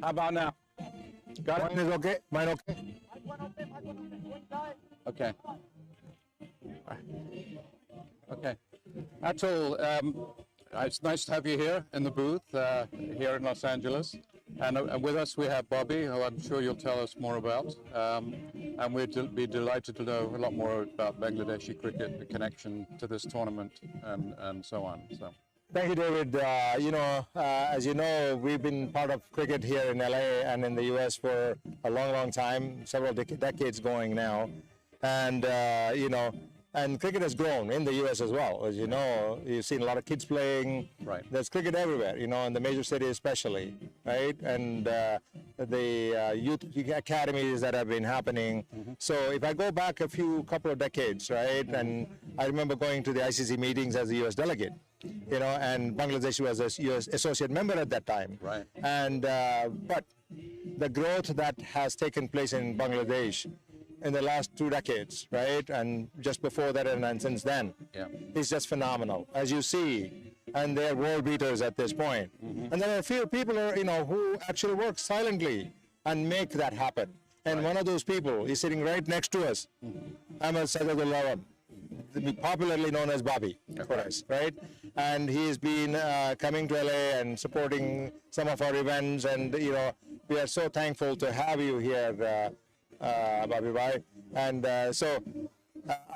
How about now? Got it? Mine is okay? Mine okay? Okay. Okay. Atul, it's nice to have you here in the booth here in Los Angeles. And with us we have Bobby, who I'm sure you'll tell us more about. And we'd be delighted to know a lot more about Bangladeshi cricket, the connection to this tournament, and so on. So. Thank you, David. As you know, we've been part of cricket here in LA and in the US for a long, long time, several decades going now. And, and cricket has grown in the US as well. As you know, you've seen a lot of kids playing. Right. There's cricket everywhere, in the major cities especially, right? And the youth academies that have been happening. So if I go back couple of decades, right? And I remember going to the ICC meetings as a US delegate. And Bangladesh was a US associate member at that time. Right. And but the growth that has taken place in Bangladesh in the last 2 decades, right, and just before that and since then, is just phenomenal, as you see. And they're world beaters at this point. And there are a few people who actually work silently and make that happen. And one of those people is sitting right next to us, Ahmed Sadadullah, popularly known as Bobby for us, right? And he's been coming to LA and supporting some of our events, and we are so thankful to have you here, Bobby Bhai. And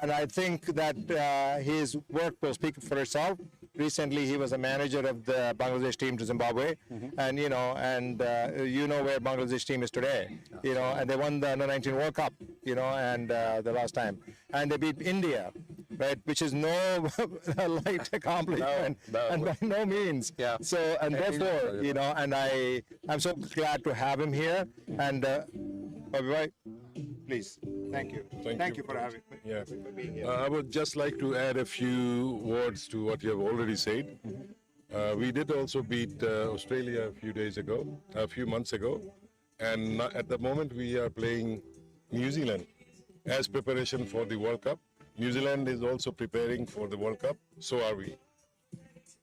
and I think that his work will speak for itself. Recently, he was a manager of the Bangladesh team to Zimbabwe, and where Bangladesh team is today, and they won the Under-19 World Cup, and the last time, and they beat India, right, which is no light accomplishment, and by no means. Yeah. So, and therefore, and I'm so glad to have him here, and Bobby Bhai, please, thank you. Thank you for having me. Yeah. For being here. I would just like to add a few words to what you have already said. We did also beat Australia a few months ago, and at the moment we are playing New Zealand as preparation for the World Cup. New Zealand is also preparing for the World Cup, so are we.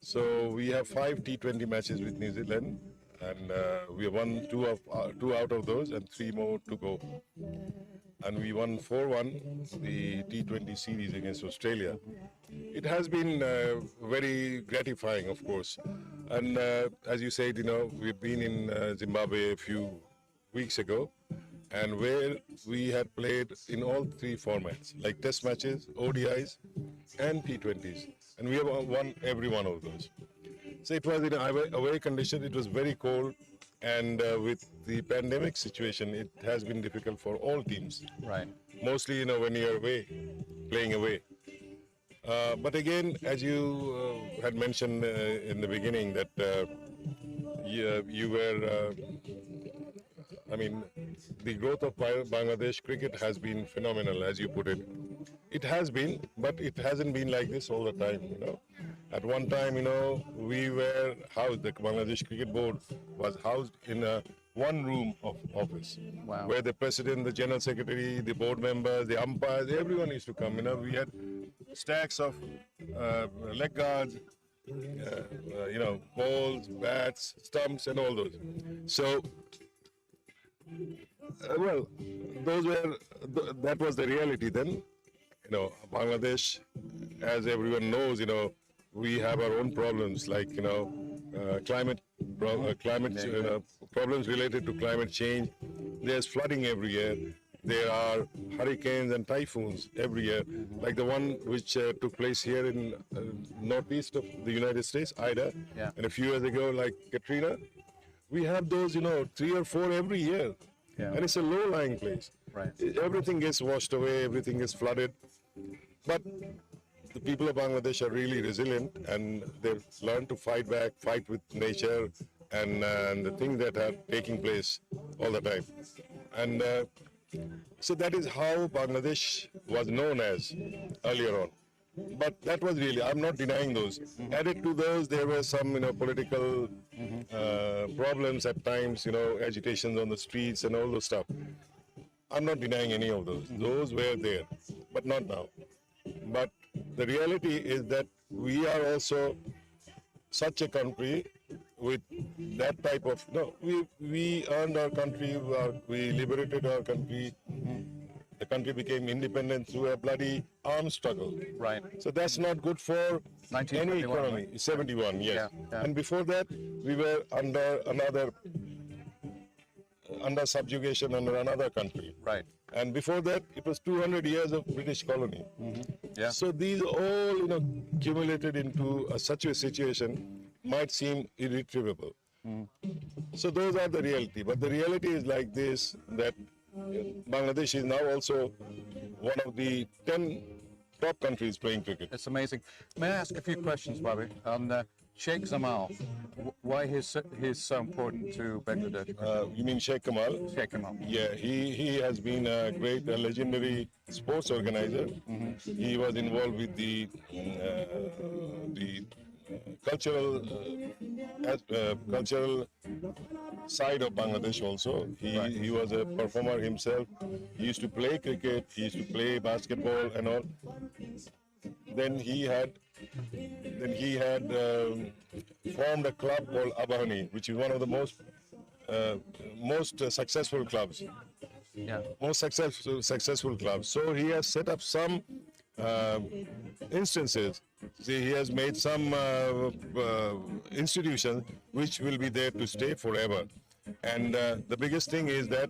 So we have 5 T20 matches with New Zealand, and we won two out of those and 3 more to go. And we won 4-1 the T20 series against Australia. It has been very gratifying, of course. And as you said, we've been in Zimbabwe a few weeks ago, and where we had played in all 3 formats, like test matches, ODIs, and T20s. And we have won every one of those. So it was in away condition, it was very cold, and with the pandemic situation, it has been difficult for all teams. Right. Mostly, when you're away, playing away. But again, as you had mentioned in the beginning, that you were, the growth of Bangladesh cricket has been phenomenal, as you put it. It has been, but it hasn't been like this all the time, At one time, we were housed, the Bangladesh Cricket Board was housed in one room of office. Wow. Where the president, the general secretary, the board members, the umpires, everyone used to come. We had stacks of leg guards, balls, bats, stumps, and all those. So, that was the reality then. Bangladesh, as everyone knows, we have our own problems, like climate problems related to climate change. There's flooding every year. There are hurricanes and typhoons every year, like the one which took place here in northeast of the United States, Ida, and a few years ago, like Katrina. We have those, 3 or 4 every year, and it's a low-lying place. Right. Everything gets washed away, everything gets flooded, but the people of Bangladesh are really resilient, and they've learned to fight back, fight with nature, and the things that are taking place all the time. And so that is how Bangladesh was known as earlier on. But that was really, I'm not denying those. Added to those, there were some, political problems at times, agitations on the streets and all those stuff. I'm not denying any of those. Those were there, but not now. But the reality is that we are also such a country with that type of no. We earned our country. We liberated our country. The country became independent through a bloody armed struggle. Right. So that's not good for any 1971, economy. 71, yes. Yeah, yeah. And before that, we were under subjugation under another country. Right. And before that, it was 200 years of British colony. Yeah. So these all, accumulated into such a situation might seem irretrievable. So those are the reality. But the reality is like this, that Bangladesh is now also one of the 10 top countries playing cricket. It's amazing. May I ask a few questions, Bobby? On Sheikh Zamal, why he's so important to Bangladesh? You mean Sheikh Kamal? Sheikh Zamal. Yeah, he has been a great, legendary sports organizer. He was involved with the cultural side of Bangladesh also. He was a performer himself. He used to play cricket. He used to play basketball and all. Then he had formed a club called Abahani, which is one of the most successful clubs. Yeah. Most successful clubs. So he has set up some instances. See, he has made some institutions which will be there to stay forever. And the biggest thing is that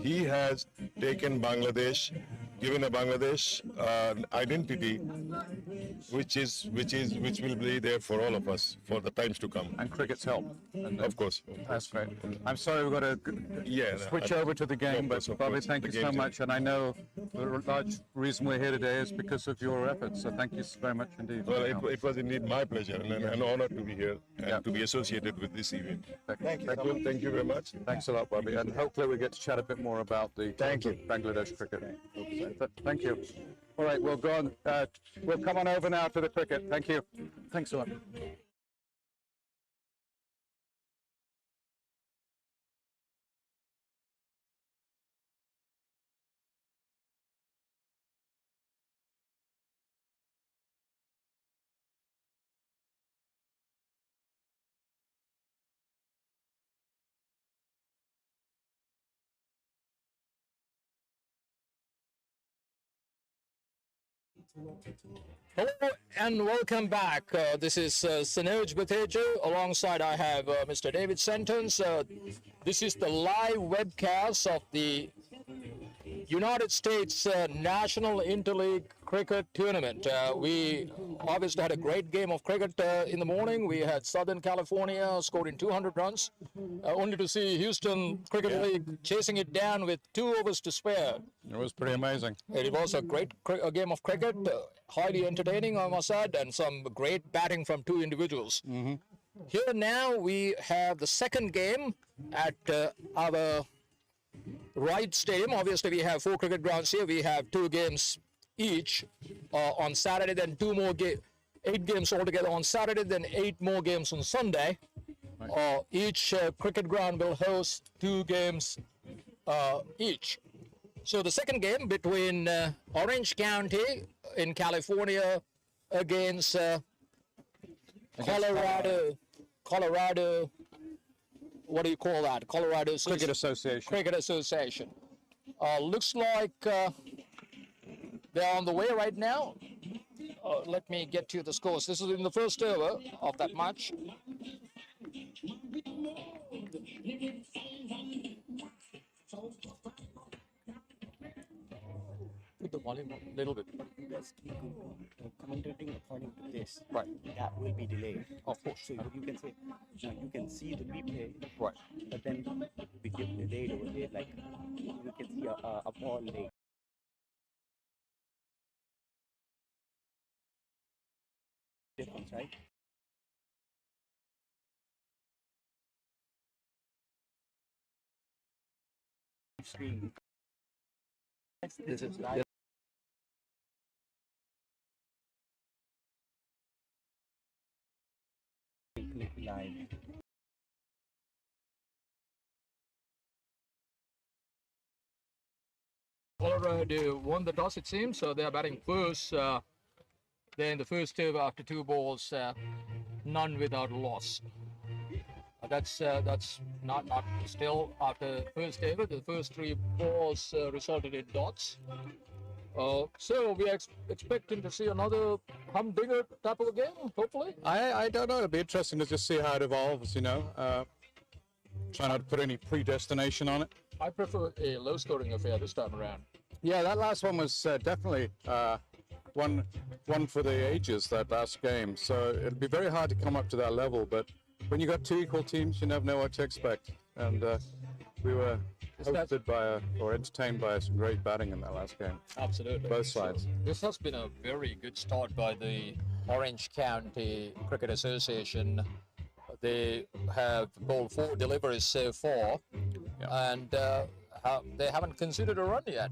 he has taken Bangladesh, given a Bangladesh identity, which will be there for all of us for the times to come. And cricket's helped. And, Of course. That's great. I'm sorry we've got to switch over to the game, Of course, but of Bobby, course. thank you The so game's much. And I know the large reason we're here today is because of your efforts. So thank you very much indeed. Well, it was indeed my pleasure and an honor to be here and Yeah. to be associated with this event. Thank you. Thank you very much. Thanks a lot, Bobby. And hopefully we get to chat a bit more about the Bangladesh cricket. Thank you. All right, we'll go on. We'll come on over now to the cricket. Thank you. Thanks a lot. Hello and welcome back. This is Sanoj Batejo. Alongside I have Mr. David Sentence. This is the live webcast of the United States National Interleague Cricket Tournament. We obviously had a great game of cricket in the morning. We had Southern California scoring 200 runs, only to see Houston Cricket League chasing it down with 2 overs to spare. It was pretty amazing. It was a great game of cricket, highly entertaining, I must add, and some great batting from 2 individuals. Here now we have the second game at our Wright Stadium. Obviously, we have 4 cricket grounds here. We have 2 games each on Saturday, then 2 more 8 games altogether on Saturday, then 8 more games on Sunday. Each cricket ground will host 2 games each. So the second game between Orange County in California against Colorado, what do you call that? Colorado Cricket Association. Cricket Association. Looks like they're on the way right now. Let me get you the scores. This is in the first over of that match. Put the volume up a little bit. Yes, commentating according to this, Right. that will be delayed. Of course. So you can say, now you can see the replay, Right. but then we get delayed over there, like you can see a ball late. Difference, right? Screen. This is live. Click live. Colorado won the toss, it seems, so they're batting first. They're in the first over after 2 balls, none without a loss. that's not still after first ever. The first 3 balls resulted in dots. So we are expecting to see another humdinger type of a game, hopefully. I don't know. It'll be interesting to just see how it evolves, you know. Try not to put any predestination on it. I prefer a low-scoring affair this time around. Yeah, that last one was definitely one for the ages, that last game. So it'll be very hard to come up to that level. But when you got 2 equal teams, you never know what to expect. And we were hosted by or entertained by some great batting in that last game. Absolutely. Both sides. This has been a very good start by the Orange County Cricket Association. They have bowled 4 deliveries so far, and they haven't considered a run yet.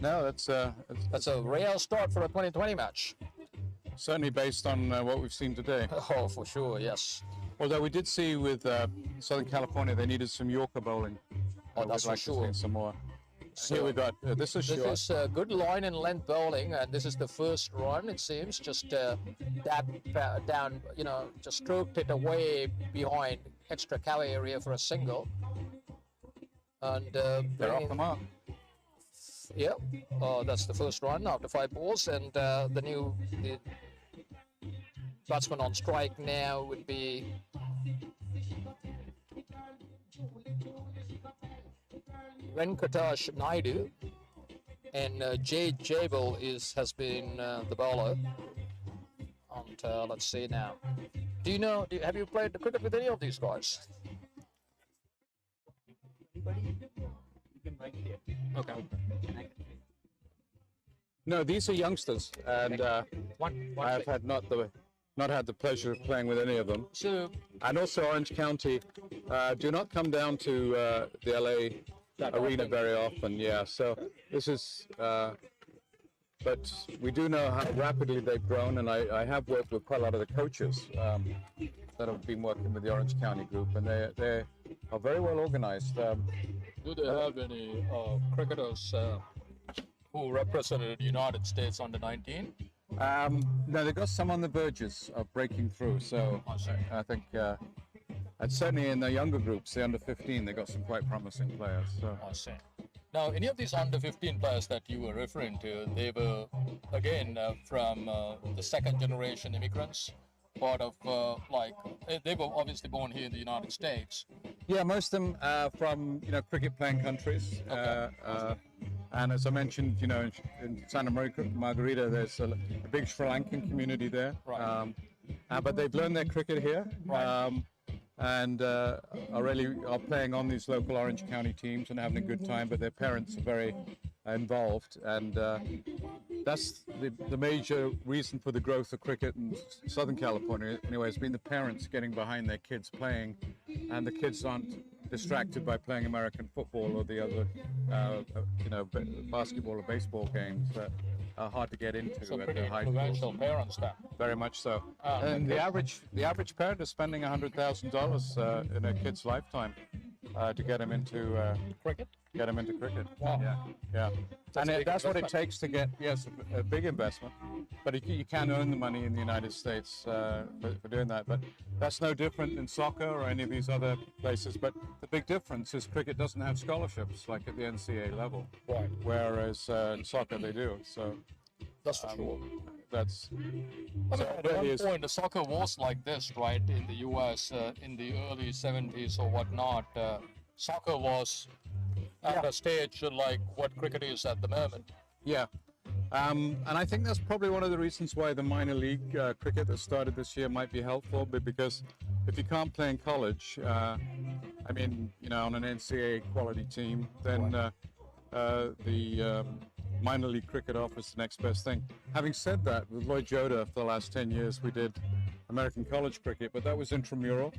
No, that's a rare start for a 2020 match. certainly based on what we've seen today. Oh, for sure, yes. Although we did see with Southern California, they needed some Yorker bowling. Oh, that's We'd like for sure. to see some more. So here we got, this is short. This is good line and length bowling, and this is the first run, it seems. Just dab down, you know, just stroked it away behind extra cow area for a single. And They're off the mark. yeah, that's the first run after 5 balls, and the batsman on strike now would be Venkatash Naidu, and Jay Jabel has been the bowler. And let's see now. Have you played cricket with any of these guys? Everybody, you can write there. Okay. And I can say. No, these are youngsters, and One I've thing. had not had the pleasure of playing with any of them. So And also Orange County do not come down to the LA arena very often. Yeah, so this is, but we do know how rapidly they've grown, and I have worked with quite a lot of the coaches that have been working with the Orange County group, and they are very well organized. do they have any cricketers who represented the United States under 19? No, they've got some on the verges of breaking through, so I see. I think, and certainly in the younger groups, the under 15, they got some quite promising players. So. I see. Now, any of these under 15 players that you were referring to, they were again from the second generation immigrants, part of they were obviously born here in the United States. Yeah, most of them from cricket playing countries, and as I mentioned, in Santa Margarita, there's a big Sri Lankan community there. Right. But they've learned their cricket here, and are playing on these local Orange County teams and having a good time. But their parents are very involved, and that's the major reason for the growth of cricket in Southern California. Anyway, it's been the parents getting behind their kids playing, and the kids aren't distracted by playing American football or the other, basketball or baseball games that are hard to get into So at pretty the high influential schools. parents then. Very much so. Ah, And the average parent is spending $100,000 in a kid's lifetime to get him into Cricket? cricket. Wow. Yeah. That's a big That's what it investment. takes to get, yes, a big investment. But you can earn the money in the United States for doing that. But that's no different in soccer or any of these other places. But the big difference is cricket doesn't have scholarships like at the NCAA level, Right. whereas in soccer they do. So That's for sure. that's I mean, so at it really one is. point, the soccer was like this, right? In the U.S. In the early 70s or whatnot, soccer was at a stage like what cricket is at the moment. Yeah. And I think that's probably one of the reasons why the minor league cricket that started this year might be helpful, because if you can't play in college, on an NCAA quality team, then the minor league cricket offers the next best thing. Having said that, with Lloyd Joda for the last 10 years, we did American college cricket, but that was intramural.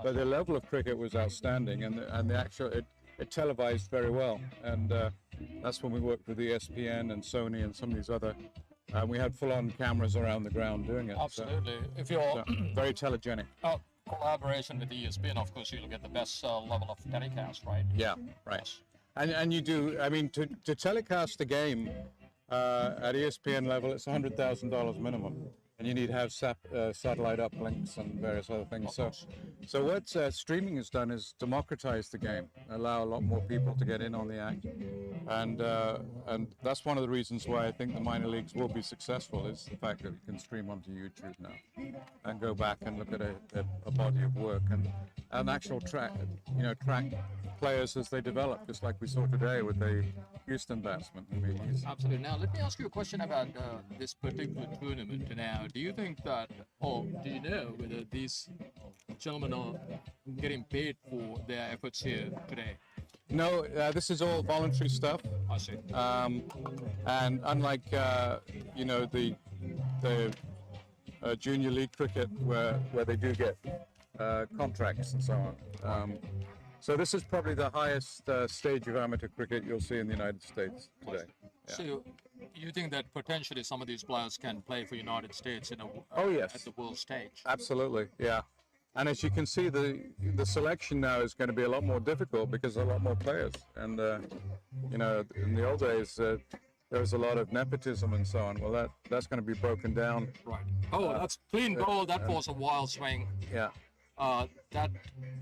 But the level of cricket was outstanding, and the actual it televised very well, and that's when we worked with ESPN and Sony and some of these other. We had full-on cameras around the ground doing it. Absolutely. If you're So, very telegenic. collaboration with ESPN, of course, you'll get the best level of telecast, right? Yeah, right. And you do. I mean, to telecast a game at ESPN level, it's $100,000 minimum. and you need to have satellite uplinks and various other things. So what streaming has done is democratize the game, allow a lot more people to get in on the act, and that's one of the reasons why I think the minor leagues will be successful is the fact that you can stream onto YouTube now and go back and look at a body of work and an actual track players as they develop, just like we saw today with the Houston batsman. I mean, Absolutely. Now, let me ask you a question about this particular tournament. Now, do you think that, or do you know whether these gentlemen are getting paid for their efforts here today? no, this is all voluntary stuff. I see. And unlike the junior league cricket where they do get contracts and so on. So this is probably the highest stage of amateur cricket you'll see in the United States today. Yeah. So, you think that potentially some of these players can play for United States in Oh, yes. at the world stage? Absolutely, yeah. And as you can see, the selection now is going to be a lot more difficult because there are a lot more players. And in the old days, there was a lot of nepotism and so on. Well, that's going to be broken down. Right. Oh, that's clean ball. That was a wild swing. Yeah. That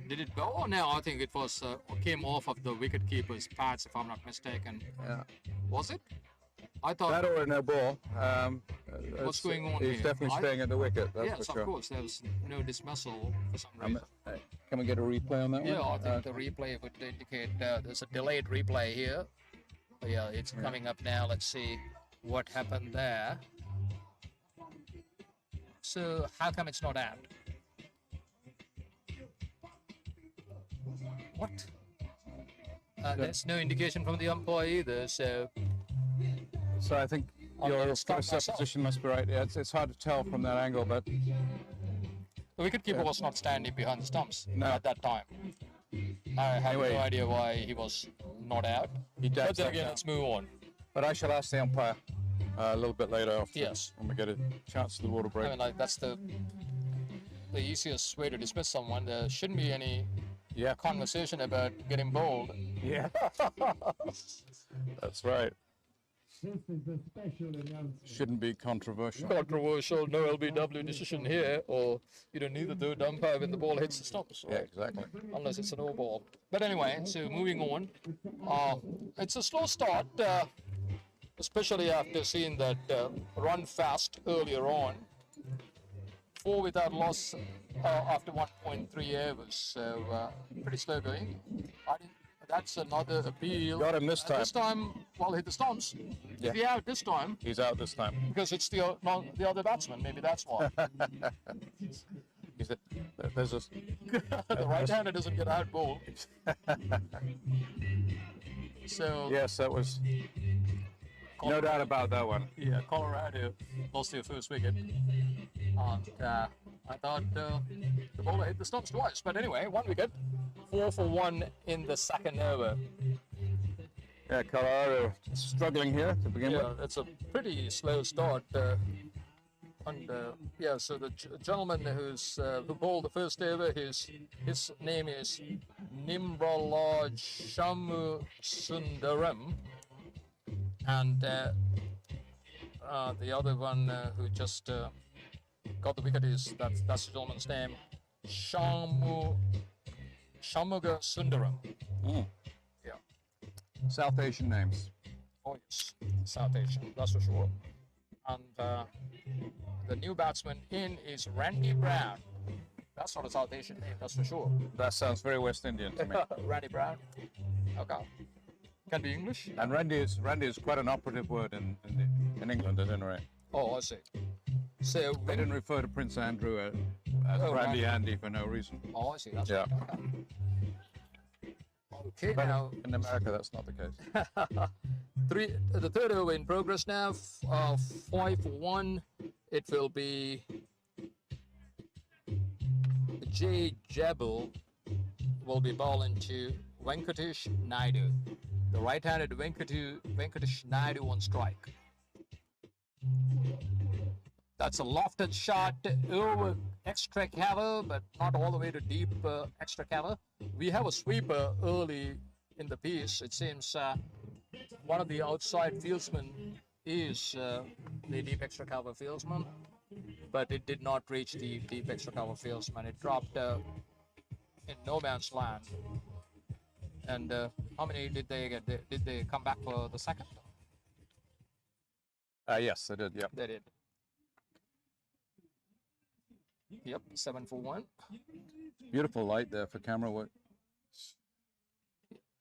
did it go? Oh, no, I think it was came off of the wicket keeper's pads, if I'm not mistaken. Yeah. Was it? I thought. That or no ball. What's going on He's here? definitely staying at the wicket. That's Yes, for sure. of course. There was no dismissal for some reason. Can we get a replay on that one? Yeah, I think the replay would indicate there's a delayed replay here. Yeah, it's coming up now. Let's see what happened there. So how come it's not out? What? There's no indication from the umpire either. So I think I'm your gonna stop first myself. supposition must be right. Yeah, it's hard to tell from that angle, but the wicketkeeper was not standing behind the stumps No. at that time. I have Anyway. no idea why he was not out. He But dabs then that again, down. let's move on. But I shall ask the umpire a little bit later after Yes. when we get a chance to the water break. I mean, like that's the easiest way to dismiss someone. There shouldn't be any Yeah. conversation about getting bowled. Yeah. That's right. Shouldn't be controversial. Controversial, no LBW decision here, or you don't need the third umpire when the ball hits the stumps, Yeah, right? exactly. Unless it's a no ball. But anyway, so moving on. It's a slow start, especially after seeing that run fast earlier on. 4 without loss after 1.3 overs, so pretty slow going. That's another appeal. Got him this time. This time, well, hit the stumps. Yeah. If he out this time, He's out this time. because it's the other batsman, maybe that's why. There's a The right-hander doesn't get out bowled. So yes, that was no doubt about that one. yeah, Colorado lost their first wicket, and I thought the bowler hit the stumps twice. But anyway, 1 wicket, 4 for 1 in the second over. Yeah, Colorado struggling here to begin Yeah, with. it's a pretty slow start. And yeah, so the gentleman who bowled the first over, his name is Nimbralaj Shamu Sundaram, and the other one who just got the wicket that's the gentleman's name, Shamuga Sundaram. Mm. Yeah. South Asian names. Oh yes, South Asian, that's for sure. And the new batsman in is Randy Brown. That's not a South Asian name, that's for sure. That sounds very West Indian to me. Randy Brown. Okay. Can be English. And Randy is quite an operative word in England, at any rate. Oh, I see. So They didn't refer to Prince Andrew as Oh, Randy right. Andy for no reason. Oh, I see. That's Yeah. right. Okay, But now in America, that's not the case. the third over in progress now. 5 for 1. It will be Jay Jabal will be bowling to Venkatesh Naidu. The right-handed Venkatesh Naidu on strike. That's a lofted shot over extra cover, but not all the way to deep extra cover. We have a sweeper early in the piece. It seems one of the outside fieldsmen is the deep extra cover fieldsman. but it did not reach the deep extra cover fieldsman. It dropped in no man's land. And how many did they get? Did they come back for the second? Yes, I did. Yep. They did. Yep, 7 for 1. Beautiful light there for camera work.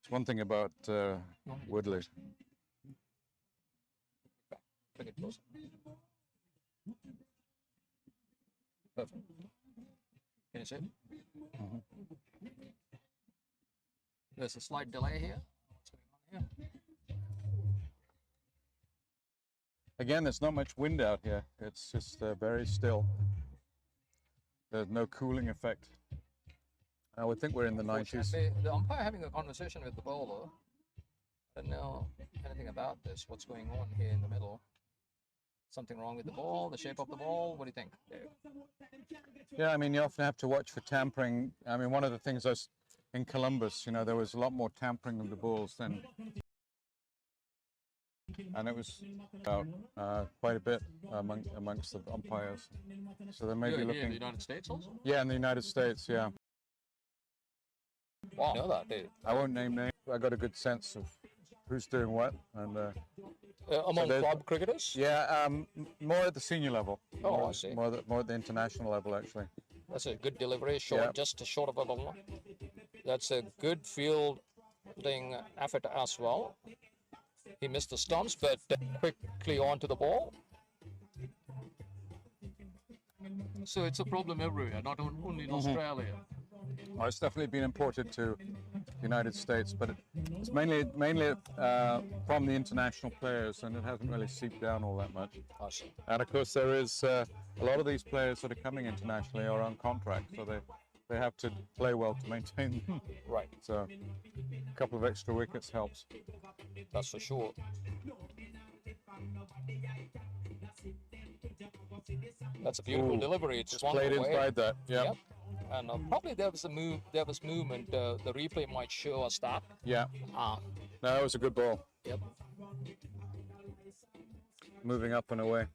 It's one thing about Woodley. Bring it closer. Perfect. Can you see it? There's a slight delay here. What's going on here? Again, there's not much wind out here. It's just very still. There's no cooling effect. I would think we're in the 90s. The umpire having a conversation with the bowler. I don't know anything about this. What's going on here in the middle? Something wrong with the ball, the shape of the ball? What do you think, Dave? Yeah, I mean, you often have to watch for tampering. I mean, one of the things was in Columbus, you know, there was a lot more tampering of the balls then. And it was about quite a bit amongst the umpires. So they may be looking. In the United States also? Yeah, in the United States, yeah. Wow. I know that, Dave. I won't name names. I got a good sense of who's doing what. And among club cricketers? Yeah, more at the senior level. Oh, I see. More at the international level, actually. That's a good delivery, short, just short of a ball. That's a good fielding effort as well. He missed the stumps, but quickly onto the ball. So it's a problem everywhere, not only in Australia. Well, it's definitely been imported to the United States, but it's mainly from the international players, and it hasn't really seeped down all that much. Awesome. And of course, there is a lot of these players that are coming internationally are on contract, so they have to play well to maintain them. Right. So a couple of extra wickets helps. That's for sure. That's a beautiful delivery. It's Just played inside that. Yeah. Yep. And probably there was a move. There was movement. The replay might show us that. Yeah. No, that was a good ball. Yep. Moving up and away.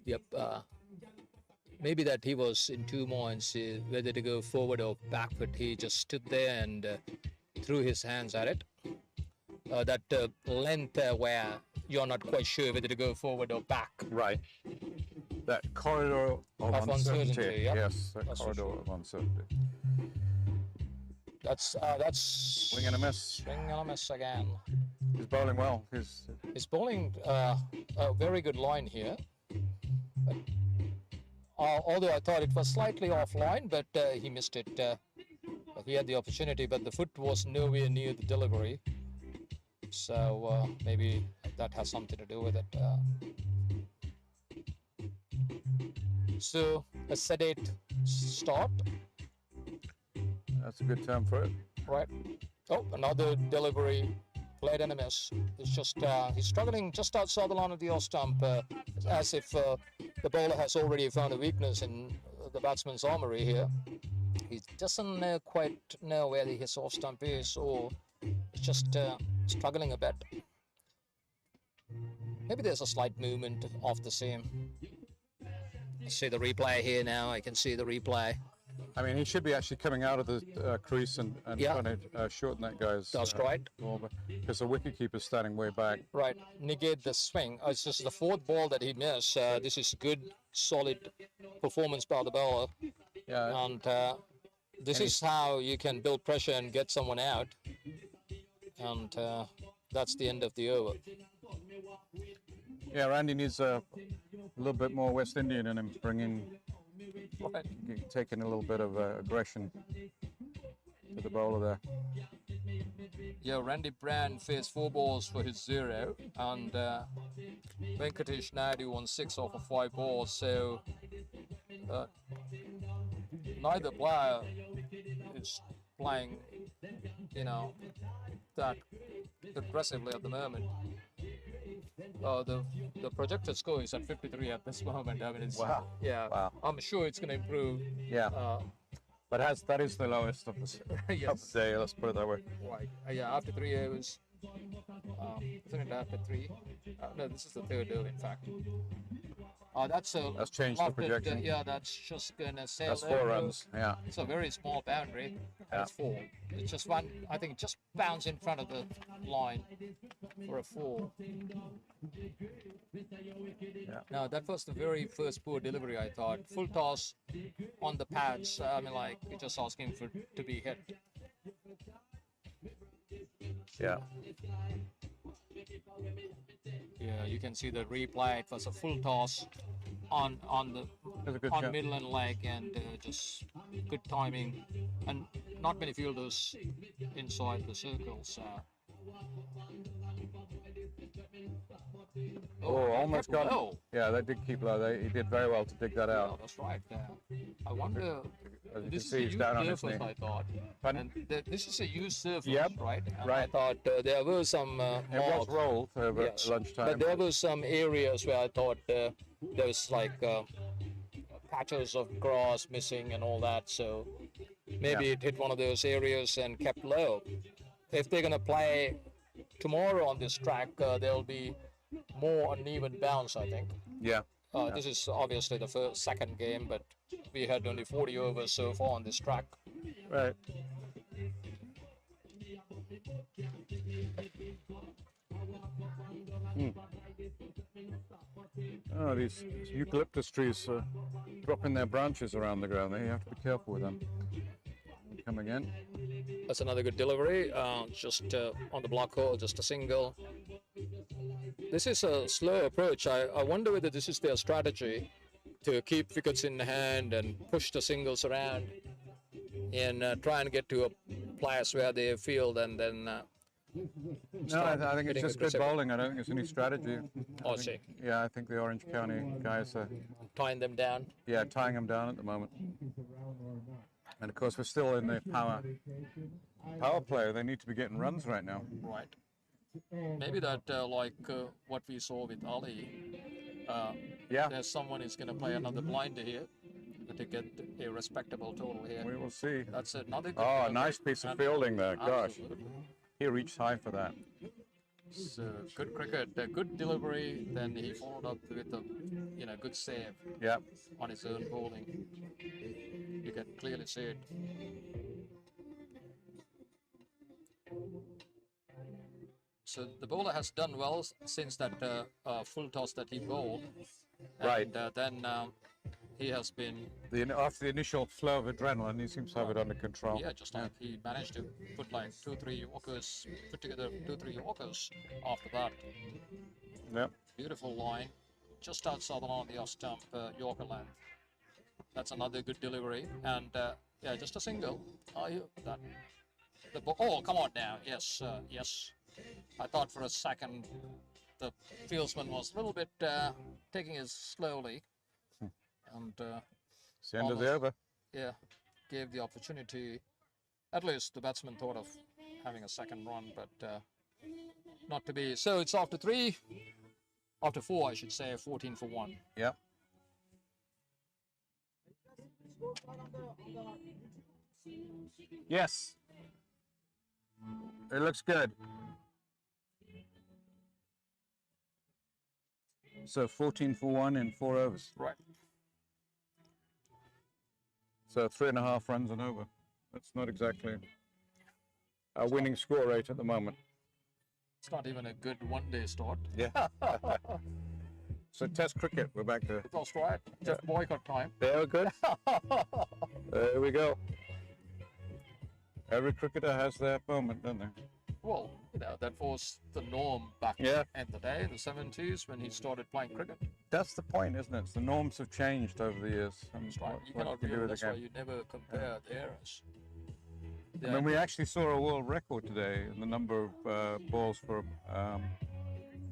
Yep. Maybe that he was in two minds whether to go forward or backward. He just stood there and threw his hands at it. That length where you're not quite sure whether to go forward or back. Right. That corridor of uncertainty. Yep. Yes, that corridor of uncertainty. That's swing and a miss. Swing and a miss again. He's bowling well. He's bowling a very good line here. But, although I thought it was slightly offline, but he missed it. He had the opportunity, but the foot was nowhere near the delivery. So maybe that has something to do with it. So a sedate start. That's a good term for it. Right. Oh, another delivery. Played and a miss. It's just he's struggling just outside the line of the off stump, as if the bowler has already found a weakness in the batsman's armory here. He doesn't quite know where his off stump is, or just struggling a bit. Maybe there's a slight movement of the seam. See the replay here now. I can see the replay. I mean, he should be actually coming out of the crease and trying to shorten that guy's. That's right. Because the wicketkeeper's standing way back. Right. Negate the swing. It's just the fourth ball that he missed. This is good, solid performance by the bowler. Yeah. And this is how you can build pressure and get someone out. And that's the end of the over. Yeah, Randy needs a little bit more West Indian in him, taking a little bit of aggression to the bowler there. Yeah, Randy Brand faced 4 balls for his 0, and Venkatesh Naidu on 6 off of 5 balls. So neither player is playing, that aggressively at the moment. The projected score is at 53 at this moment. I mean, it's, wow. Yeah. Wow. I'm sure it's going to improve. Yeah. But that is the lowest of the, Yes. of the day. Let's put it that way. Right. Yeah. After 3 overs, Isn't it after 3? No, this is the third over, in fact. That's changed the not projection. yeah, that's just gonna sail. That's 4 runs. Yeah. It's a very small boundary. Yeah. It's 4. It's just one. I think just bounce in front of the line for a 4. Yeah. No, that was the very first poor delivery. I thought full toss on the pads. I mean, like you're just asking for to be hit. Yeah. Yeah, you can see the replay. It was a full toss on the That's a good on shot. middle and leg, and just good timing, and not many fielders inside the circles. Almost got it. low. Yeah, they did keep low. He did very well to dig that Oh, out. that's right. I wonder. As you can This is see, a he's used down on his knee. surface, I thought. Pardon? And this is a used surface, Yep, right? And I right. thought there were some It was marks. rolled over Yes, lunchtime. but there were some areas where I thought there was like patches of grass missing and all that. So maybe Yeah. it hit one of those areas and kept low. If they're gonna play tomorrow on this track, there'll be more uneven bounce, I think. Yeah. This is obviously the second game, but we had only 40 overs so far on this track. Right. Oh, these eucalyptus trees dropping their branches around the ground there. You have to be careful with them. Coming in. That's another good delivery. Just on the block hole, just a single. This is a slow approach. I wonder whether this is their strategy to keep wickets in hand and push the singles around and try and get to a place where they field and then. No, I think it's hitting just a good second. bowling. I don't think it's any strategy. Oh, see, Yeah, I think the Orange County guys are tying them down. tying them down at the moment. And of course, we're still in the power play. They need to be getting runs right now. Right. Maybe that like what we saw with Ali. Yeah, There's someone who's going to play another blinder here to get a respectable total here. we will see. That's another good Oh, a delivery. nice piece of And- fielding there. Gosh, Absolutely. he reached high for that. So good cricket, a good delivery. Then he followed up with a good save Yeah. on his own bowling. You can clearly see it. So the bowler has done well since that full toss that he bowled. Right. And then he has been, After the initial flow of adrenaline, he seems to have it under control. yeah, just like he managed to put like 2-3 Yorkers, put together 2-3 Yorkers after that. Yep. Beautiful line, just outside the line of the off stump, Yorker length. That's another good delivery, and yeah, just a single. Oh, come on now, yes, yes. I thought for a second the fieldsman was a little bit taking it slowly, and It's the end of the Almost. over. yeah, gave the opportunity. At least the batsman thought of having a second run, but not to be. So it's after 4, I should say, 14 for 1. Yep. Yes. It looks good. So 14 for 1 in 4 overs. Right. So 3.5 runs and over. That's not exactly our winning score rate at the moment. It's not even a good one-day start. Yeah. So Test cricket, we're back to. That's right. Just boycott time. There we go. There we go. Every cricketer has their moment, don't they? Well, that was the norm back Yeah. in the day, the 70s, when he started playing cricket. That's the point, isn't it? The norms have changed over the years. And That's right. what- You what cannot can you do really, with that's the why game? you never compare the eras. I mean, we actually saw a world record today in the number of balls for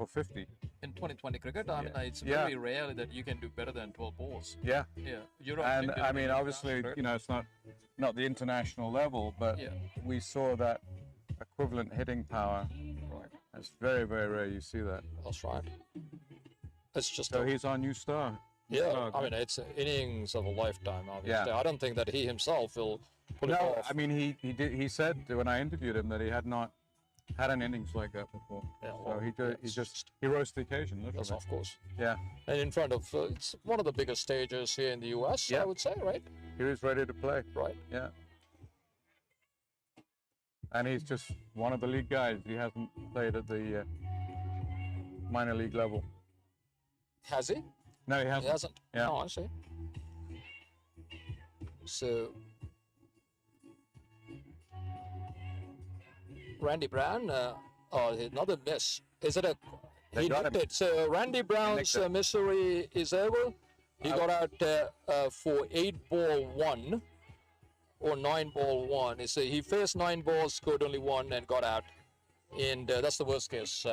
50. in 2020 cricket, I mean, it's Yeah. very rare that you can do better than 12 balls. Yeah. Yeah. Europe, And England, I mean, England, obviously, France, you know, it's not the international level, but Yeah. we saw that equivalent hitting power. right. It's very, very rare you see that. That's right. It's just So he's our new star. yeah. Oh, I mean, it's innings of a lifetime. Obviously, Yeah. I don't think that he himself will pull it No, off. I mean, he said when I interviewed him that he had not had an innings like that before. Yeah, So well, he rose to the occasion, Yes, literally. of course. Yeah, And in front of, it's one of the biggest stages here in the US, Yeah. I would say, right? he was ready to play. Right. Yeah. And he's just one of the league guys. He hasn't played at the minor league level. Has he? No, he hasn't. He hasn't. Yeah. Oh, I see. So, Randy Brown, another miss. Is it a? They He got nicked him. it. So Randy Brown's nicked it. misery is over. He got out for 8-ball-1 or 9-ball-1. So he faced 9 balls, scored only 1, and got out. And that's the worst case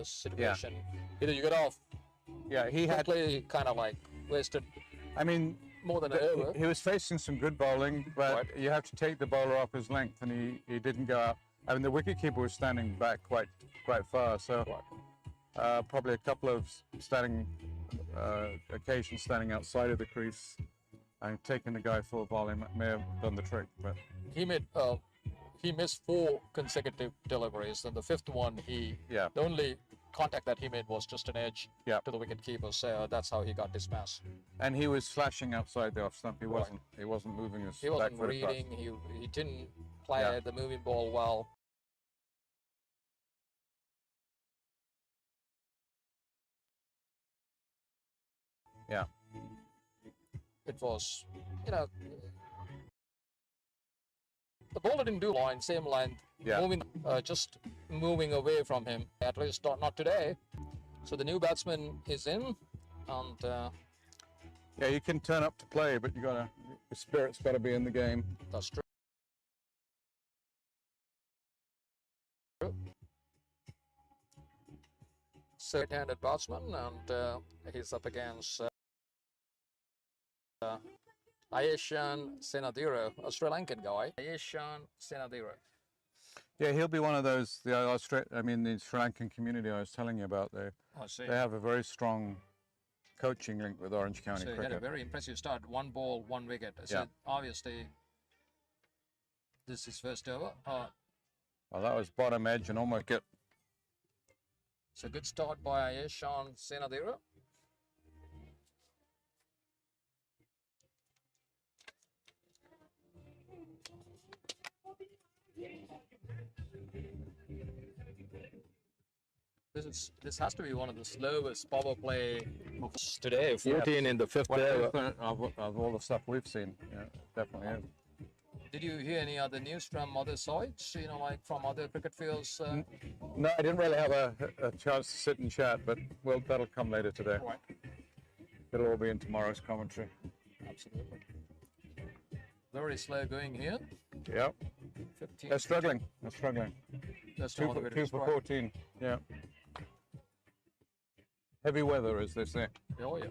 situation. Either you get off, Yeah, he had. play kind of like wasted I mean, more than an over. he was facing some good bowling, but Right. you have to take the bowler off his length, and he didn't go out. I mean, the wicketkeeper was standing back quite far, so probably a couple of occasions standing outside of the crease and taking the guy full volley may have done the trick. But He missed 4 consecutive deliveries, and the 5th one, the only contact that he made was just an edge Yeah. to the wicket keeper. So that's how he got dismissed. and he was flashing outside the off stump. He wasn't moving his He back wasn't foot across. reading. He didn't play Yeah. the moving ball well. Yeah. It was, the bowler didn't do line, same line, Yeah. moving, just moving away from him. At least not today. So the new batsman is in, and Yeah, you can turn up to play, but your spirit's got to be in the game. that's true. So right-handed batsman, and he's up against Ayeshan Senadira, a Sri Lankan guy. Ayeshan Senadira. Yeah, he'll be one of those. The Sri Lankan community I was telling you about. I see. They have a very strong coaching link with Orange County So he had a cricket. very impressive start. 1 ball, 1 wicket. So Yeah. obviously, this is first over. Well, that was bottom edge and almost get. So good start by Ayeshan Senadira. This has to be one of the slowest power play of today. 14 in the 5th over. Of all the stuff we've seen, yeah, definitely is. Did you hear any other news from other sides? Like from other cricket fields? No, I didn't really have a chance to sit and chat, but that'll come later today. Right. It'll all be in tomorrow's commentary. Absolutely. Very slow going here. Yep. 15. They're struggling. That's Two no other way to for describe it. 14. Yeah. Heavy weather, as they say. Oh, yeah.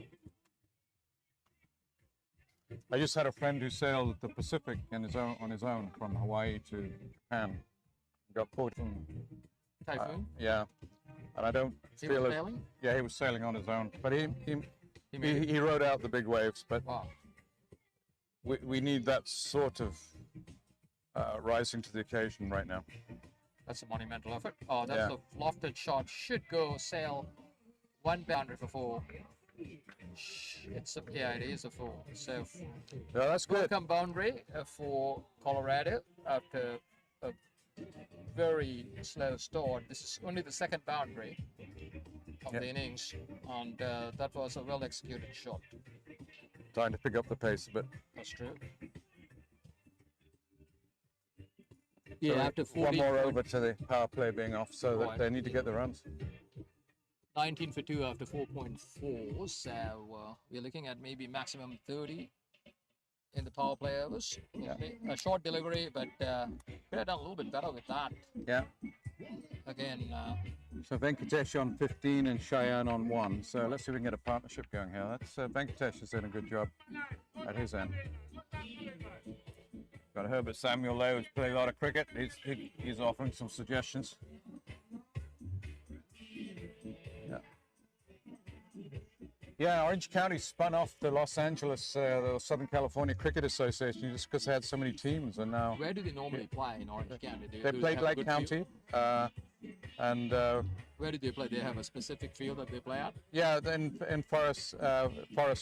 I just had a friend who sailed the Pacific on his own from Hawaii to Japan. Got caught in Typhoon? yeah, and I don't He feel was it. sailing? Yeah, he was sailing on his own, but made it. he rode out the big waves. But Wow. we need that sort of rising to the occasion right now. That's a monumental effort. Oh, that's Yeah. a lofted shot. Should go sail 1 boundary for 4. It is a 4. So Yeah, that's good. welcome boundary for Colorado after a very slow start. This is only the 2nd boundary of the innings, and that was a well executed shot. Trying to pick up the pace a bit. That's true. Yeah, So after one 14 more over to the power play being off, so that Right. they need to get the runs. 19 for 2 after 4.4, so we're looking at maybe maximum 30 in the power play overs. A short delivery, but could have done a little bit better with that. Yeah. Again, So Venkatesh on 15 and Cheyenne on 1. So let's see if we can get a partnership going here. That's Venkatesh has done a good job at his end. Got Herbert Samuel there, who's played a lot of cricket. He's offering some suggestions. Yeah. Yeah, Orange County spun off the Los Angeles, the Southern California Cricket Association just because they had so many teams, and now Where do they normally play in Orange County? they Do played have a Lake good County, and Where do they play? They have a specific field that they play at? yeah, in Forest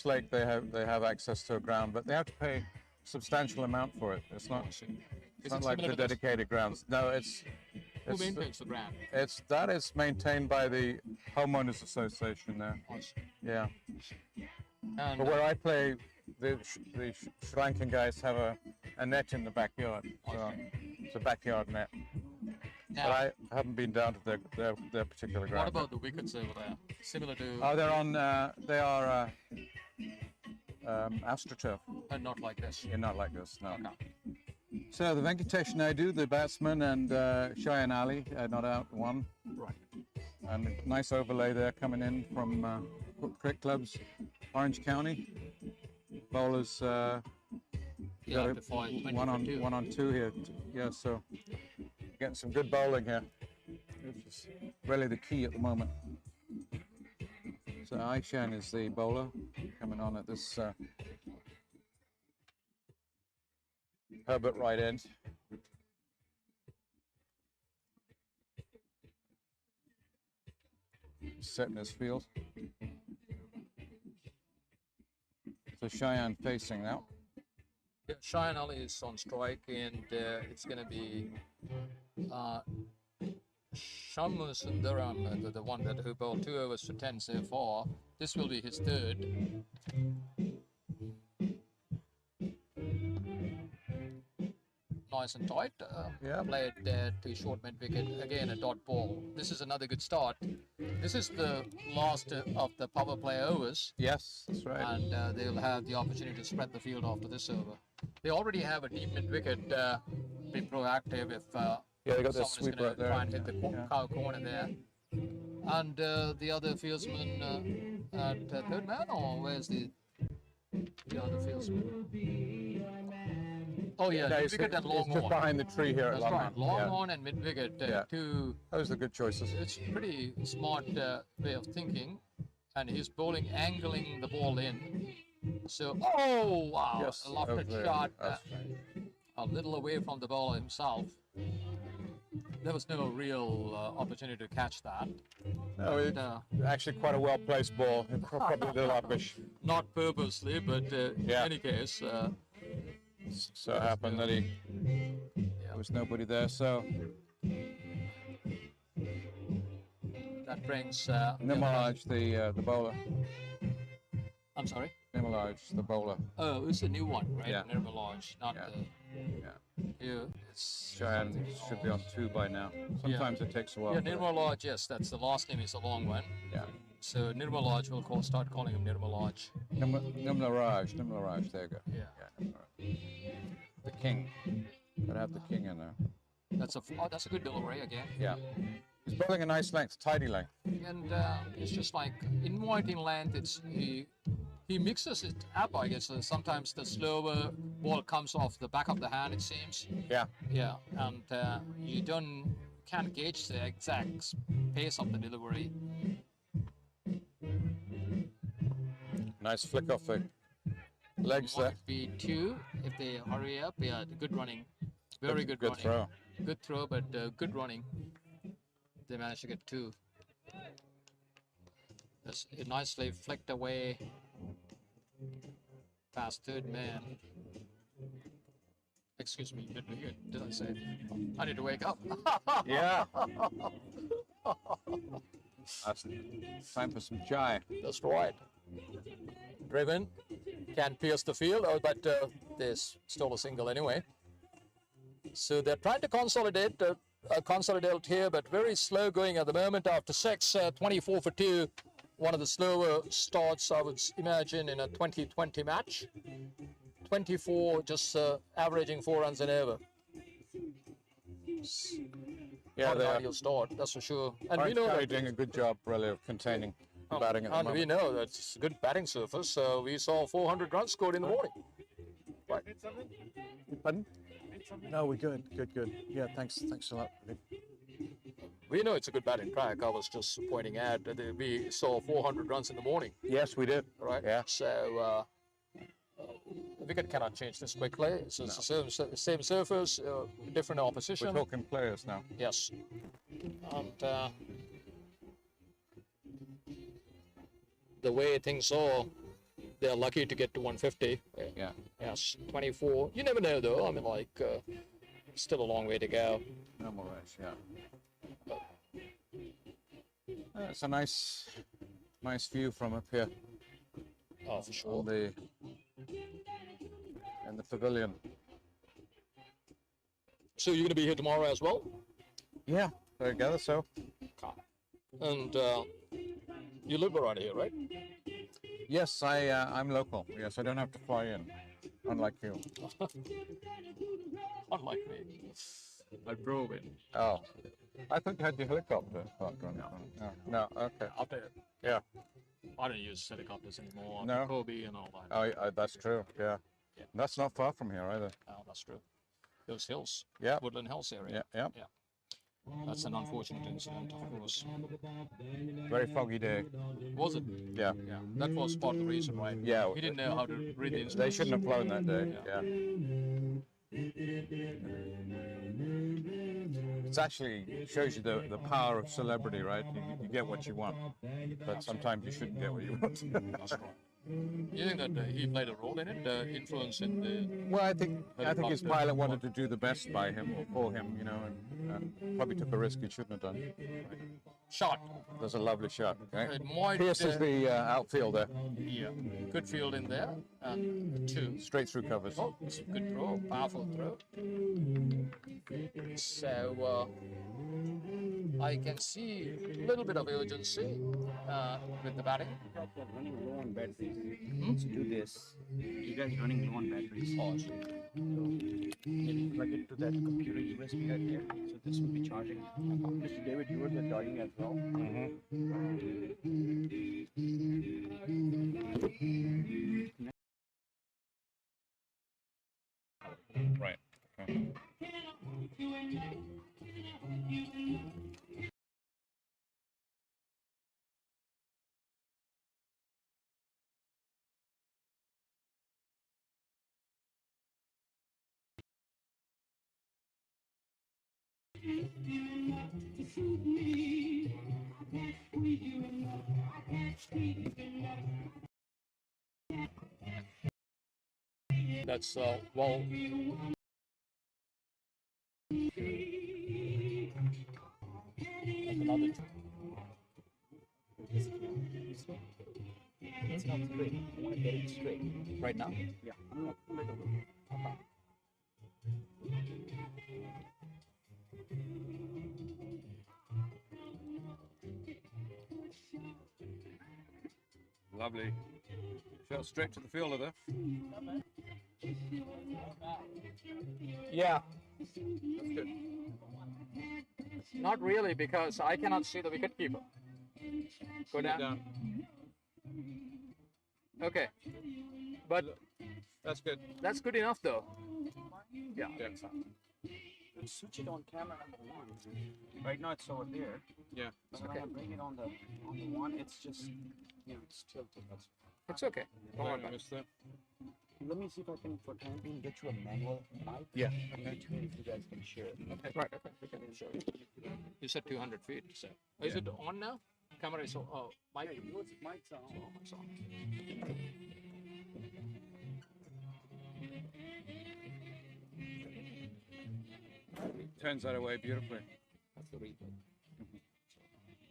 Lake they have access to a ground, but they have to pay a substantial amount for it. It's not Is not it like similar the to this? dedicated grounds. No, Who it's maintains the ground? that is maintained by the homeowners association there. I see. Yeah. And But where I play, the Sri Lankan guys have a net in the backyard. So it's a backyard net. now, But I haven't been down to their particular what ground. about the wickets over there? Similar to, Oh, they are AstroTurf. not like this. Yeah, not like this, no. Okay. So the Venkatesh Naidu, the batsman, and Cheyenne Ali, not out one. Right. And a nice overlay there coming in from cricket clubs, Orange County. Bowlers Yeah, got up to 520 one for two. on two here. Yeah, so getting some good bowling here, which is really the key at the moment. So Aishan is the bowler coming on at this Herbert right end. Setting his field. So Cheyenne facing now. Yeah, Cheyenne Ali is on strike, and it's going to be Shammu Sundaram, the one who bowled 2 overs for 10 so far. This will be his third. Nice and tight. Yeah. Played to short mid wicket. Again, a dot ball. This is another good start. This is the last of the power play overs, Yes, that's right. and they'll have the opportunity to spread the field after this over. They already have a deep mid wicket. Be proactive if Yeah, they got their someone is sweeper going out to there. try and hit the Yeah. cow corner there. And the other fieldsman at third man, or where's the other fieldsman? Oh yeah, No, mid it's, wicket and it's long just on. behind the tree here at That's long right, long yeah. on and mid wicket. Yeah. Two. Those are the good choices. It's pretty smart way of thinking, and he's bowling, angling the ball in. So, oh wow, Yes, a lofted over there. shot, That's right. a little away from the bowler himself. There was no real opportunity to catch that. No, it, actually quite a well-placed ball. Probably a little uppish. Not purposely, but in Yeah. any case, So it happened that there was nobody there. So that brings. Nimalaj, the bowler. I'm sorry. Nimalaj, the bowler. Oh, it's a new one, right? Yeah. Nirmalaj, not Yeah. Yeah. It's Cheyenne something should be on 2 by now. Sometimes it takes a while. Yeah, but- Nirmalaj, yes, that's the last name is a long one. Yeah. So Nirmalaj, we'll start calling him Nirmalaj. Nimlaraj, there you go. Yeah. Nimlaraj. The king. Gotta have the king in there. That's a good delivery again. Yeah. He's bowling a nice length, tidy length. And it's just like inviting length. He mixes it up, I guess. Sometimes the slower ball comes off the back of the hand, it seems. Yeah. Yeah, and you can't gauge the exact pace of the delivery. Nice flick off the legs there. Might be 2 if they hurry up. Yeah, good running. Very good Good running. throw. Good throw, but good running. They managed to get 2. That's nicely flicked away past third man. Excuse me, did I say? I need to wake up. Yeah. That's time for some chai. That's right. Driven, can pierce the field, but they stole a single anyway. So they're trying to consolidate here, but very slow going at the moment after 6, 24 for 2. One of the slower starts, I would imagine, in a 2020 match. 24, just averaging 4 runs an over. Yeah, Not an they're ideal start, that's for sure. And we Orange know County that, doing a good job, really, of containing the batting at the and we moment. know that it's a good batting surface. We saw 400 runs scored in the morning. Right. Pardon? No, we're good. Good. Yeah, thanks a lot. We know it's a good batting track. I was just pointing out that we saw 400 runs in the morning, Yes, we did. right? Yeah. So the wicket cannot change this quickly. So it's the same surface, different opposition. We're talking players now. Yes. And the way things are, they're lucky to get to 150. Yeah. Yes, 24. You never know, though. I mean, like, still a long way to go. No more race. Yeah. It's a nice view from up here Oh, for sure. on the in the pavilion. So you're going to be here tomorrow as well? Yeah, I gather so. And you live around here, right? Yes, I'm local. Yes, I don't have to fly in, unlike you. Unlike me. I drove in. Oh, I thought you had your helicopter. No, okay. Yeah. I don't use helicopters anymore. No. Kobe and all that. Oh, that's true. Yeah. Yeah. That's not far from here either. Oh, that's true. Those hills. Yeah. Woodland Hills area. Yeah. That's an unfortunate incident, of course. Very foggy day. Was it? Yeah. Yeah. That was part of the reason, right? Yeah. He didn't know how to read the They instructions. shouldn't have flown that day. Yeah. It actually shows you the power of celebrity, right? You get what you want, but sometimes you shouldn't get what you want. That's right. You think that he played a role in it, influence in the... Well, I think his pilot wanted to do the best by him or for him, you know, and probably took a risk he shouldn't have done. Shot. That's a lovely shot. Okay? It might, Pierce is the outfielder, yeah, good field in there, and two. straight through covers. Oh, it's a good throw, powerful throw. So I can see a little bit of urgency with the batting. They're running low on batteries. To do this, you guys running low on batteries. Oh, So maybe plug it to that computer USB right here. So this will be charging. Mr. David, yours are charging as well. Right. Okay. that's, well... Another... It's not straight. I want to get it straight. Right now? Yeah. I'm going to pull it over. Lovely. Shot straight to the fielder there. Yeah. That's good. Not really, because I cannot see the wicket keeper. Go down. Okay. But That's good. that's good enough, though. Yeah. Let's switch it on camera number 1. Right now it's over there. Yeah. But when I bring it on the one, it's just, it's tilted. That's It's okay. Don't worry about it. Missed that. Let me see if I can, for time being, get you a manual mic. Yeah. In between, if you guys can share it. Okay, right, okay. We can show you. You said 200 feet, so. Is it on now? Camera is on. Oh, mic. Mic's on. Oh, mic's on. Turns that away beautifully. That's the replay.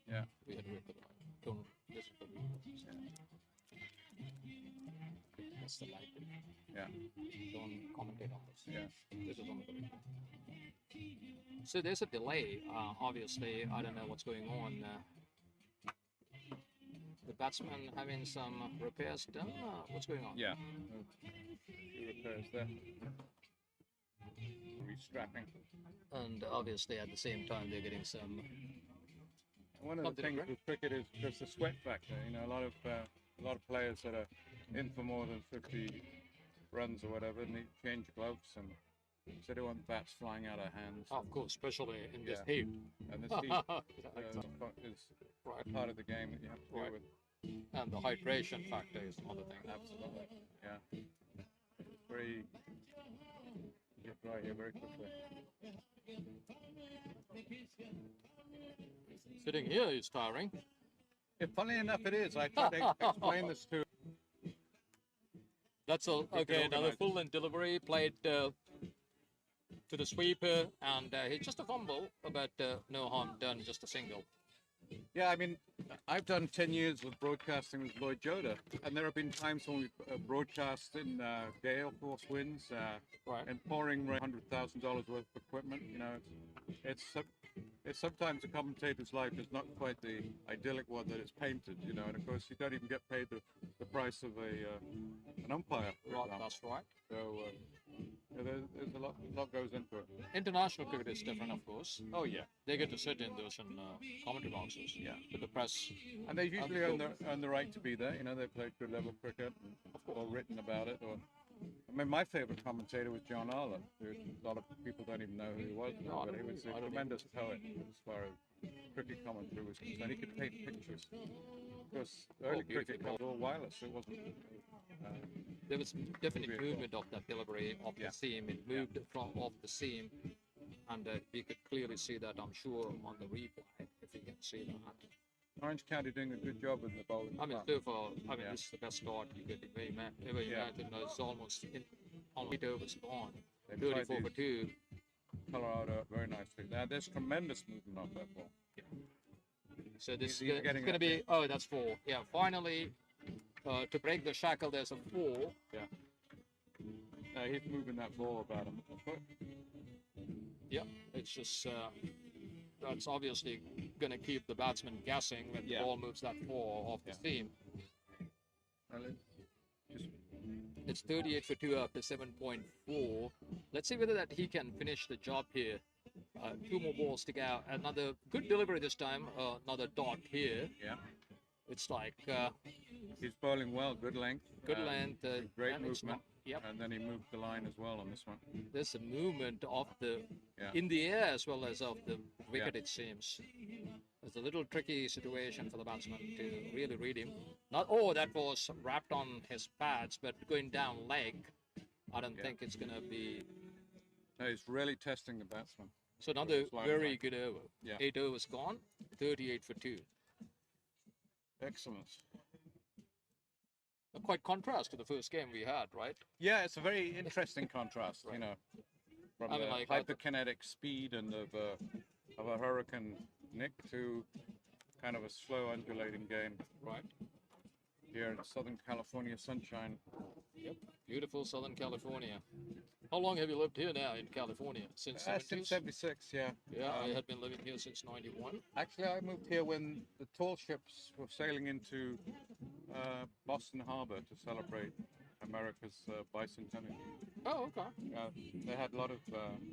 Yeah. We had to rip it away. Don't. This is the replay. That's the light. Yeah. Don't commentate on this. Yeah. This is on the replay. So there's a delay. Obviously, I don't know what's going on. The batsman having some repairs done. What's going on? Yeah. Few repairs there. Restrapping. And obviously, at the same time, they're getting some. One of the Something things correct? with cricket is just the sweat factor. You know, a lot of players that are in for more than 50 runs or whatever need to change gloves, and So they want bats flying out of hands. Of course, especially in this Yeah. heat. And this heat is Right. a part of the game that you have to deal Right. with. And the hydration factor is another thing. Absolutely. Yeah. Very. Get dry here very quickly. Sitting here is tiring. Funny enough, it is. I tried to explain this to. That's all. Okay, another organize full length delivery played to the sweeper, and he just a fumble, but no harm done, just a single. Yeah, I mean, I've done 10 years of broadcasting with Lloyd Joda, and there have been times when we've broadcast in gale force winds Right. and pouring rain, $100,000 worth of equipment. You know, it's sometimes a commentator's life is not quite the idyllic one that it's painted. You know, and of course you don't even get paid the price of an umpire. For Right, example. that's right. So yeah, there's a lot goes into it. International cricket is different, of course. Oh yeah. They get to sit in those commentary boxes. Yeah. With the press. And they usually earn the right to be there. You know, they play good level cricket, or written about it. Or, I mean, my favorite commentator was John Arler. A lot of people don't even know who he was, No, I but he don't- was I a don't tremendous poet as far as cricket commentary was concerned. He could paint pictures. Because early cricket was all wireless. It wasn't. There was definite Very cool. movement of that delivery of Yeah. the seam. It moved from off the seam, and we could clearly see that, I'm sure, on the replay, if you can see that. Orange County doing a good job with the bowling. I mean, department. so far, I mean, Yeah. this is the best start you could ever Yeah. imagine. It's almost 8 overs gone. They 34 tried for 2. Colorado very nicely. Now there's tremendous movement off that ball. So this He's is getting going to that be, oh, that's 4. Yeah, finally, to break the shackle, there's a 4. Yeah. He's moving that ball about him. Yeah, it's just, that's obviously going to keep the batsman guessing when Yeah. the ball moves that 4 off the seam. Just It's 38 for 2 after 7.4. Let's see whether that he can finish the job here. 2 more balls to go. Another good delivery this time. Another dot here. yeah. It's like He's bowling well, good length. good length. Great and it's movement. not- Yep. And then he moved the line as well on this one. There's a movement of the Yeah. in the air as well as of the wicket. Yeah. It seems it's a little tricky situation for the batsman to really read him. Not that was wrapped on his pads, but going down leg. I don't think it's gonna be. No, he's really testing the batsman. So another Slide very line. good over. Yeah. 8 overs gone. 38 for 2. Excellent. Quite contrast to the first game we had, right? Yeah, it's a very interesting contrast, you know, from I mean, the like, hyperkinetic speed and of a hurricane Nick to kind of a slow undulating game Right. here in Southern California sunshine. Yep. Beautiful Southern California. How long have you lived here now in California? Since Since 70s? 76, yeah. Yeah, I had been living here since 91. Actually, I moved here when the tall ships were sailing into Boston Harbor to celebrate America's bicentennial. Oh, okay. They had a lot of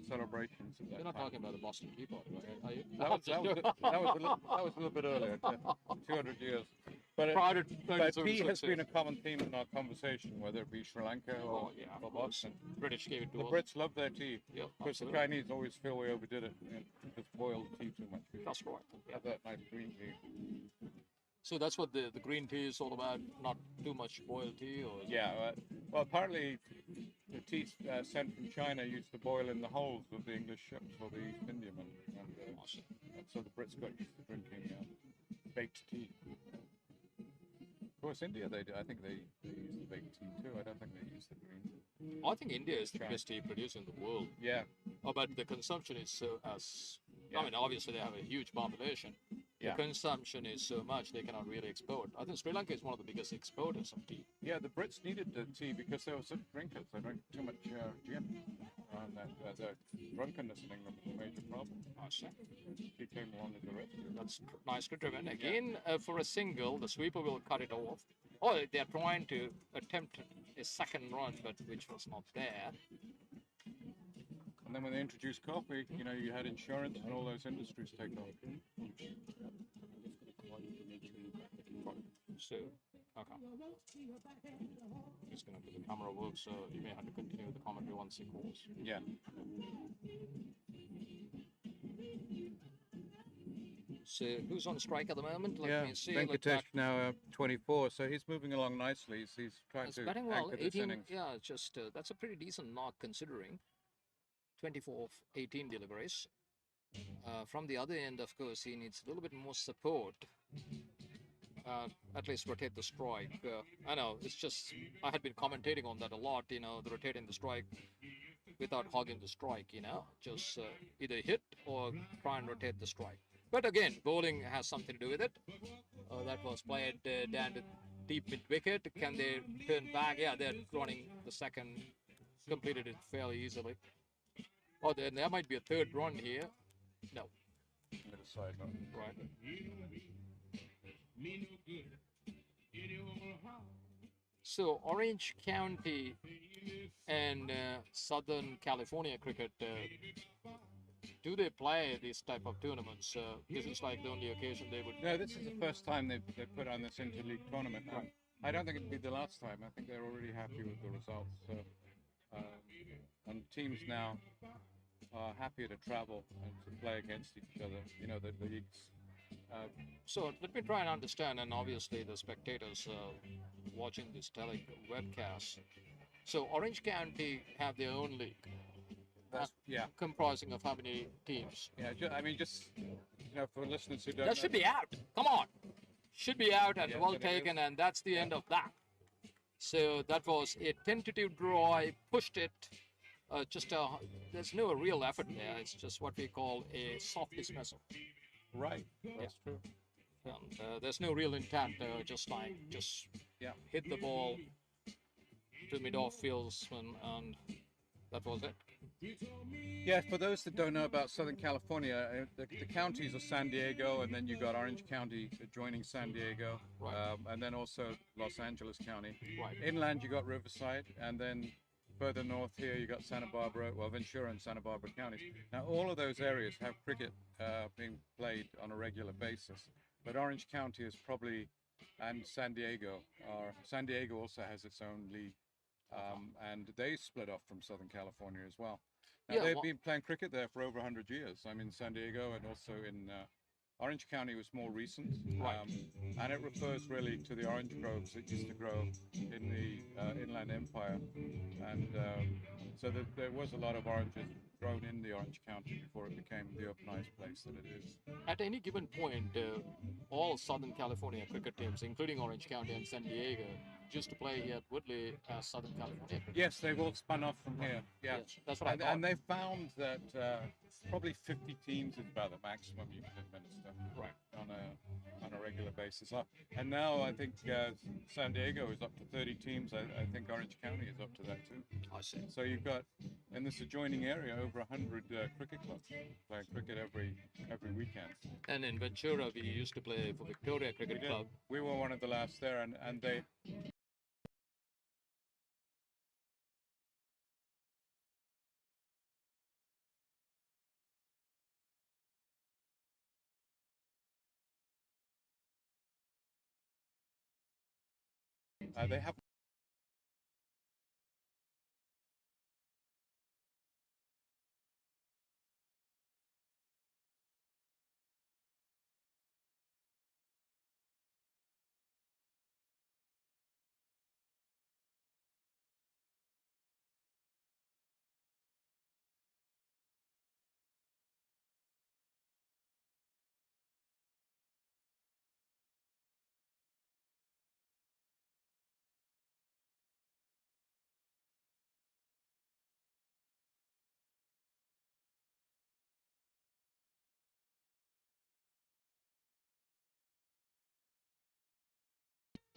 celebrations at that You're not time. talking about the Boston Teapot, right? Are you? That was a little bit earlier, 200 years. But, Prior to but tea 1976, has been a yes. common theme in our conversation, whether it be Sri Lanka or, of or course. Boston. British gave it to The us. Brits love their tea. Yep, Because the absolutely. Chinese always feel we overdid it and just boiled tea too much. We That's right. have that nice green tea. So that's what the green tea is all about. Not too much boiled tea, or is it- Yeah, well, apparently the tea sent from China used to boil in the holds of the English ships for the East Indiamen. And so the Brits got used to drinking baked tea. Of course, India, I think they use the baked tea too. I don't think they use the green tea. I think India is the biggest tea producer in the world. Yeah, But the consumption is so as. Yeah. I mean, obviously they have a huge population. Yeah. The consumption is so much they cannot really export. I think Sri Lanka is one of the biggest exporters of tea. yeah, the Brits needed the tea because they were such drinkers. They drank too much gin. And the drunkenness in England was a major problem. I see. Tea came along as a rescue. That's nicely driven. Again, for a single, the sweeper will cut it off. Oh, they're trying to attempt a second run, but which was not there. And then when they introduced coffee, you know, you had insurance and all those industries take off. So Okay. Just gonna do the camera work, so you may have to continue the commentary once he calls. Yeah. So who's on strike at the moment? Let Yeah, me see. Venkatesh now 24, so he's moving along nicely. He's trying It's to batting well. anchor this 18. innings. Yeah, just that's a pretty decent mark considering 24 of 18 deliveries. From the other end, of course, he needs a little bit more support. At least rotate the strike. I know it's just I had been commentating on that a lot. You know, the rotating the strike without hogging the strike. You know, just either hit or try and rotate the strike. But again, bowling has something to do with it. That was played down to deep mid wicket. Can they turn back? Yeah, they're running the second. Completed it fairly easily. Oh, there might be a third run here. No. Little side note. Right. So Orange County and Southern California cricket, do they play this type of tournaments? This is like the only occasion they would. No, this is the first time they put on this interleague tournament. I don't think it'd be the last time. I think they're already happy with the results. So, and teams now are happy to travel and to play against each other. You know, the leagues. So let me try and understand, and obviously the spectators watching this webcast. So Orange County have their own league. Yeah. Comprising of how many teams? Yeah, I mean, just for listeners who don't. That should be out. Come on, should be out and Yes, well it taken, is. and that's the end of that. So that was a tentative draw. I pushed it. There's no real effort there. It's just what we call a soft dismissal. Right. That's true. And there's no real intent. Just hit the ball to mid-off fieldsman, and that was it. Yeah, for those that don't know about Southern California, the counties are San Diego, and then you got Orange County adjoining San Diego, Right. and then also Los Angeles County. Right. Inland, you got Riverside, and then further north here, you got Santa Barbara, Ventura and Santa Barbara counties. Now, all of those areas have cricket being played on a regular basis, but Orange County is probably, and San Diego also has its own league. And they split off from Southern California as well. Now, they've been playing cricket there for over 100 years. I mean, San Diego and also in Orange County was more recent. And it refers really to the orange groves that used to grow in the Inland Empire. And so there was a lot of oranges grown in the Orange County before it became the urbanized place that it is. At any given point, all Southern California cricket teams, including Orange County and San Diego, used to play here at Woodley as Southern California. Yes, they've all spun off from here. Yeah, yes, that's what I thought. And they found that probably 50 teams is about the maximum you can administer on a regular basis. And now I think San Diego is up to 30 teams. I think Orange County is up to that too. I see. So you've got in this adjoining area over 100 cricket clubs playing cricket every weekend. And in Ventura, we used to play for Victoria Cricket Club. We were one of the last there, and they. They have.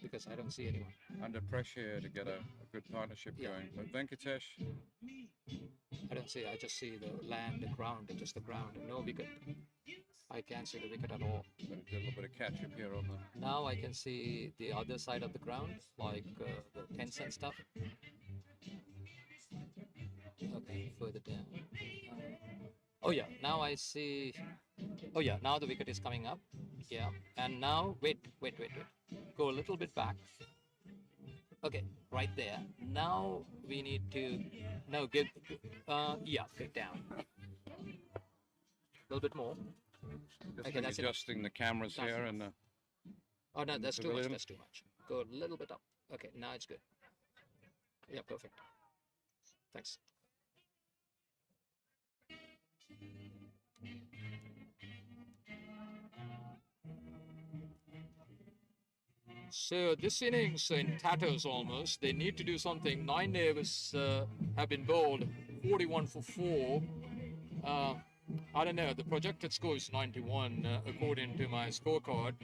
Because I don't see anyone. Under pressure to get a good partnership going. But Venkatesh. I don't see. I just see the land, the ground, just the ground, no wicket. I can't see the wicket at all. A little bit of catch up here on the. Now I can see the other side of the ground, like the tents and stuff. Okay, further down. Oh yeah, now I see. Oh yeah, now the wicket is coming up. Yeah, and now wait. Go a little bit back. Okay, right there. Now we need to get get down. A little bit more. Just Okay, that's enough. adjusting the cameras That's here enough. and Oh no, that's too much. pavilion. That's too much. Go a little bit up. Okay, now it's good. Yeah, perfect. Thanks. So this innings in tatters almost. They need to do something. 9 overs have been bowled, 41 for 4. I don't know. The projected score is 91 according to my scorecard,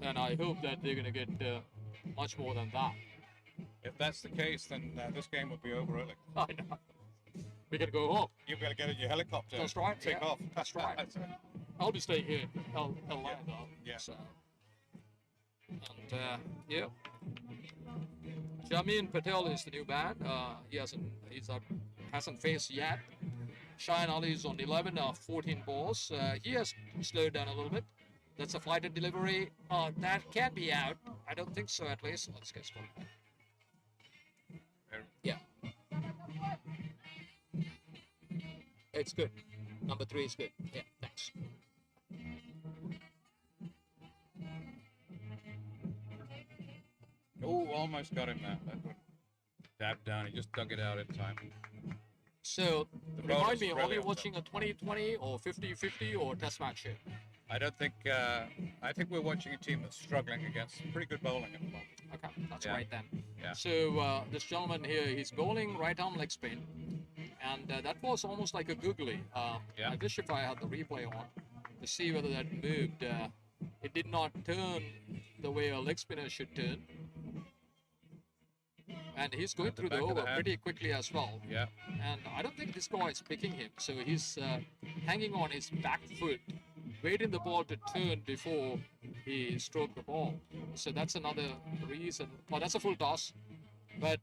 and I hope that they're going to get much more than that. If that's the case, then this game will be over early. I know. We got to go home. You've got to get in your helicopter. That's right. Take yeah, off. That's right. I'll be staying here in LA though. Yeah. So, and yeah. Jamin Patel is the new man. He hasn't faced yet. Shine Ali is on 11 of 14 balls. He has slowed down a little bit. That's a flighted delivery. That can be out. I don't think so, at least. Let's get started. Yeah. It's good. Number 3 is good. Yeah, thanks. Oh, almost got him there. That one dabbed down. He just dug it out in time. So, The remind bowler's me, are we brilliant, watching a 20-20 or 50-50 or test match here? I don't think. I think we're watching a team that's struggling against some pretty good bowling at the moment. Okay, that's Yeah. right then. Yeah. So, this gentleman here, he's bowling right arm leg spin. And that was almost like a googly. Yeah. I wish if I had the replay on to see whether that moved. It did not turn the way a leg spinner should turn. And he's going At the through the back of over the hand. pretty quickly as well. Yeah. And I don't think this guy is picking him. So he's hanging on his back foot, waiting the ball to turn before he stroked the ball. So that's another reason. Oh, that's a full toss. But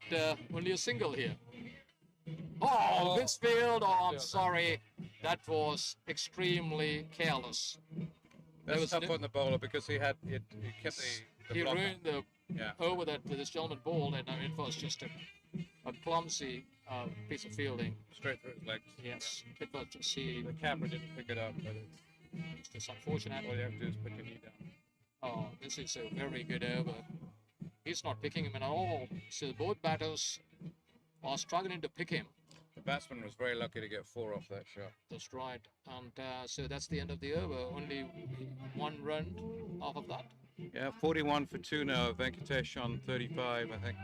only a single here. Oh, Fitzfield. Oh, I'm sorry. That was extremely careless. That's was tough no- on the bowler because he kept the He block. ruined the Yeah. over that this gentleman ball, and it was just a clumsy piece of fielding. Straight through his legs. Yes, it was just he. The camera didn't pick it up, but It's just unfortunate. all you have to do is put your knee down. Oh, this is a very good over. He's not picking him at all. So both batters are struggling to pick him. The batsman was very lucky to get 4 off that shot. That's right. And so that's the end of the over. Only 1 run off of that. Yeah, 41 for 2 now. Venkatesh on 35, I think.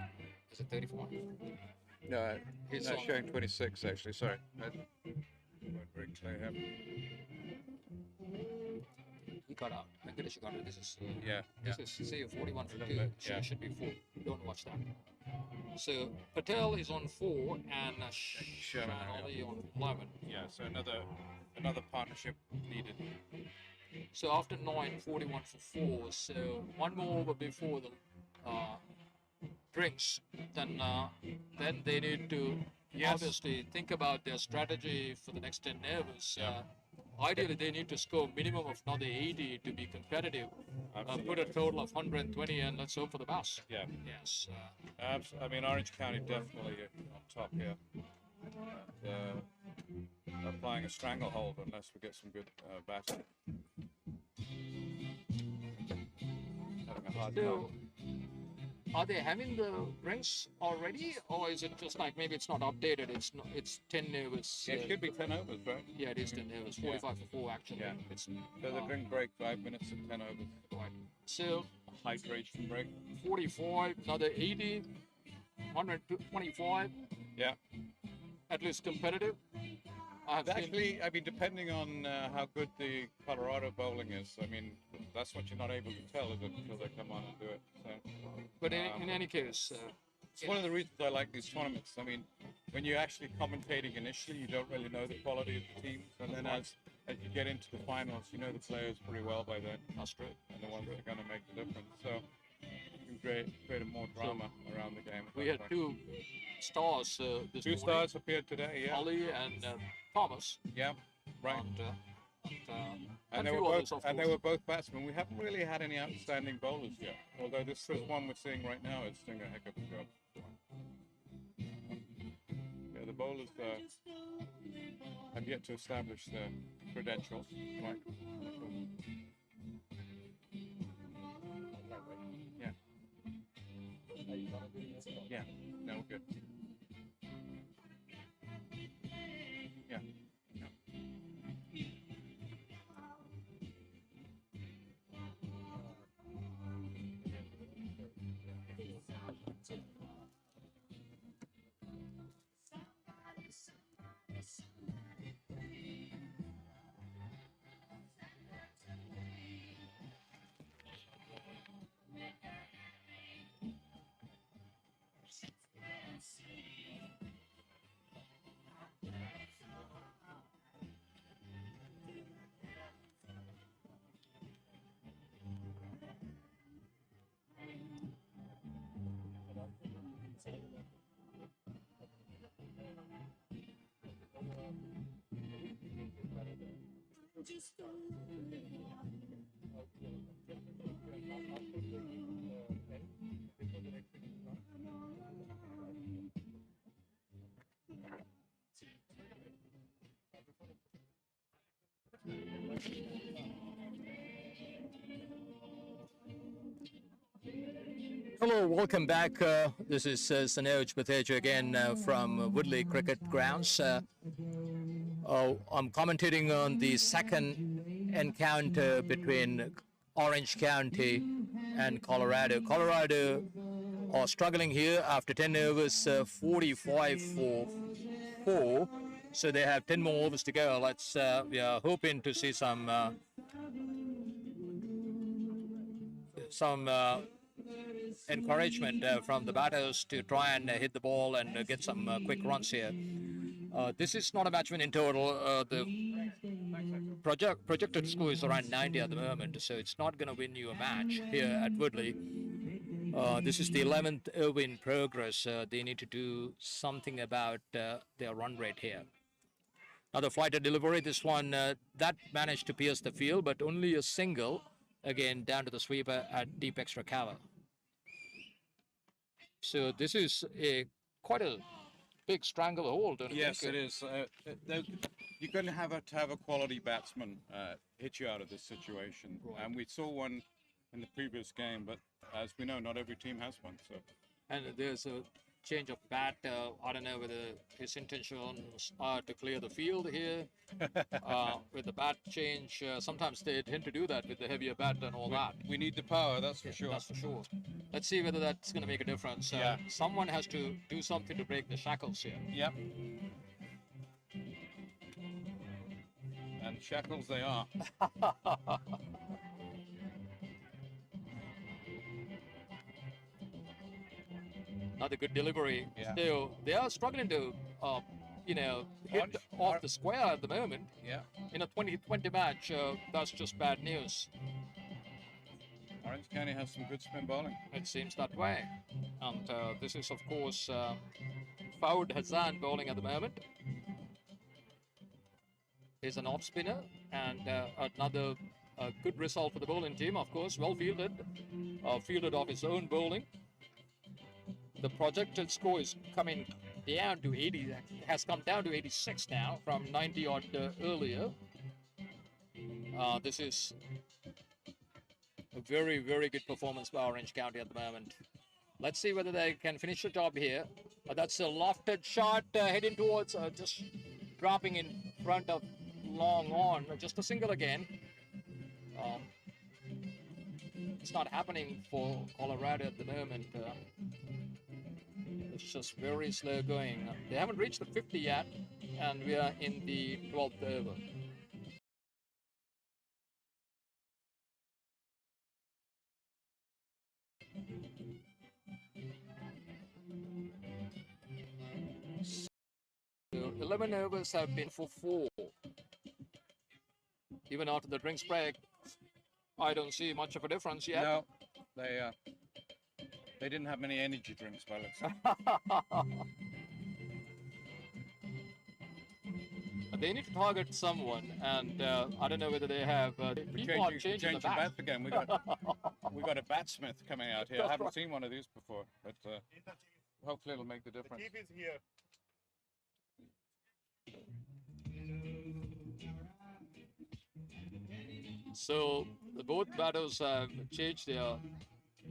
Is it 34? No, He's no, on- showing 26 actually. Sorry. That weren't very clear here. He got out. Venkatesh got out. This is Yeah. this is say 41 for 2. Yeah. Should be 4. Don't watch that. So Patel is on 4 and Sherman Ali on 11. Yeah. So another partnership needed. So after 9, 41 for 4. So 1 more over before the drinks. Then they need to obviously think about their strategy for the next 10 overs. Ideally, they need to score minimum of another 80 to be competitive. Put a total of 120 and let's hope for the best. Yeah. Yes. I mean, Orange County definitely on top here. Applying a stranglehold unless we get some good batting. Having a hard So, time. are they having the drinks already, or is it just like maybe it's not updated? It's 10 overs. Yeah, it should be 10 overs, right? Yeah, it is 10 overs. 45 for 4 actually. Yeah. It's, So the drink break 5 minutes and 10 overs. right. So Hydration break. 45, another 80, 125, Yeah. at least competitive. I have seen, Actually, I mean, depending on how good the Colorado bowling is, I mean, that's what you're not able to tell, is it, until they come on and do it. So, but in any case, it's one of the reasons I like these tournaments. I mean, when you're actually commentating initially, you don't really know the quality of the teams, and then as you get into the finals, you know the players pretty well by then, that's true. and the ones that are going to make the difference. So you can create more drama around the game. We had 2 stars this 2 morning. stars appeared today, yeah. Ali and Thomas. Yeah, right. And And few others, of they course. were both batsmen. We haven't really had any outstanding bowlers yet. Although this one we're seeing right now is doing a heck of a job. Yeah, the bowlers have yet to establish their credentials. Right. Yeah. Yeah. No, we're good. Yeah. Yeah. Hello, welcome back. This is Sanoj Batheja again from Woodley Cricket Grounds. I'm commentating on the second encounter between Orange County and Colorado. Colorado are struggling here after 10 overs, 45 for 4. So they have 10 more overs to go. We are hoping to see some encouragement from the batters to try and hit the ball and get some quick runs here. This is not a match win in total. The projected score is around 90 at the moment, so it's not going to win you a match here at Woodley. This is the 11th over in progress. They need to do something about their run rate here. Another flighted delivery. This one that managed to pierce the field, but only a single. Again, down to the sweeper at deep extra cover. So this is quite a big stranglehold. Yes, it is. You're going to have a quality batsman hit you out of this situation. Right. And we saw one in the previous game, but as we know, not every team has one. So. And there's a change of bat. I don't know whether his intentions are to clear the field here with the bat change. Sometimes they tend to do that with the heavier bat and all that. We need the power, that's for sure. That's for sure. Let's see whether that's going to make a difference. Yeah. Someone has to do something to break the shackles here. Yep. And shackles they are. Another good delivery. Yeah. Still, they are struggling to, hit off the square at the moment. Yeah. In a 2020 match, that's just bad news. Orange County has some good spin bowling. It seems that way. And this is, of course, Fawad Hassan bowling at the moment. He's an off spinner, and another good result for the bowling team, of course, well fielded, fielded off his own bowling. The projected score is coming down to 80, has come down to 86 now from 90 odd earlier. This is a very, very good performance by Orange County at the moment. Let's see whether they can finish the job here. That's a lofted shot heading towards, just dropping in front of long on. Just a single again. It's not happening for Colorado at the moment. It's just very slow going. They haven't reached the 50 yet, and we are in the 12th over. So 11 overs have been for 4. Even after the drinks break, I don't see much of a difference yet. No, they didn't have many energy drinks by the looks of it. They need to target someone, and I don't know whether they have. People are changing the bat. bats again. We got a batsmith coming out here. I haven't seen one of these before, but hopefully it'll make the difference. is here. So both batters have changed their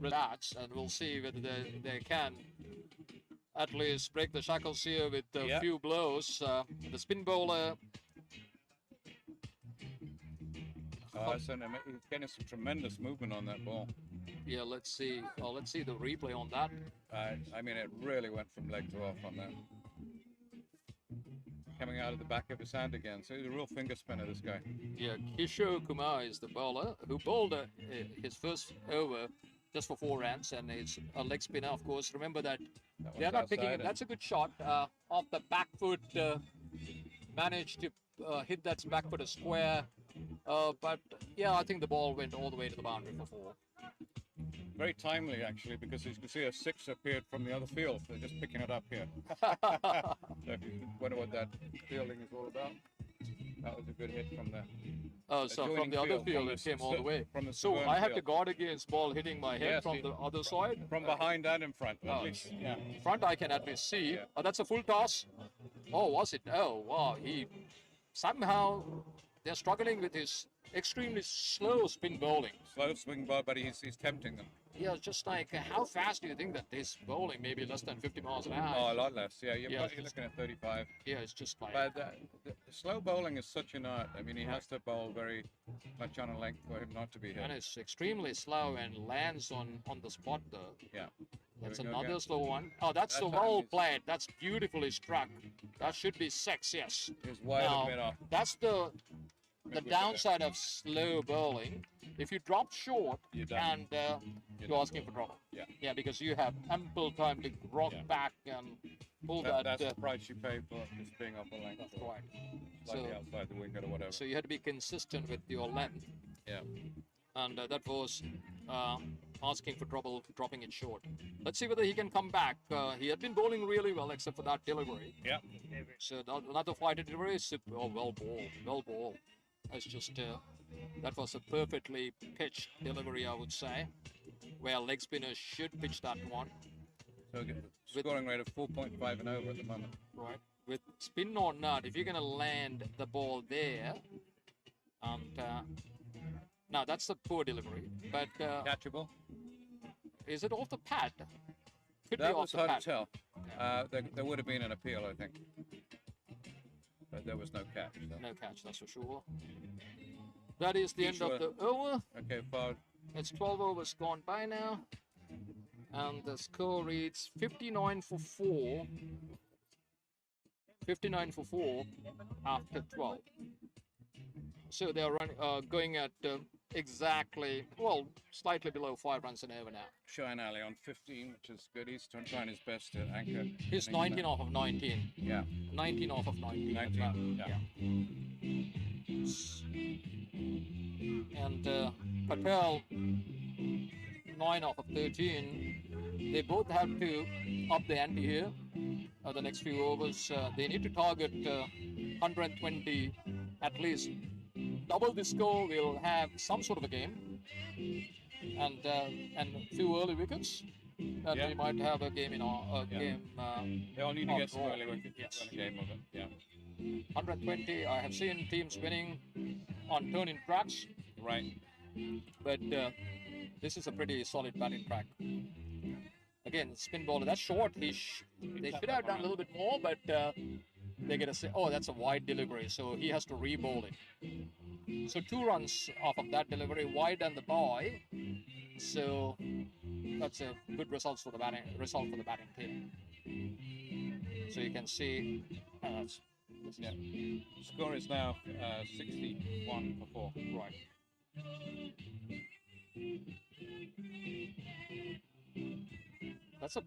bats, and we'll see whether they can at least break the shackles here with a few blows. The spin bowler. He's getting some tremendous movement on that ball. Yeah, let's see. Well, let's see the replay on that. I mean, it really went from leg to off on that. Coming out of the back of his hand again. So he's a real finger spinner, this guy. Yeah, Kishore Kumar is the bowler who bowled his first over just for 4 runs, and it's a leg spinner, of course. Remember that they're not picking it. That's a good shot off the back foot. Managed to hit that back foot a square. But yeah, I think the ball went all the way to the boundary for 4. Very timely, actually, because as you can see, a 6 appeared from the other field. They're just picking it up here. So if you wonder what that fielding is all about, that was a good hit from there. Oh, so from the other field, it came all the way. So I have to guard against ball hitting my head from the other side? From behind and in front, at least. Yeah. Front I can at least see. Yeah. Oh, that's a full toss. Oh, was it? Oh, wow. He somehow, they're struggling with his extremely slow spin bowling. Slow swing ball, but he's tempting them. Yeah, just like how fast do you think that this bowling? Maybe less than 50 miles an hour. Oh, a lot less. Yeah, you're Yeah, looking at 35. Yeah, it's just like. But the slow bowling is such an art. I mean, he has to bowl very much on a length for him not to be hit. And it's extremely slow and lands on the spot though. Yeah. That's Here we go another again. slow one. Oh, that's the how well he's- played. That's beautifully struck. That should be 6, yes. He's wide Now, a bit off. that's the look at that. downside of slow bowling. If you drop short You're done. and you're asking for trouble. Yeah. Yeah, because you have ample time to rock Yeah. back and pull that. That's the price you pay for just being off a length. That's right. Slightly So, outside the wicket or whatever. so you had to be consistent with your length. Yeah. And that was asking for trouble, dropping it short. Let's see whether he can come back. He had been bowling really well, except for that delivery. Yeah. So another flighted delivery. Oh, well ball. It's just that was a perfectly pitched delivery, I would say, where leg spinners should pitch that one. So scoring rate of 4.5 and over at the moment. Right. With spin or not, if you're going to land the ball there, and now that's a poor delivery, but Catchable. is it off the pad? Could That be off was the hard pad. to tell. There would have been an appeal, I think. But there was no catch. So. No catch, that's for sure. That is the end Sure. of the over. Okay, foul. It's 12 overs gone by now. And the score reads 59 for 4. 59 for 4 after 12. So they're going at exactly, well, slightly below 5 runs an over now. Shine Ali on 15, which is good. He's trying his best to anchor. He's 19 off of 19. Yeah. 19 off of 19. 19, And Patel, 9 off of 13. They both have to up the ante here. The next few overs, they need to target 120 at least. Double the score, we'll have some sort of a game, and a few early wickets, and Yeah. we might have a game in our game. They all need to get some overall. early wickets Yes. to win a game of it. Yeah. 120. I have seen teams winning on turn-in tracks, Right. but this is a pretty solid batting track. Again, spin bowler. That's short. They should have done a little bit more, but they're gonna say, "Oh, that's a wide delivery," so he has to re-bowl it. So 2 runs off of that delivery, wide and the boy. So that's a good result for the batting team. So you can see, Yeah. Score is now 61 for 4. right. That's a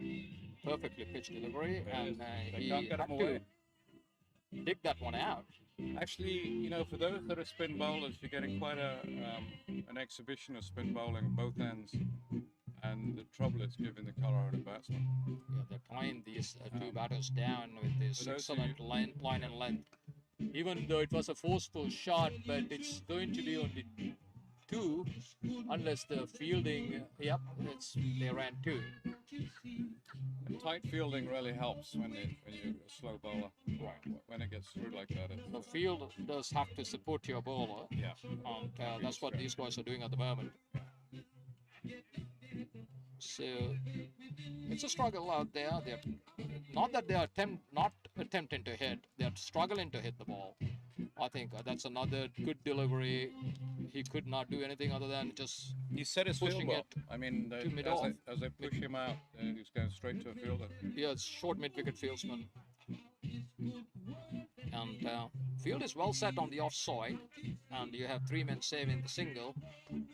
perfectly pitched delivery, and They he can't get had him to away. dig that one out. Actually, for those that are spin bowlers, you're getting quite an exhibition of spin bowling on both ends. And the trouble it's giving the Colorado batsmen. Yeah, they're tying these 2 batters down with this For those of excellent line and length. even though it was a forceful shot, but it's going to be only 2 unless the fielding, yep, they ran 2. And tight fielding really helps when you're a slow bowler. Right. When it gets through like that. The field does have to support your bowler. Yeah. And that's what these guys are doing at the moment. So it's a struggle out there. They're not that they are not attempting to hit, they're struggling to hit the ball. I think that's another good delivery. He could not do anything other than just He set his field pushing well. it I mean, to mid-off. as they push him out, he's going straight to a fielder. Yeah, it's short mid-wicket fieldsman. And field is well set on the offside, and you have 3 men saving the single.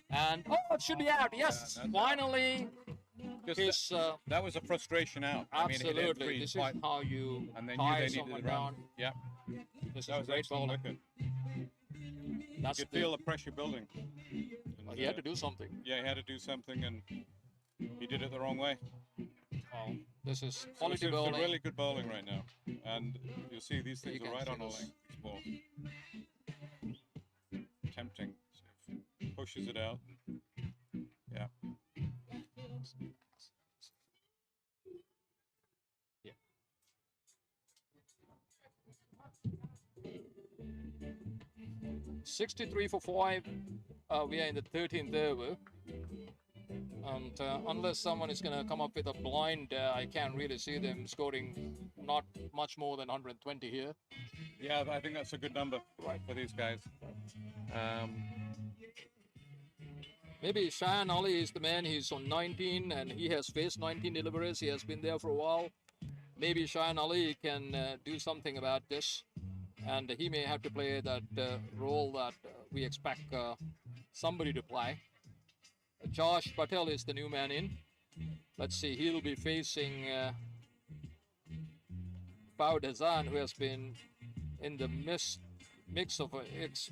And it should be out. Yes, finally. That was a frustration out. Absolutely. I mean, This is how you and they knew tie they needed someone the run. down. Yeah. This is That a was great excellent bowler. wicket. That's You could feel the pressure building. he had to do something. Yeah, he had to do something, and he did it the wrong way. Oh, this is So quality it's bowling. really good bowling right now, and you'll see these things You are can right see on the this. length. It's more tempting. So if he pushes it out. Yeah. Yeah. 63 for 5. We are in the 13th over. And unless someone is going to come up with a blind, I can't really see them scoring not much more than 120 here. Yeah, I think that's a good number for these guys. Maybe Shayan Ali is the man. He's on 19 and he has faced 19 deliveries. He has been there for a while. Maybe Shayan Ali can do something about this, and he may have to play that role that we expect somebody to play. Josh Patel is the new man in. Let's see, he'll be facing Fawad Hassan, who has been in the mix of an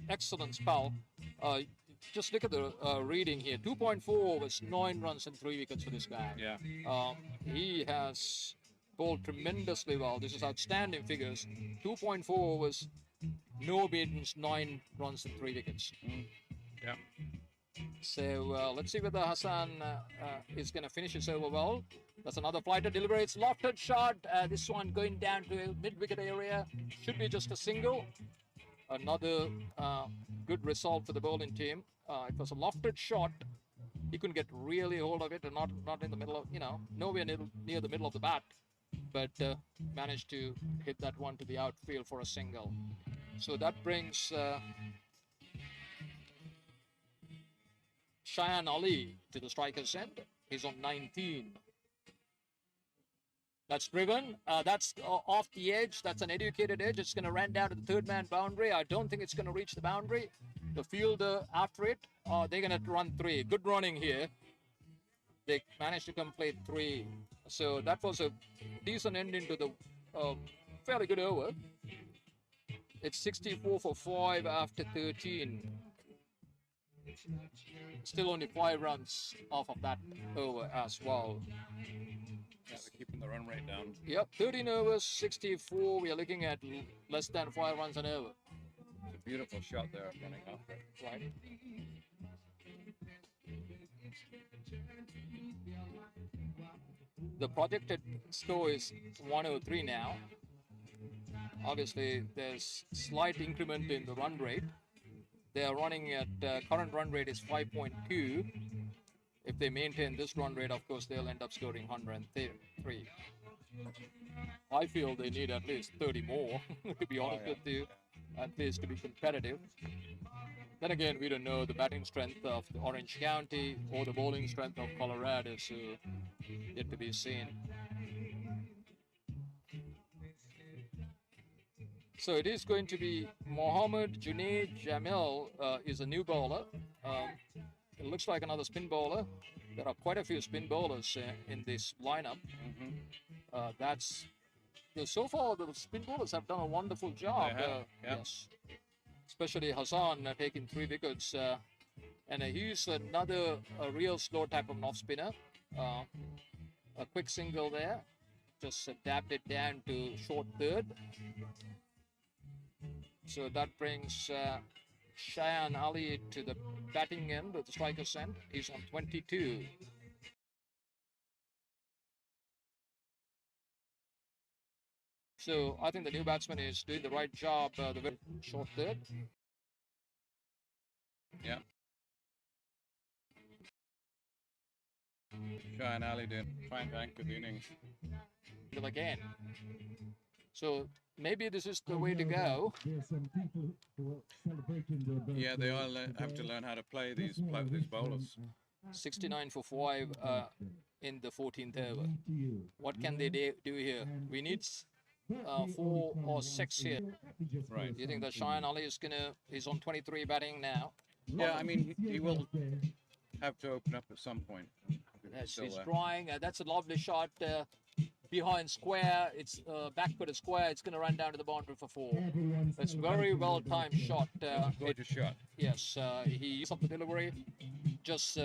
excellent spell. Just look at the reading here. 2.4 was 9 runs and 3 wickets for this guy. Yeah. He has bowled tremendously well. This is outstanding figures. 2.4 was no beatings, 9 runs and 3 wickets. Yeah. So let's see whether Hassan is going to finish his over well. That's another flighter delivery. It's lofted shot. This one going down to mid-wicket area. Should be just a single. Another good result for the bowling team. It was a lofted shot. He couldn't get really hold of it, and not in the middle of, nowhere near the middle of the bat, but managed to hit that one to the outfield for a single. So that brings Shayan Ali to the striker's end. He's on 19. That's driven. That's off the edge. That's an educated edge. It's going to run down to the third man boundary. I don't think it's going to reach the boundary. The fielder after it, they're going to run 3. Good running here. They managed to complete 3. So that was a decent ending to the fairly good over. It's 64 for 5 after 13. Still only 5 runs off of that over as well. Yeah, they're keeping the run rate down. Yep, 13 overs, 64. We are looking at less than 5 runs an over. It's a beautiful shot there running off it. Right. The projected score is 103 now. Obviously, there's slight increment in the run rate. They are running at current run rate is 5.2. If they maintain this run rate, of course, they'll end up scoring 103. I feel they need at least 30 more, to be honest with you, at least to be competitive. Then again, we don't know the batting strength of the Orange County or the bowling strength of Colorado, so yet to be seen. So it is going to be Mohammad Junaid Jamil is a new bowler. It looks like another spin bowler. There are quite a few spin bowlers in this lineup. So far the spin bowlers have done a wonderful job. Yes, especially Hassan taking 3 wickets, and he's another real slow type of off spinner. A quick single there, just tapped it down to short third. So that brings Cheyenne Ali to the batting end of the striker's end. He's on 22. So I think the new batsman is doing the right job. The very short third. Yeah. Cheyenne Ali did fine to anchor the innings. Again. So maybe this is the way to go. Yeah, they all have to learn how to play these bowlers. 69 for 5 in the 14th over. What can they do here? We need 4 or 6 here. Right. Do you think that Cheyenne Ali is on 23 batting now? Yeah, I mean, he will have to open up at some point. Yes, Still he's there. trying. That's a lovely shot behind square. It's back-footed square. It's going to run down to the boundary for 4. That's very well-timed shot. Gorgeous shot. Yes, he used up the delivery just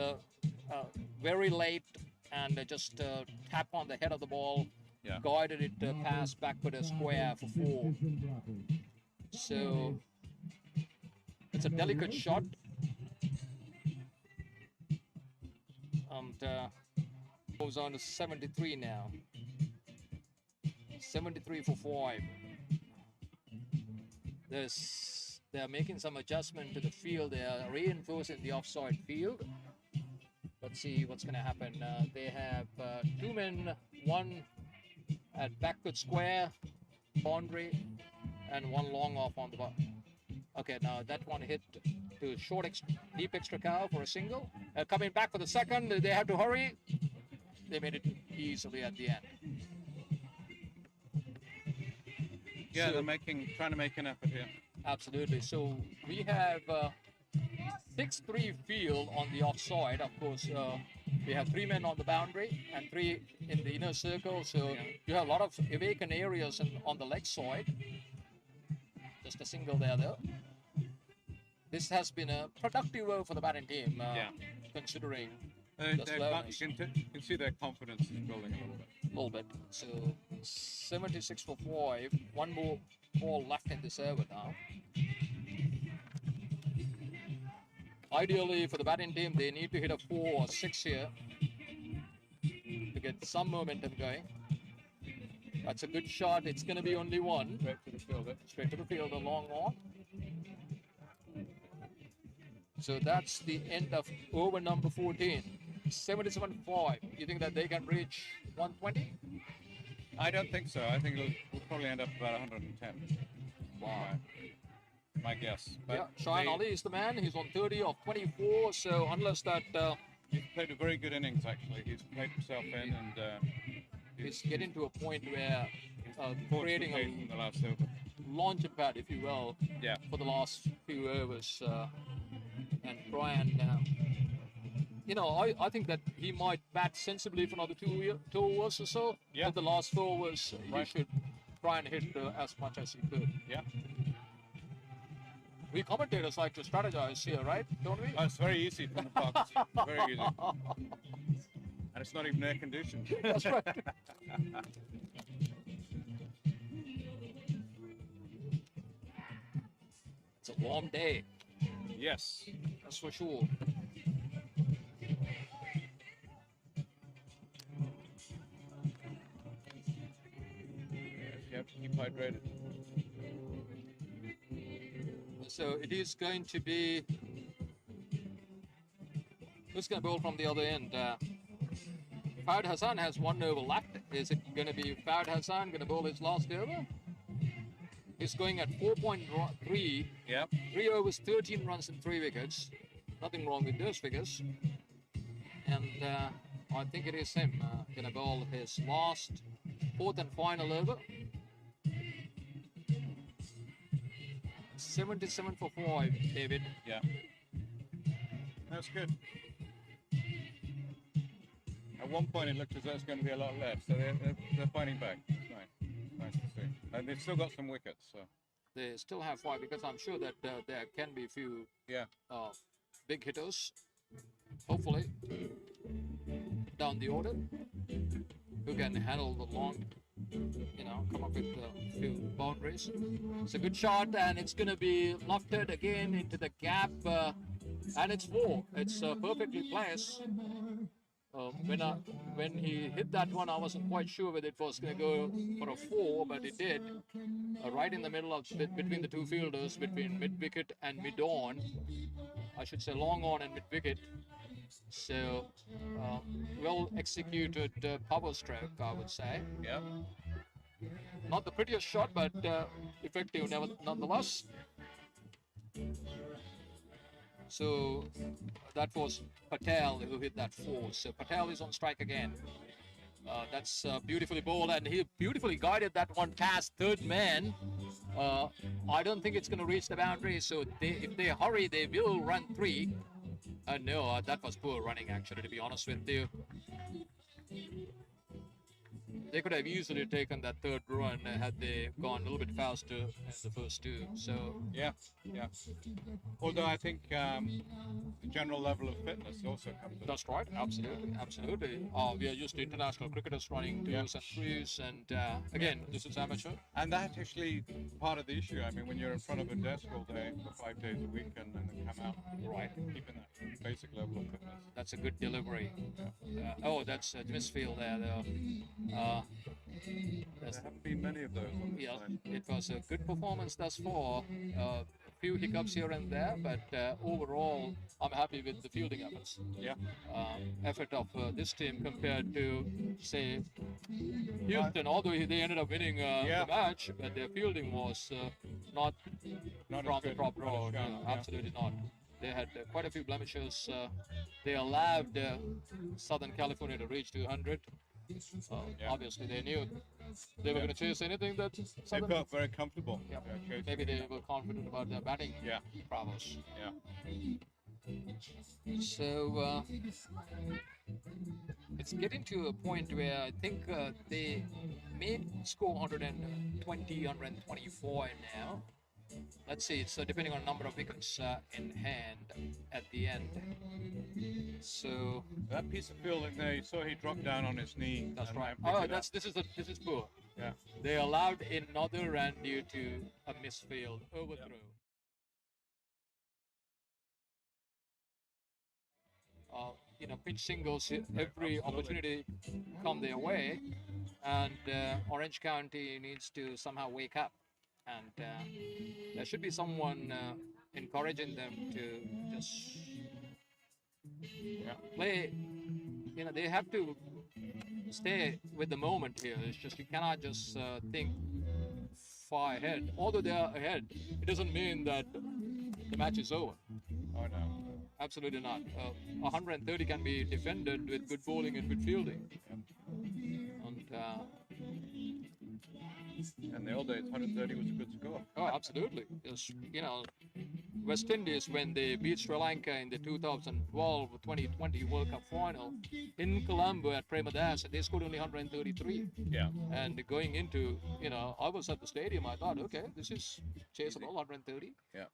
very late and just tap on the head of the ball. Yeah. Guided it past back-footed square for 4. So it's a delicate shot. And goes on to 73 now. 73 for 5. They're making some adjustment to the field. They are reinforcing the offside field. Let's see what's going to happen. They have 2 men, 1 at backfoot square, boundary, and 1 long off on the bottom. Okay, now that one hit to short, deep extra cow for a single. Coming back for the second, they have to hurry. They made it easily at the end. Yeah, So- they're trying to make an effort here. Absolutely. So we have 6-3 field on the offside. Of course, we have 3 men on the boundary and 3 in the inner circle. So you have a lot of vacant areas on the leg side. Just a single there, though. This has been a productive work for the batting team, considering the slowness. You can see their confidence is building a little bit. So 76 for 5. 1 more ball left in this over now. Ideally, for the batting team, they need to hit a 4 or 6 here to get some momentum going. That's a good shot. It's going to be only 1. Straight to the fielder. Straight to the field, a long on. So that's the end of over number 14. 77-5. You think that they can reach 120? I don't think so. I think we'll probably end up about 110. Wow. My guess. Yeah, But Cheyenne Ali is the man. He's on 30 of 24. So unless that he's played a very good innings, actually. He's played himself in and is getting to a point where forged creating the pace in the last over. a launching pad, if you will, Yeah. for the last few overs. And Brian, I think that he might bat sensibly for another 2 overs or so. Yeah. But the last 4 overs, you Right. should try and hit as much as you could. Yeah. We commentators like to strategize here, right? Don't we? Oh, it's very easy from the box. Very easy. And it's not even air conditioned. That's right. It's a warm day, Yes. that's for sure. You have to keep hydrated. So it is going to be. Who's going to bowl from the other end? Fawad Hassan has 1 over left. Is it going to be Fawad Hassan going to bowl his last over? He's going at 4.3. Yeah. 3 overs, 13 runs and 3 wickets. Nothing wrong with those figures. And I think it is him going to bowl his last 4th and final over. 77 for 5, David. Yeah. That's good. At one point it looked as though it's going to be a lot less, so they're fighting back. It's nice. Nice to see. And they've still got some wickets, so. They still have 5 because I'm sure that there can be a few Yeah. big hitters, hopefully, down the order, who can handle the long come up with a few boundaries. It's a good shot, and it's going to be lofted again into the gap, and it's 4. It's perfectly placed. When he hit that one, I wasn't quite sure whether it was going to go for a 4, but it did. Right in the middle of between the two fielders, between mid wicket and mid on. I should say long on and mid wicket. So well executed power stroke, I would say. Yeah. Not the prettiest shot, but effective nonetheless. So that was Patel who hit that 4. So Patel is on strike again. That's beautifully bowled, and he beautifully guided that one past third man. I don't think it's going to reach the boundary, so if they hurry, they will run 3. No, that was poor running, actually, to be honest with you. They could have easily taken that third run had they gone a little bit faster as the first 2. So Yeah. Although I think the general level of fitness also comes in. that's right, absolutely. We are used to international cricketers running 2s and 3s, and again, this is amateur. And that's actually part of the issue. I mean, when you're in front of a desk all day for 5 days a week and then come out, Right. keeping that basic level of fitness. That's a good delivery. That's a misfield there, though. There haven't been many of those on this Yeah, side. it was a good performance thus far. A few hiccups here and there, but overall, I'm happy with the fielding efforts. Yeah. Effort of this team compared to, say, Houston. Although they ended up winning Yeah. the match, but their fielding was not Not from as the good. top Not row. as sharp, No, yeah. absolutely not. They had quite a few blemishes. They allowed Southern California to reach 200. Obviously, they knew they were going to chase anything that They Southern. felt very comfortable. Yeah. chasing Maybe it. they were confident about their batting Yeah. prowess. Yeah. So it's getting to a point where I think they may score 120, 124 now. Let's see, it's depending on number of wickets in hand at the end. So That piece of fielding there, you saw he dropped down on his knee. that's and right. picked Oh, it up. this is poor. Yeah. They allowed another run due to a misfield overthrow. Pitch singles, every opportunity come their way, and Orange County needs to somehow wake up, and there should be someone encouraging them to just play. They have to stay with the moment here. It's just you cannot just think far ahead. Although they are ahead, it doesn't mean that the match is over. Oh, no. Absolutely not. 130 can be defended with good bowling and good fielding. And In the old days, 130 was a good score. oh, absolutely. Yes, West Indies, when they beat Sri Lanka in the 2012-2020 World Cup final in Colombo at Premadasa, they scored only 133. Yeah. And going into, I was at the stadium, I thought, okay, this is chaseable, 130. Yeah.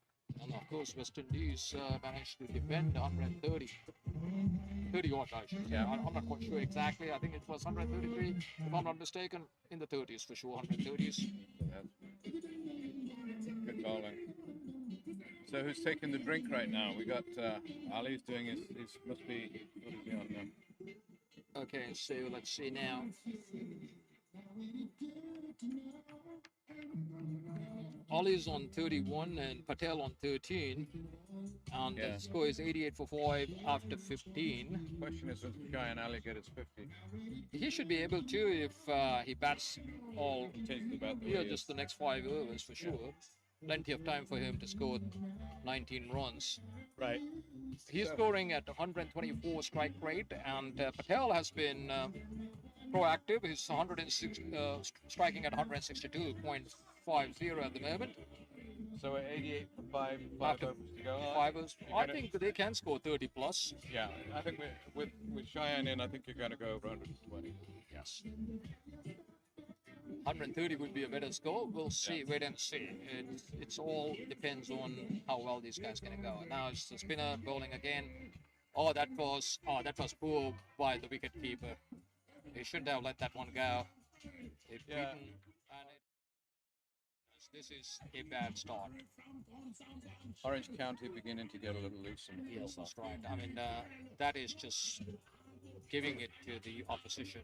And of course, West Indies managed to defend 130. 30 odd, I should say. Yeah. I'm not quite sure exactly. I think it was 133, if I'm not mistaken, in the 30s for sure, 130s. Good bowling. So who's taking the drink right now? We got Ali's doing his must be, what is he on now? Okay, so let's see now. Ollie's on 31 and Patel on 13. And Yeah. the score is 88 for 5 after 15. Question is, does Sky and Ali get his 50? He should be able to if he bats all Takes about the here, way just the next 5 overs for sure. Plenty of time for him to score 19 runs. Right. He's scoring at 124 strike rate, and Patel has been proactive. He's 106, striking at 162.50 at the moment. So we're 88 for 5 After overs to go. 5 overs. You're I gonna- think they can score 30 plus. Yeah, I think with Cheyenne in, I think you're going to go over 120. Yes. 130 would be a better score. We'll see. Wait and see. It's all depends on how well these guys going to go. Now it's the spinner bowling again. That was poor by the wicket keeper. He shouldn't have let that one go. It Yeah. beaten, and this is a bad start. Orange County beginning to get a little loose. Yes, that's right. I mean, that is just giving it to the opposition.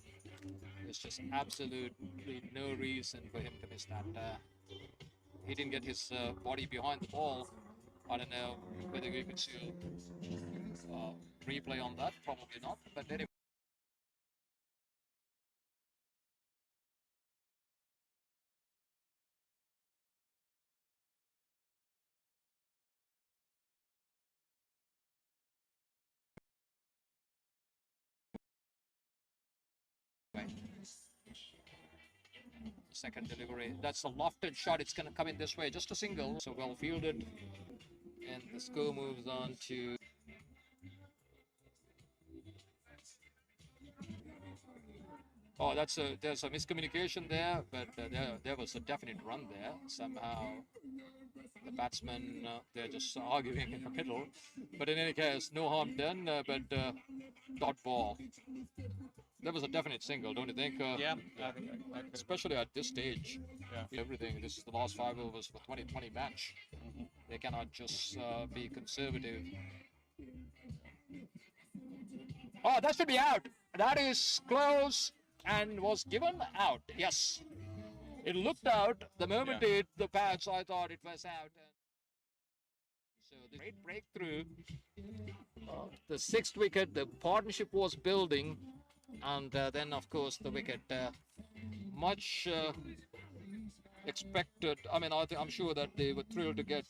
There's just absolutely no reason for him to miss that. He didn't get his body behind the ball. I don't know whether we could see a replay on that. Probably not. But anyway. Second delivery. That's a lofted shot. It's going to come in this way. Just a single. So well fielded. And the score moves on to. Oh, there's a miscommunication there, but there was a definite run there. Somehow the batsmen, they're just arguing in the middle. But in any case, no harm done, but dot ball. That was a definite single, don't you think? Yeah, I could, Especially at this stage. yeah. Everything. This is the last 5 overs for 2020 match. They cannot just be conservative. Oh, that should be out. That is close and was given out. Yes. It looked out. The moment Yeah. it hit the pads, I thought it was out. So the great breakthrough. The 6th wicket, the partnership was building. And then, of course, the wicket. Much expected. I mean, I'm sure that they were thrilled to get.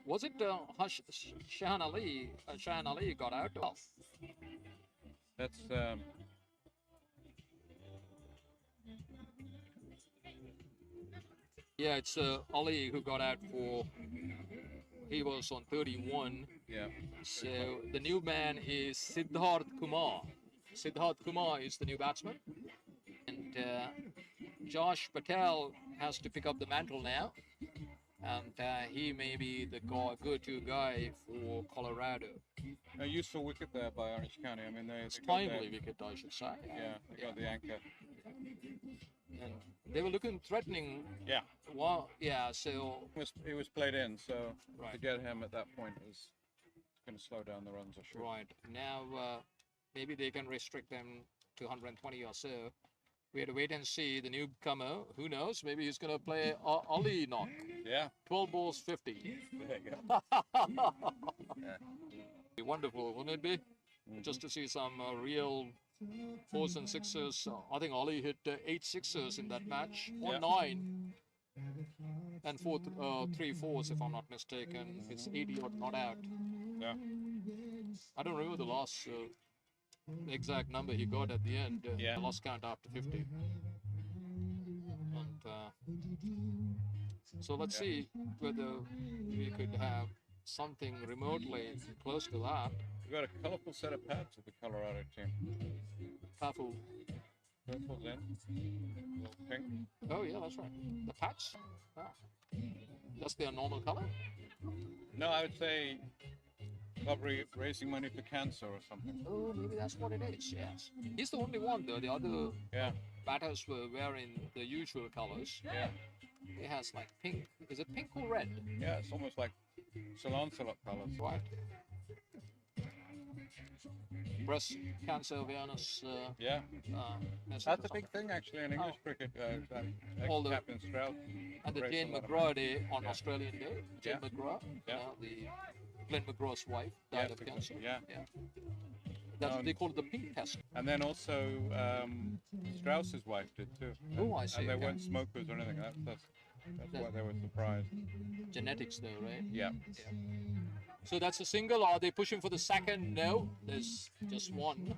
Was it Shahan Ali? Shahan Ali got out. Oh. That's Yeah, it's Ali who got out for. He was on 31. yeah. So the new man is Siddharth Kumar. Siddharth Kumar is the new batsman. And Josh Patel has to pick up the mantle now. And he may be the go-to guy for Colorado. A useful wicket there by Orange County. I mean, It's they got timely wicket, I should say. yeah, they got the anchor. And they were looking threatening. Yeah, Well, yeah, so he was played in, so to Right. get him at that point is going to slow down the runs, I'm sure. right now maybe they can restrict them to 120 or so. We had to wait and see. The newcomer, who knows? Maybe he's going to play Ali knock. Yeah, 12 balls, 50. there you go. Be wonderful, wouldn't it be? Just to see some real 4s and 6s. I think Ali hit 8 6s in that match, or Yeah. 9, and 3 4s if I'm not mistaken. It's 80 odd not out. Yeah, I don't remember the last exact number he got at the end. Yeah. I lost count after 50. And so let's see whether we could have something remotely close to that. we got a colourful set of pads of the Colorado team. Purple. Purple's in, pink. Oh yeah, that's right. The patch. Ah. That's their normal color. No, I would say probably raising money for cancer or something. Oh, maybe that's what it is. Yes. He's the only one though. The other Yeah, batters were wearing the usual colors. yeah, It has like pink. Is it pink or red? yeah. It's almost like Ceylon syrup colours. Right. Breast cancer awareness. Yeah, Message that's or a big something. thing actually in English cricket. All the- Captain Strauss. And the raised Jane a lot of McGraw money. Day on Yeah. Australian Day. Jane Yeah. McGraw. Yeah. The Glenn McGraw's wife died of Yeah, cancer. yeah. That's what they call it, the pink test. And then also Strauss's wife did too. Oh, I see. And they okay. weren't smokers or anything. That's why they were surprised. Genetics though, right? Yeah. So that's a single. Are they pushing for the second? No, there's just one.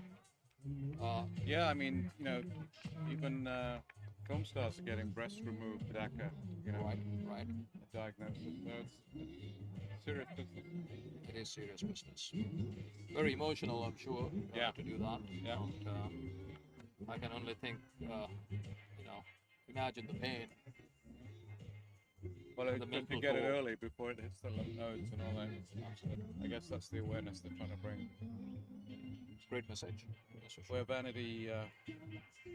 Yeah, I mean, you know, even film stars are getting breasts removed, DACA, you know, Right. diagnosis. So it's serious business. It is serious business. Very emotional, I'm sure, Yeah. to do that. Yeah. And, I can only think, imagine the pain. Well, it's The good to mental get it toll. early before it hits the lymph nodes and all that. I guess that's the awareness they're trying to bring. Great message. That's for sure. Where vanity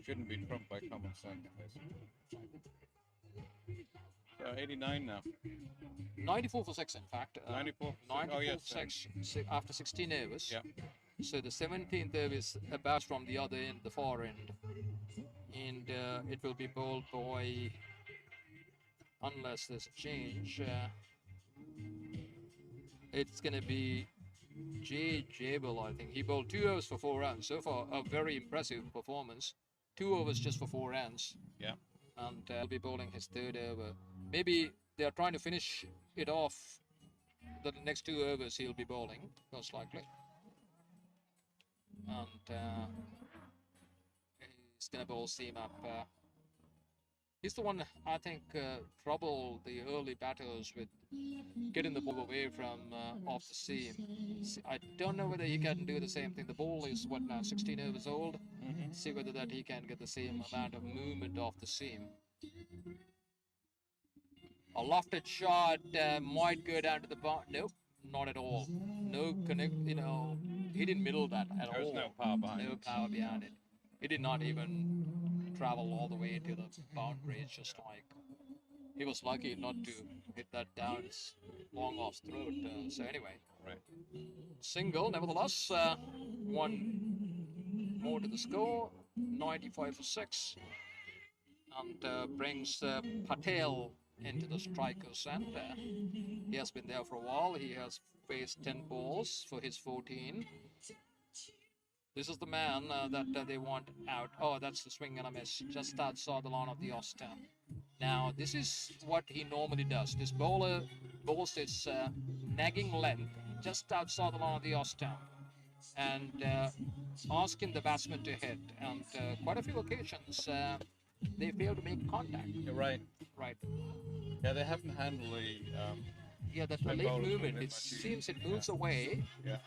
shouldn't be trumped by common sense. So 89 now. 94 for 6, in fact. 94 for 94 oh, yes, for 6 after 16 overs. Yeah. So the 17th over is a bat from the other end, the far end. And it will be bowled by, unless there's a change, it's going to be Jay Jabel, I think. He bowled 2 overs for 4 runs. So far, a very impressive performance. 2 overs just for 4 runs. Yeah. And he'll be bowling his 3rd over. Maybe they're trying to finish it off. The next 2 overs he'll be bowling, most likely. And he's going to bowl seam up. He's the one, I think, trouble the early batters with getting the ball away from off the seam. I don't know whether he can do the same thing. The ball is, what now, 16 overs old? See whether that he can get the same amount of movement off the seam. A lofted shot might go down to the bar. Nope, not at all. No connect, he didn't middle that at all. There's no power behind No it. power behind it. He did not even travel all the way to the boundary. It's just like, he was lucky not to hit that down his long off throat. So anyway, Right. single, nevertheless, 1 more to the score, 95 for 6. And brings Patel into the strikers, and he has been there for a while. He has faced 10 balls for his 14. This is the man that they want out. Oh, that's the swing and a miss, just outside the line of the off stump. Now, this is what he normally does. This bowler bowls his nagging length just outside the line of the off stump and asking the batsman to hit. And quite a few occasions, they fail to make contact. You're right. Right. Yeah, they haven't handled the. Yeah, that Spin late bowlers movement, moving it much seems it moves away, Yeah.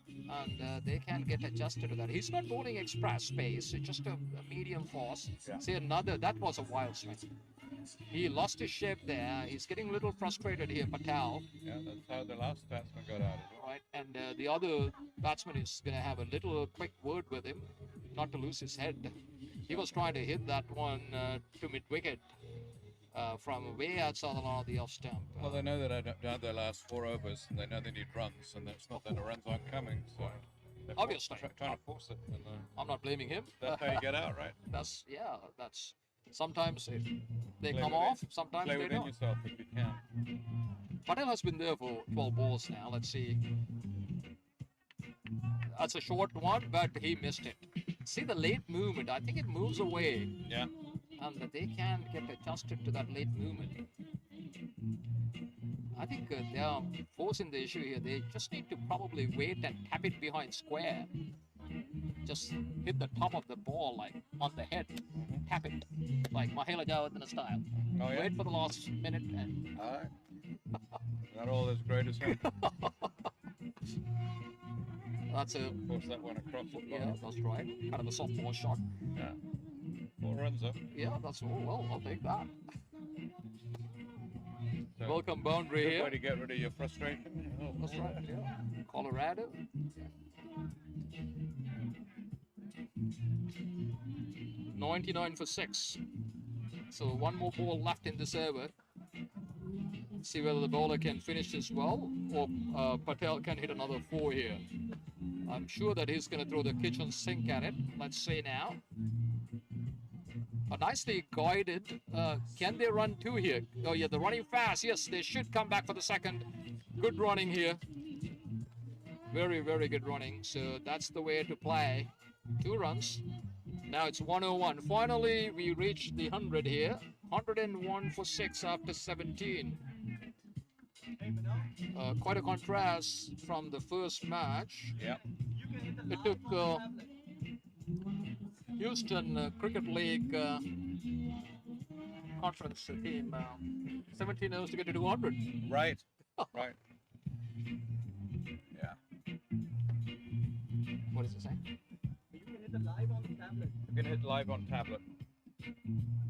and they can get adjusted to that. He's not bowling express pace, it's just a medium force. Yeah. See, that was a wild swing. He lost his shape there. He's getting a little frustrated here, Patel. Yeah, that's how the last batsman got out as well. Right, and the other batsman is going to have a little quick word with him, not to lose his head. He was trying to hit that one to mid-wicket from way outside the line of the off stump. Well, they know that I don't their last 4 overs, and they know they need runs, and it's not that the runs aren't coming, so they're Obviously. trying to force it. And, I'm not blaming him. that's how you get out, right? That's sometimes they Play come within- off, sometimes Play they within don't. yourself if you can. Patel has been there for 12 balls now. Let's see. That's a short one, but he missed it. See the late movement. I think it moves away, Yeah. and they can get adjusted to that late movement. I think they are forcing the issue here. They just need to probably wait and tap it behind square. Just hit the top of the ball, like on the head. Tap it, like Mahela Jayawardene style. Oh, yeah? Wait for the last minute and All right. Not all as great as him. that's a, Force that one across the yeah, line. that's right. Kind of a softball shot. Yeah. 4 runs up. Yeah, that's well, I'll take that. So, Welcome boundary good here. way to get rid of your frustration. Oh, That's right, yeah. Colorado. 99 for 6. So 1 more ball left in this over. See whether the bowler can finish this well, or Patel can hit another 4 here. I'm sure that he's going to throw the kitchen sink at it. Let's see now. Nicely guided. Can they run 2 here? Oh yeah, they're running fast. Yes, they should come back for the second. Good running here. Very, very good running. So that's the way to play. 2 runs. Now it's 101. Finally, we reached the 100 here. 101 for 6 after 17. Quite a contrast from the first match. Yeah. It took Houston Cricket League conference team 17 hours to get to 200. Right. Right. Yeah. What is it saying? You can hit the live on the tablet. You can hit live on tablet.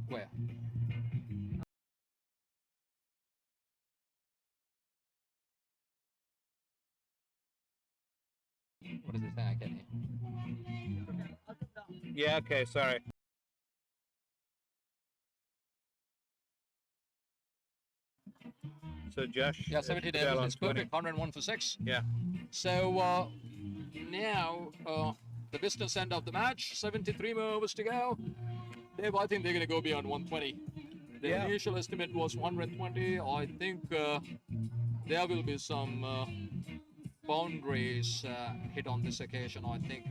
Where? What is it saying? I can't hear. Yeah, okay, sorry. So Josh, Yeah, 70 Fidel levels on is 20. perfect. 101 for 6. Yeah. So now the business end of the match. 73 more overs to go. Dave, I think they're going to go beyond 120. The Yeah. initial estimate was 120. I think there will be some boundaries hit on this occasion. I think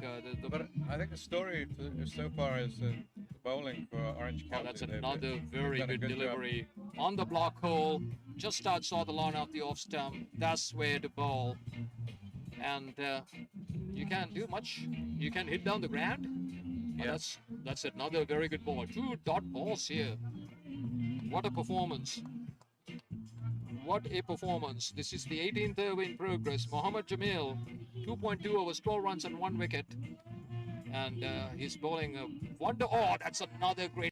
But I think the story so far is the bowling for Orange County. that's They've another very done a good job. delivery on the block hole, just outside the line of the off stump. That's where to bowl, and you can't do much. You can hit down the ground. But Yeah. that's another very good ball. 2 dot balls here. What a performance! What a performance! This is the 18th over in progress. Mohammad Jamil, 2.2 overs, 12 runs and 1 wicket, and he's bowling a wonder. Oh, that's another great.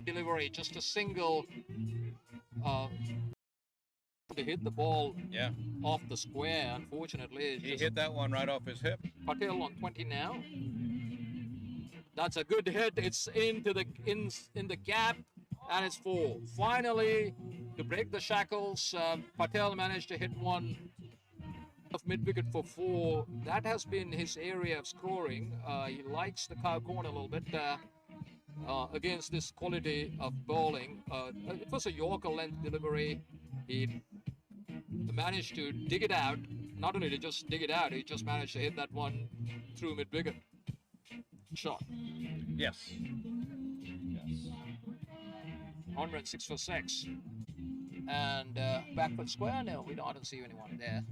Delivery, just a single to hit the ball Yeah. off the square. Unfortunately, He hit that one right off his hip. Patel on 20 now. That's a good hit. It's into the in the gap, and it's 4. Finally, to break the shackles, Patel managed to hit one of mid wicket for 4. That has been his area of scoring. He likes the cow corner a little bit. Against this quality of bowling. It was a Yorker length delivery. He managed to dig it out. Not only to just dig it out, he just managed to hit that one through mid wicket. Shot. Yes. 106 for 6. And back foot square. No, I don't see anyone there.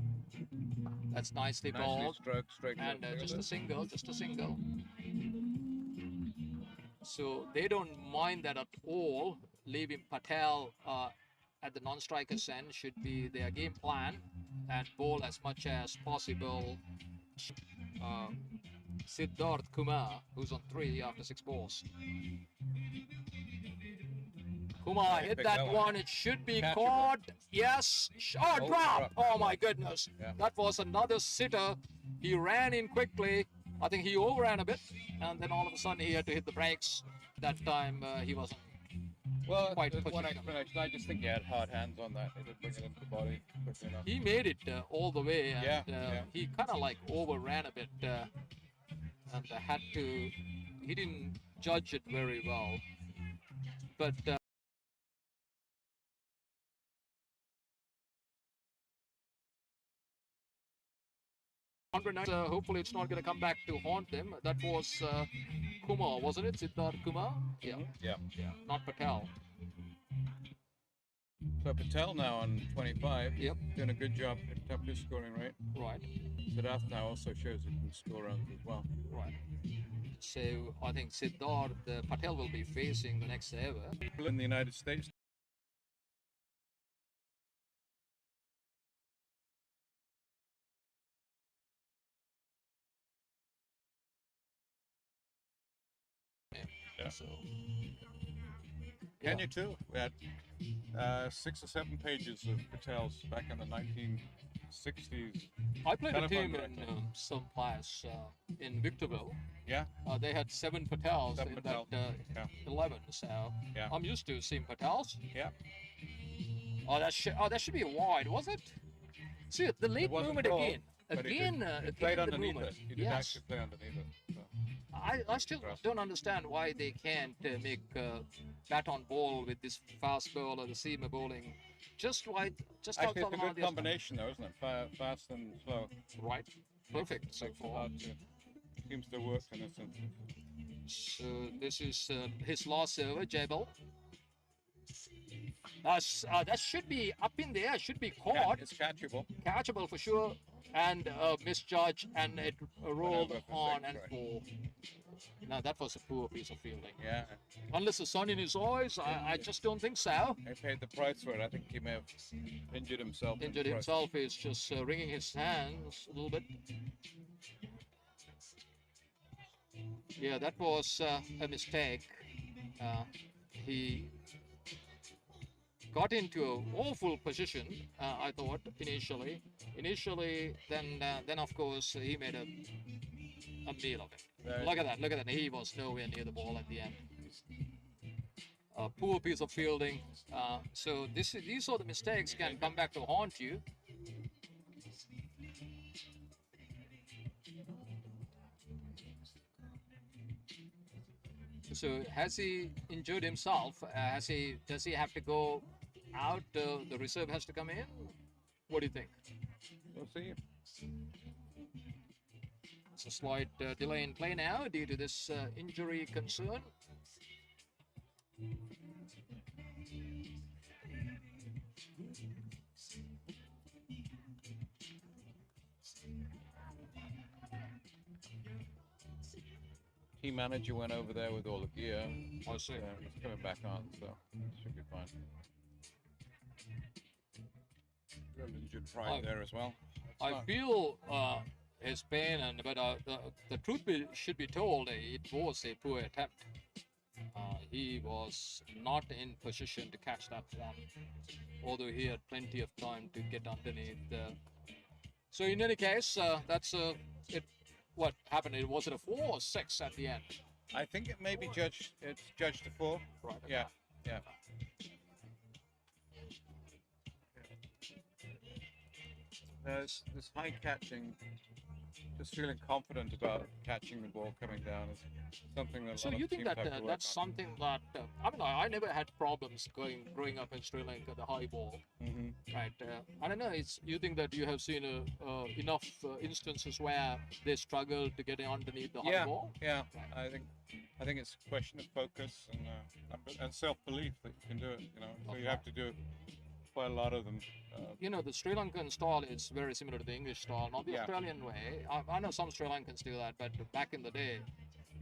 That's nicely bowled. Straight And just a single. So they don't mind that at all. Leaving Patel at the non-striker's end should be their game plan, and bowl as much as possible. Siddharth Kumar, who's on 3 after 6 balls. Kumar hit picked that that one. one. It should be Catchable. caught. Yes. Oh, drop. drop. Oh, my goodness. Yeah. That was another sitter. He ran in quickly. I think he overran a bit, and then all of a sudden he had to hit the brakes. That time he wasn't. Well, Quite there's one pushing. explanation. I just think he had hard hands on that. He didn't bring it into the body quickly enough. He made it all the way, and Yeah. he kind of like overran a bit, and had to. He didn't judge it very well, but. Hopefully it's not going to come back to haunt them. That was Kumar, wasn't it? Siddharth Kumar? Yeah. Yeah. Not Patel. So Patel now on 25. Yep. Doing a good job picked up his scoring rate. Right. Siddharth now also shows he can score runs as well. Right. So I think Siddharth Patel will be facing the next over. In the United States. Yeah. So. Kenya too. We had 6 or 7 pages of Patel's back in the 1960s. I played a Telephone team in director. some players in Victorville. Yeah. They had 7 Patels 7 in Patels. that Yeah. 11. So Yeah. I'm used to seeing Patels. Yeah. Oh, that should be wide, was it? See the late wasn't movement called, again. but he Again, played again the underneath movement. it. He did Yes. actually play underneath it. So. I still don't understand why they can't make bat on ball with this fast bowler, the seamer bowling. Just Actually, it's outside a the line good of the stump. combination, though, isn't it? Fast and slow. Right. Perfect so Makes it far. hard to, seems to work in this instance. So this is his last over, Jebel. That should be up in there, should be caught, It's catchable. catchable for sure, and misjudged, and it rolled over for on 6, and right. for No, that was a poor piece of fielding. Yeah. Unless the sun in his eyes, I just don't think so. He paid the price for it. I think he may have injured himself. in Injured the process. himself. He's just wringing his hands a little bit. Yeah, that was a mistake. He got into an awful position, I thought, initially. Then of course, he made a meal of it. Look at that. He was nowhere near the ball at the end. A poor piece of fielding. So these sort of mistakes can come back to haunt you. So has he injured himself? Does he have to go out? The reserve has to come in. What do you think? We'll see. It's a slight delay in play now due to this injury concern. Team manager went over there with all the gear. I see. He's coming back on, so should be fine. Little injured pride there as well. I feel his pain, but the truth should be told, it was a poor attempt. He was not in position to catch that one, although he had plenty of time to get underneath. So in any case, that's it. What happened? Was it a 4 or 6 at the end? I think it may be judged. It's judged a 4. Right. Yeah. Yeah. There's this high catching, just feeling confident about catching the ball coming down is something that. So you think that that's something that I mean, I never had problems growing up in Sri Lanka, the high ball, right? I don't know. You think that you have seen enough instances where they struggle to get underneath the high ball? Yeah. I think it's a question of focus and self-belief that you can do it. So you have to do quite a lot of them. The Sri Lankan style is very similar to the English style, not the Australian way. I know some Sri Lankans do that, but back in the day,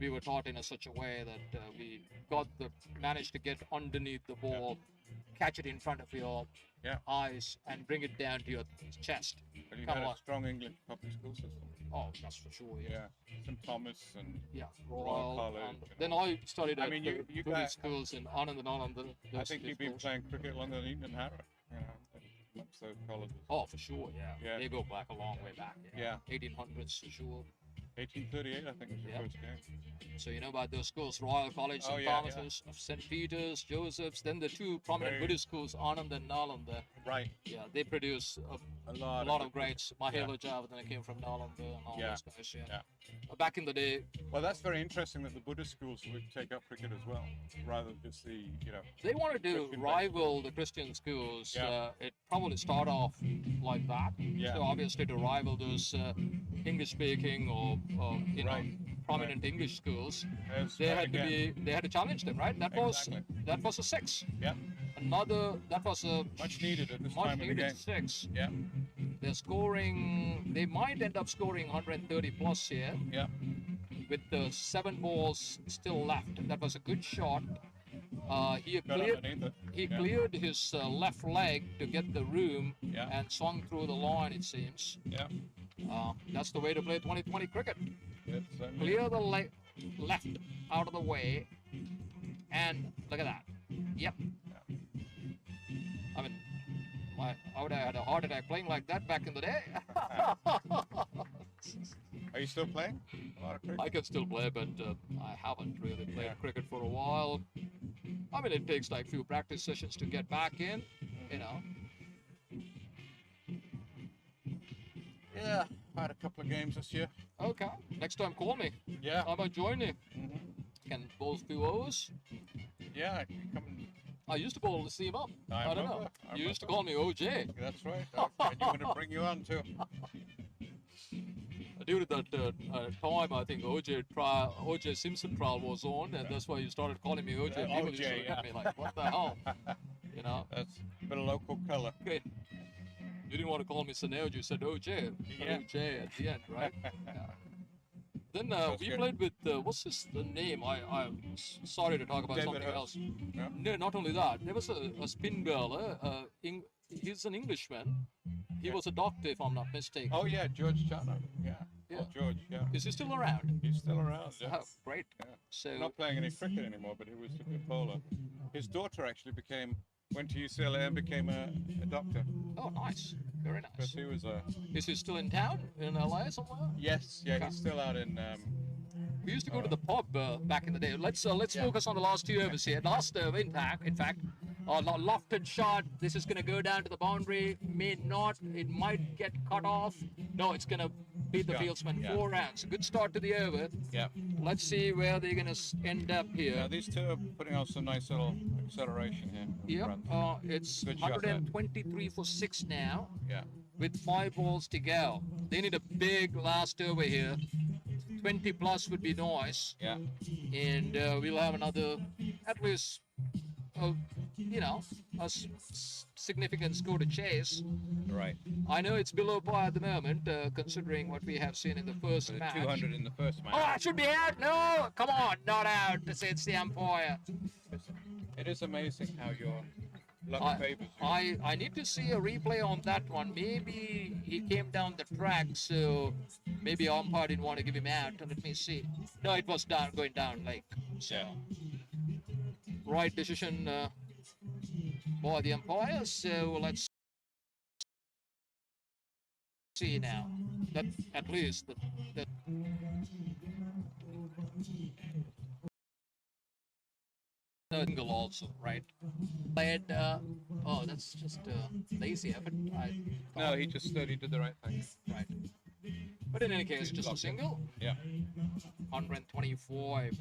we were taught in such a way that we managed to get underneath the ball, catch it in front of your eyes, and bring it down to your chest. But you had a strong English public school system. Oh, that's for sure. Yeah. St. Thomas and Royal College. Then I studied at you the guys, schools in Anand and Anand. I think you've been playing cricket longer than Eton and Harrow. Amongst those colleges. Oh, for sure, yeah. Yeah. They go back a long way back. Yeah. 1800s for sure. 1838, I think, was the first game. So you know about those schools, Royal College, St. Thomas's, St. Peter's, Joseph's, then the two prominent Buddhist schools, Anand and Nalanda. Right. Yeah, they produce a lot of greats. Mahela Javadana came from Nalanda and all those guys, back in the day. Well, that's very interesting that the Buddhist schools would take up cricket as well, rather than just the, They wanted to rival the Christian schools. It probably started off like that. Yeah. So obviously to rival those English-speaking or prominent English schools, they had to challenge them, right? That was a 6. Yeah. That was a Much needed at this time of the game. 6. Yeah. They might end up scoring 130 plus here. Yeah. With the 7 balls still left. That was a good shot. He cleared his left leg to get the room and swung through the line, it seems. Yeah. That's the way to play 2020 cricket. It's, Clear the left out of the way, and look at that. Yep. I mean, I would have had a heart attack playing like that back in the day. Are you still playing? A lot of cricket? I can still play, but I haven't really played cricket for a while. I mean, it takes like few practice sessions to get back in, Yeah, I had a couple of games this year. Okay, next time call me. Yeah. I might join you. Can bowl few overs. Yeah, I can come and... I used to bowl the seam up. I don't know. I You used to call me OJ. That's right. And you want to bring you on too. During that time, I think OJ Simpson trial was on, and that's why you started calling me OJ. People used to look at me like, what the hell? That's a bit of local color. Okay. You didn't want to call me Saneoj, you said OJ. Yeah. OJ at the end, right? Then we good. played with what's the name? Sorry to talk about David something Hurst. else. Yeah. No, not only that. There was a spin bowler. He's an Englishman. He was a doctor, if I'm not mistaken. Oh yeah, George Chana. Yeah. Yeah. Oh, George. Yeah. Is he still around? He's still around. Yeah. Oh, great. Yeah. So Not playing any cricket anymore, but he was a good bowler. His daughter actually went to UCLA and became a doctor. oh, nice, very Because nice. he was a. Is he still in town in LA somewhere? Yes. Yeah. He's still out in. We used to go to the pub back in the day. Let's focus on the last 2 overs here. Last over, in fact, lofted shot. This is going to go down to the boundary. May not. It might get cut off. No, it's going to beat the Yeah, fieldsman. yeah. 4 rounds. Good start to the over. Yeah. Let's see where they're going to end up here. Now these two are putting out some nice little acceleration here. in Yep. front. It's Good shot there. 123 for 6 now, Yeah. with 5 balls to go. They need a big last over here. 20 plus would be nice. Yeah. And we'll have another, at least, significant score to chase. Right. I know it's below par at the moment, considering what we have seen in the first match. 200 in the first match. Oh, it should be out. No, come on, not out. It's the umpire. It is amazing how your luck favors you. I need to see a replay on that one. Maybe he came down the track, so maybe umpire didn't want to give him out. Let me see. No, it was going down like so. Yeah. Right decision by the umpire. So let's see now. That at least that single also, right? Played. Oh, that's just lazy effort. No, he just did the right thing. Right. But in any case, just a single. Yeah. 125.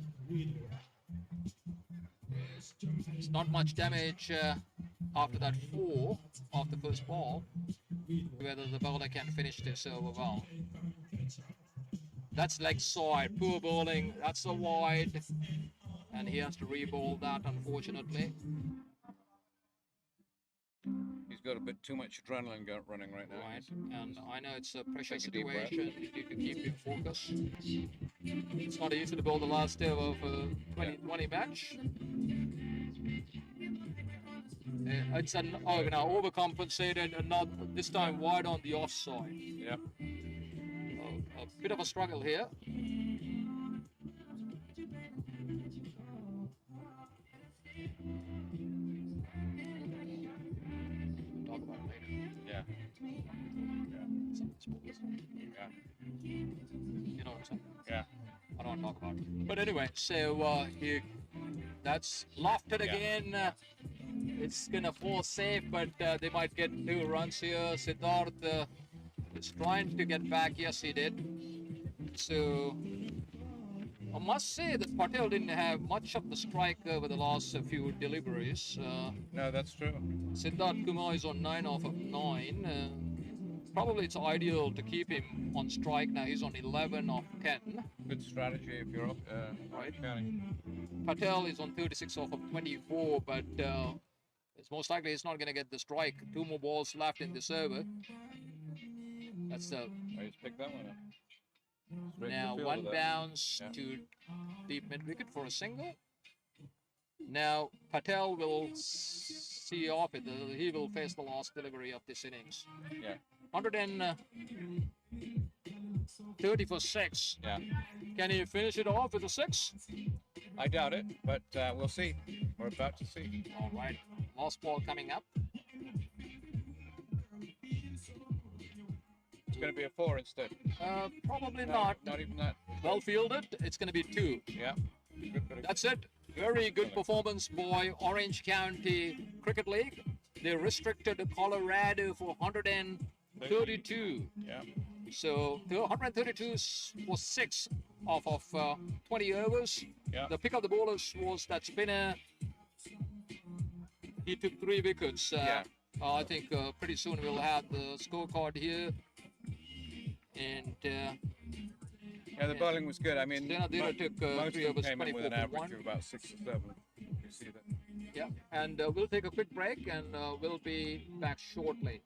It's not much damage after that 4 off the first ball. Whether the bowler can finish this over well. That's leg side. Poor bowling. That's a wide. And he has to re-bowl that, unfortunately. He's got a bit too much adrenaline running right now. Right. And I know it's a pressure Take a deep breath. situation. You need to keep in focus. It's not easy to bowl the last over of a 2020 match. It's now overcompensated and not this time wide on the offside. Yeah. A bit of a struggle here. Talk about it later. Yeah. Yeah. You know what I'm saying? Yeah. I don't want to talk about it. But anyway, so that's lofted again. It's gonna fall safe, but they might get 2 runs here. Siddharth is trying to get back. Yes, he did. So I must say that Patel didn't have much of the strike over the last few deliveries. No, that's true. Siddharth Kumar is on 9 off of 9. Probably it's ideal to keep him on strike now. He's on 11 off 10. Good strategy if you're up. Right. Counting. Patel is on 36 off of 24, but it's most likely he's not going to get the strike. 2 more balls left in this over. That's the I just picked that one up. Straight to now the field 1 with that. bounce Yeah. to deep mid wicket for a single. Now Patel will see off it. He will face the last delivery of this innings. Yeah. 130 for 6. Yeah. Can he finish it off with a 6? I doubt it, but we'll see. We're about to see. All right. Last ball coming up. It's going to be a 4 instead. Probably No, not. Not even that. Well fielded. It's going to be 2. Yeah. Good bit of- That's it. Very good performance by Orange County Cricket League. They restricted Colorado for 132. Yeah. So the 132 was 6 off of 20 overs. Yeah. The pick of the bowlers was that spinner. He took 3 wickets. Yeah. I think pretty soon we'll have the scorecard here. And Yeah, the bowling was good. I mean, Dina took most 3 of them overs, came in with 24 an for average 1. of about 6 or 7. You see that? Yeah, and we'll take a quick break and we'll be back shortly.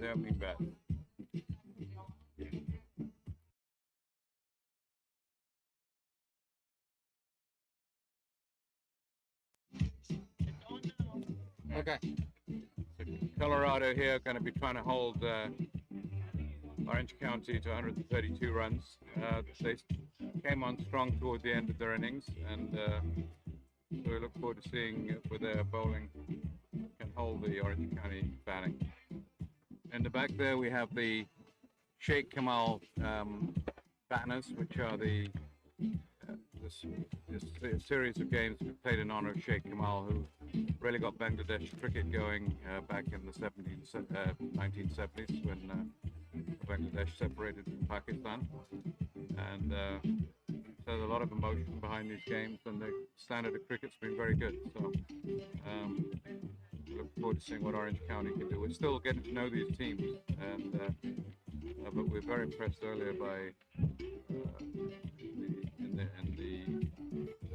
the opening bat. Okay. Colorado here going to be trying to hold Orange County to 132 runs. They came on strong toward the end of their innings, and so we look forward to seeing whether their bowling can hold the Orange County batting. In the back there we have the Sheikh Kamal banners, which are the this series of games played in honor of Sheikh Kamal, who really got Bangladesh cricket going back in the 1970s when Bangladesh separated from Pakistan. And so there's a lot of emotion behind these games, and the standard of cricket's been very good. So look forward to seeing what Orange County can do. We're still getting to know these teams, and but we're very impressed earlier by in the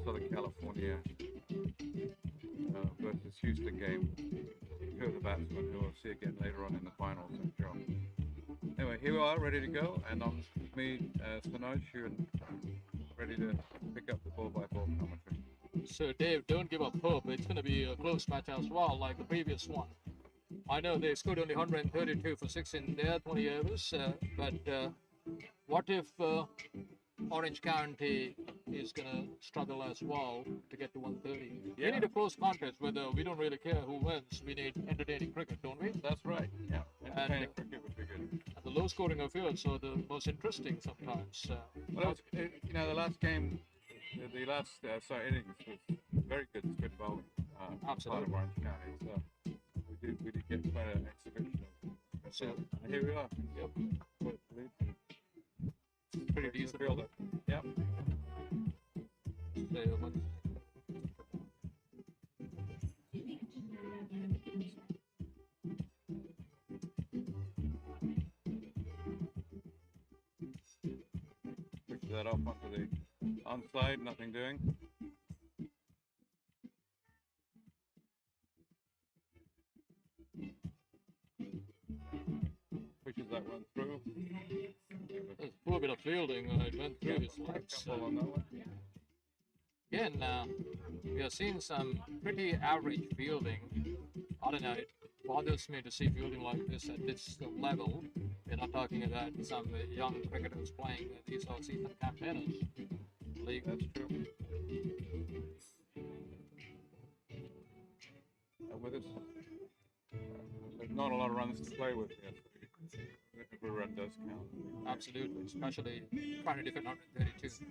Southern California versus Houston game, two of the batsmen who we'll see again later on in the finals, I'm sure. Anyway, here we are, ready to go, and I'm me, Sanoj, and ready to pick up the ball-by-ball commentary. So Dave, don't give up hope. It's going to be a close match as well, like the previous one. I know they scored only 132 for 6 in their 20 overs, but what if Orange County is going to struggle as well to get to 130? Yeah. We need a close contest, whether we don't really care who wins. We need entertaining cricket, don't we? That's right. Yeah, entertaining cricket would be good. And the low-scoring affaires are the most interesting sometimes. Well, you know, the last game, the last innings was very good spin bowling. Absolutely. Part of Orange County, so we did get quite an exhibition. So here we are. Yep. Pretty decent fielder. Yep. Push that off onto the onside, nothing doing. Pushes that one through. There's a poor bit of fielding. It went through his legs. On that one. Again, we are seeing some pretty average fielding. I don't know, it bothers me to see fielding like this at this level. We're not talking about some young cricketers playing these are season campaigners. League. That's true. With us, there's not a lot of runs to play with yet. Every run does count. Absolutely, especially trying to defend 132.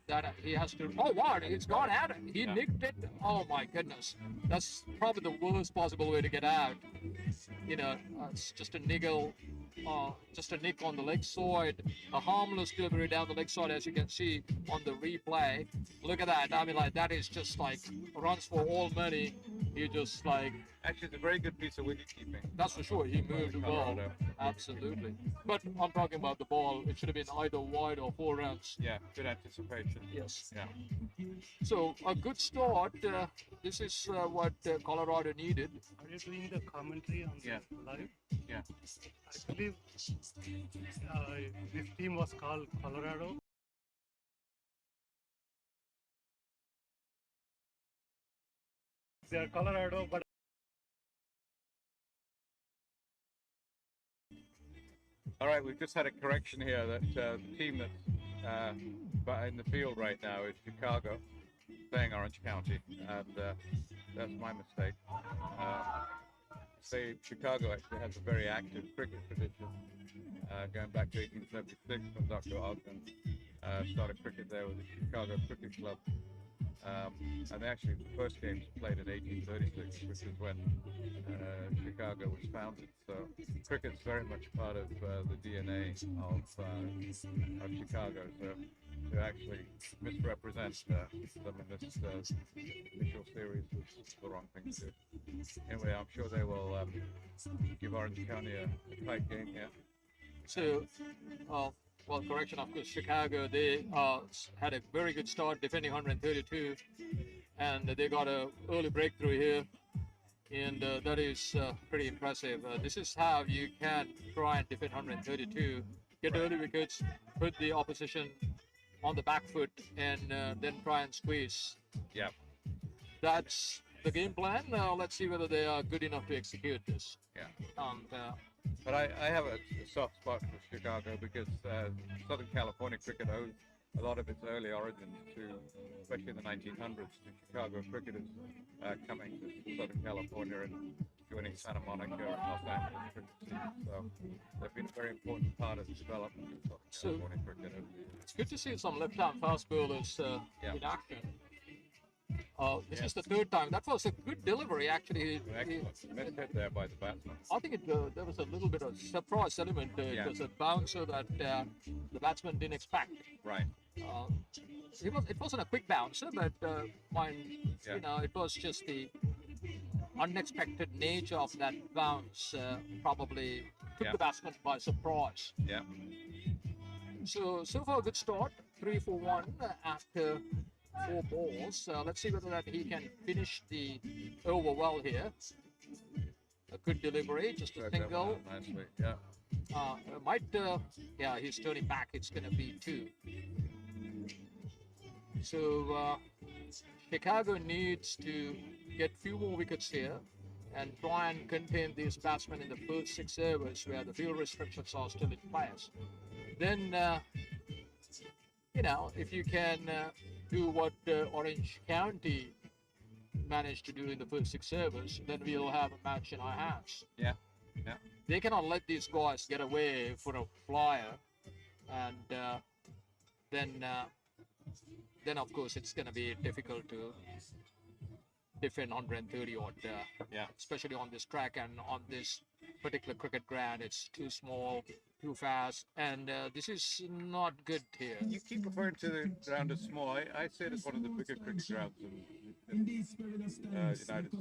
That he has to. Oh wow, it's gone out. He nicked it. Oh my goodness, that's probably the worst possible way to get out. You know, it's just a niggle. Just a nick on the leg side, a harmless delivery down the leg side, as you can see on the replay. Look at that. I mean, like, that is just like runs for all money. He just like. Actually, it's a very good piece of wicket keeping. That's for sure. He moved well. Absolutely. But I'm talking about the ball. It should have been either wide or 4 runs. Yeah, good anticipation. Yes. Yeah. So a good start. This is what Colorado needed. Are you doing the commentary on the live? Yeah. I believe this team was called Colorado. They are Colorado, but All right, we've just had a correction here that the team that's in the field right now is Chicago, playing Orange County, and that's my mistake. Chicago actually has a very active cricket tradition, going back to 1876 when Dr. Ogden started cricket there with the Chicago Cricket Club. And actually the first games played in 1836, which is when Chicago was founded. So cricket's very much part of the DNA of Chicago. So to actually misrepresent them in this initial series was the wrong thing to do. Anyway, I'm sure they will give Orange County a tight game here. So, well, correction, of course, Chicago, they had a very good start defending 132, and they got an early breakthrough here. and that is pretty impressive. This is how you can try and defend 132, get early wickets, put the opposition on the back foot, and then try and squeeze. Yeah. That's the game plan. Let's see whether they are good enough to execute this. Yeah. And But I have a soft spot for Chicago because Southern California cricket owes a lot of its early origins to, especially in the 1900s, to Chicago cricketers coming to Southern California and joining Santa Monica and Los Angeles cricket teams. So they've been a very important part of the development of Southern California cricket over the years. it's good to see some left-hand fast bowlers Yeah. in action. This is the third time. That was a good delivery, actually. Excellent. Missed hit there by the batsman. I think there was a little bit of surprise element. It was a bouncer that the batsman didn't expect. Right. It wasn't a quick bouncer, but Yeah. it was just the unexpected nature of that bounce probably took Yeah. the batsman by surprise. Yeah. So far a good start, 3 for 1 after 4 balls. Let's see whether that he can finish the over well here. A good delivery, just a Worked that one single. out nicely. Yeah. Yeah, he's turning back. It's going to be 2. So Chicago needs to get few more wickets here and try and contain these batsmen in the first 6 overs where the field restrictions are still in place. Then, if you can do what Orange County managed to do in the first 6 overs, then we'll have a match in our hands. Yeah. Yeah. They cannot let these guys get away for a flyer, and then of course it's going to be difficult to defend 130 odd, Yeah. especially on this track and on this particular cricket ground. It's too small, too fast, and this is not good here. You keep referring to the ground as small. I say it's one of the bigger cricket grounds in the United States.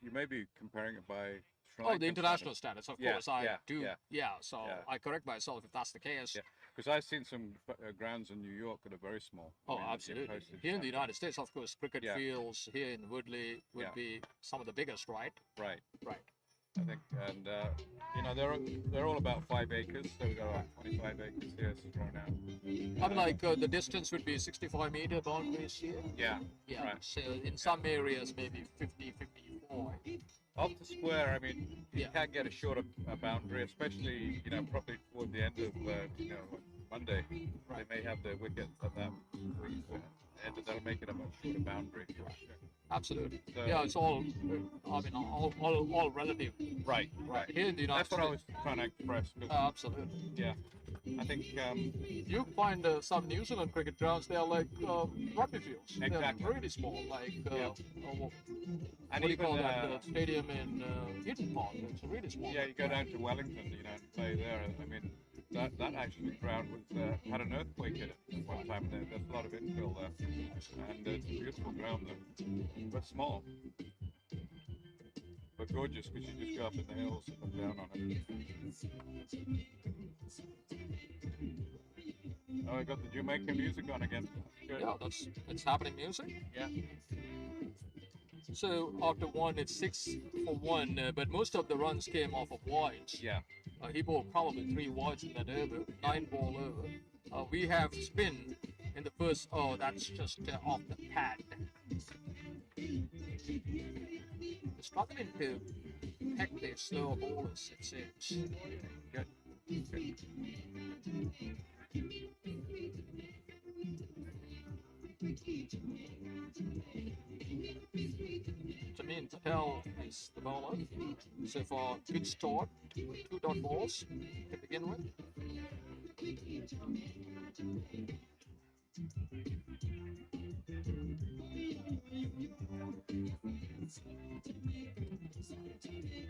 You may be comparing it by Sri Oh, the Lankan international standards, of Yeah, course, I yeah, do. yeah. Yeah, so Yeah. I correct myself if that's the case. Yeah, because I've seen some grounds in New York that are very small. Oh, I mean, absolutely. postage Here in the size. United States, of course, cricket Yeah. fields here in Woodley would Yeah. be some of the biggest, right? Right. Right. I think, and they're all about 5 acres. So we've got about 25 acres here right now. I mean, like the distance would be 65-meter boundaries here. Yeah. Yeah. Right. So in some areas, maybe 50, 54. Off the square, I mean, you Yeah. can't get a shorter boundary, especially probably toward the end of Monday. Right. They may have the wicket at that end, and that'll make it a much shorter boundary. Absolutely. So- Yeah, it's all, all relative. Right. Right. Here in the United That's what I was States. trying to express. 'Cause, Absolutely. yeah, I think You find some New Zealand cricket grounds, they're like rugby fields. Exactly. They're really small, like Yeah. what and do you even call that stadium in Eden Park? It's really small. yeah, you go down to Wellington, and play there. I mean, that actually ground was had an earthquake in it at one time. There's a lot of infill there, and it's a beautiful ground there, but small. But gorgeous because you just go up in the hills and come down on it. Oh, I got the Jamaican music on again. Good. Yeah, it's happening music. Yeah. So after 1, it's 6 for 1, but most of the runs came off of wides. Yeah. He bowled probably 3 wides in that over, 9 ball over. We have spin in the first. Oh, that's just off the pad. Struggling to peck their slower ballers, it seems. Good. Good. Jamin Patel is the bowler. So far, good start. 2 dot balls to begin with.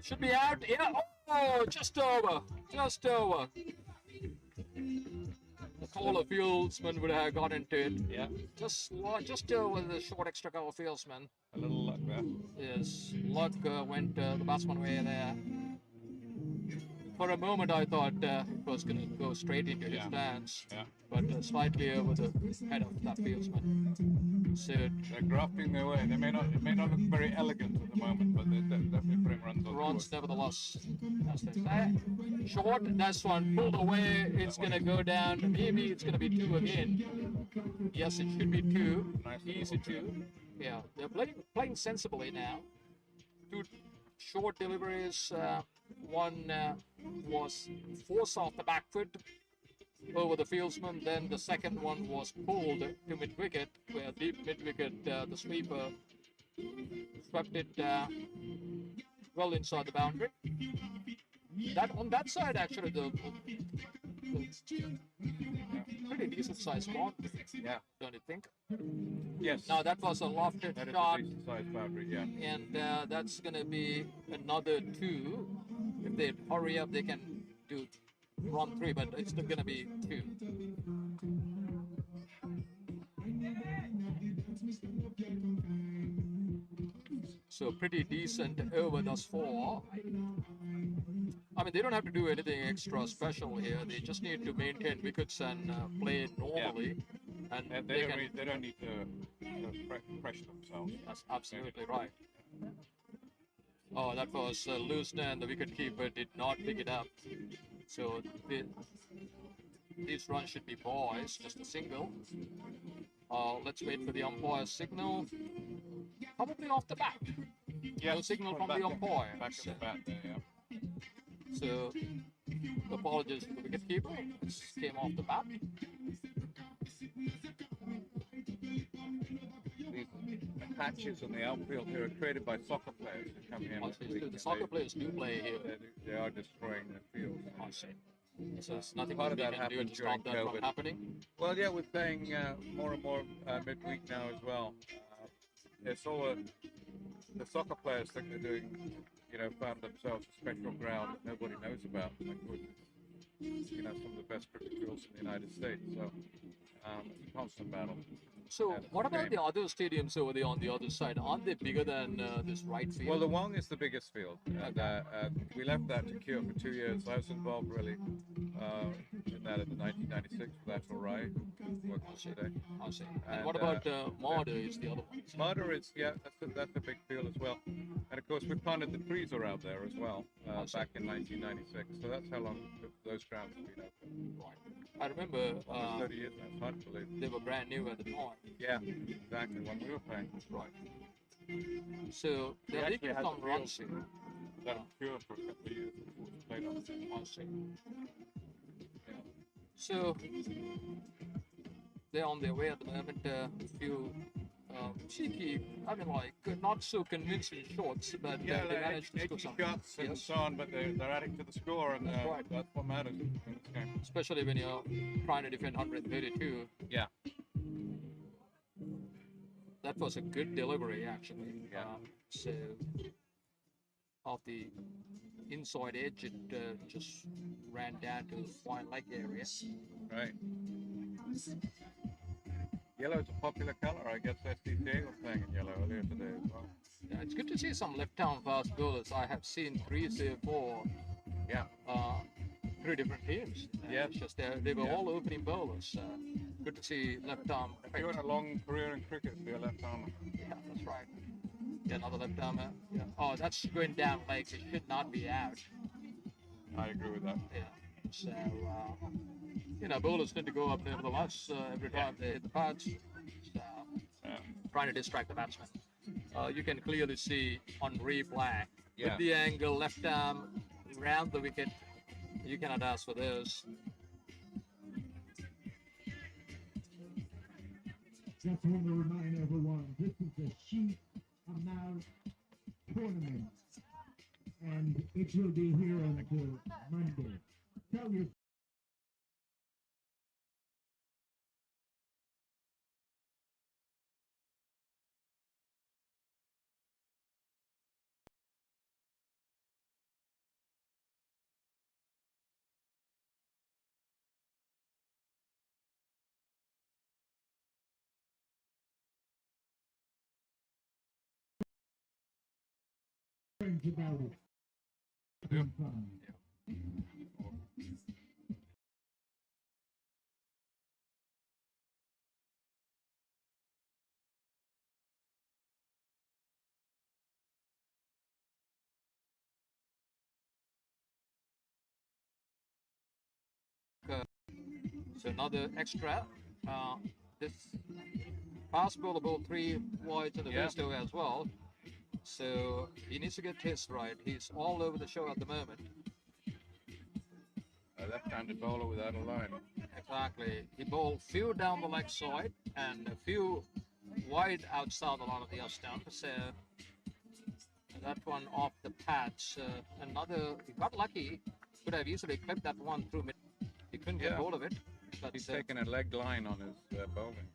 Should be out. Yeah. Oh, just over. Just over. The taller fieldsman would have got into it. Yeah. Just over the short extra cover fieldsman. A little luck there. Yes, luck went the batsman way there. For a moment, I thought it was going to go straight into his stance, but slightly over the head of that fieldsman. So They're grafting their way. It may not look very elegant at the moment, but they're definitely putting runs on the runs board. nevertheless, as they say. Short, that's one pulled away. It's going to go down. Maybe it's going to be 2 again. Yes, it should be 2. Easy 2. Yeah, they're playing sensibly now. 2 short deliveries. One was forced off the back foot over the fieldsman. Then the second one was pulled to mid wicket, where deep mid wicket, the sweeper swept it well inside the boundary. That on that side, actually, the pretty decent sized boundary. Yeah. Don't you think? Yes. Now that was a lofted That is shot, a decent sized boundary, yeah. and that's going to be another 2. If they hurry up, they can do run 3, but it's still going to be 2. So pretty decent over thus far. I mean, they don't have to do anything extra special here. They just need to maintain wickets and play normally. And They don't need to pressure themselves. That's absolutely right. Oh, that was loose, and the wicketkeeper did not pick it up. So these runs should be boys, just a single. Let's wait for the umpire's signal. Probably off the bat. Yeah, No signal from the umpire. Back at the bat there, yeah. So, apologies to the wicketkeeper. This came off the bat. These patches on the outfield here are created by soccer players who come here. Also, the soccer players do play here. They are destroying the field. I see. So there's nothing Part we of that can do happened to stop during that from COVID. happening. Well, yeah, we're playing more and more midweek now as well. It's all the soccer players think they're doing, found themselves a special ground that nobody knows about. Like with, some of the best cricket fields in the United States. So it's a constant battle. So, It's what a about game. the other stadiums over there on the other side? Aren't they bigger than this right field? Well, the Wong is the biggest field. And, we left that to cure for 2 years. I was involved really in that in the 1996 with Atul Rai, who worked with us today. I see. And And, what about Marder is the other one? Marder is, that's a big field as well. And of course, we planted the trees around there as well back in 1996. So that's how long those grounds have been open. Right. I remember Almost 30 years now. It's hard to believe. they were brand new at the time. Yeah, exactly. When we were playing. Right. So they're actually making had some the runs field here. That cured for a couple of years before we played on. I see. So they're on their way at the moment. A few cheeky, I mean, like not so convincing shots, but Yeah, they like managed to score 80 some. shots and Yes. so on, but they're adding to the score, and That's right. that's what matters in this game. Especially when you're trying to defend 132. Yeah. That was a good delivery, actually. Yeah. So, off the inside edge, it just ran down to the fine leg area. Right. Yellow is a popular color. I guess SDCA was playing in yellow earlier today as well. Yeah, it's good to see some left-arm fast bowlers. I have seen 3, 4, Yeah. 3 different teams. Yeah. It's just they were all opening bowlers. Good to see left-arm. If you want a long career in cricket, be a left armer. Yeah, that's right. Yeah, another left-armer. Yeah. Oh, that's going down legs. It should not be out. I agree with that. Yeah. So, bowlers need to go up nevertheless every time they hit the pads. So, trying to distract the batsman. You can clearly see on replay Yeah. with the angle, left arm round the wicket. You cannot ask for this. Just want to remind everyone, this is a sheet amount tournament, and it will be here until Monday. Tell your friends about it. Yep. Fun. So another extra. This fast ball, the ball 3 wide to the first over as well. So he needs to get his right. He's all over the show at the moment. A left-handed bowler without a line. Exactly. He bowled few down the leg side and a few wide outside the line of the off stump. So that one off the patch. Another, he got lucky. Could have easily clipped that one through mid. He couldn't get hold of it. But He's taken a leg line on his bowling.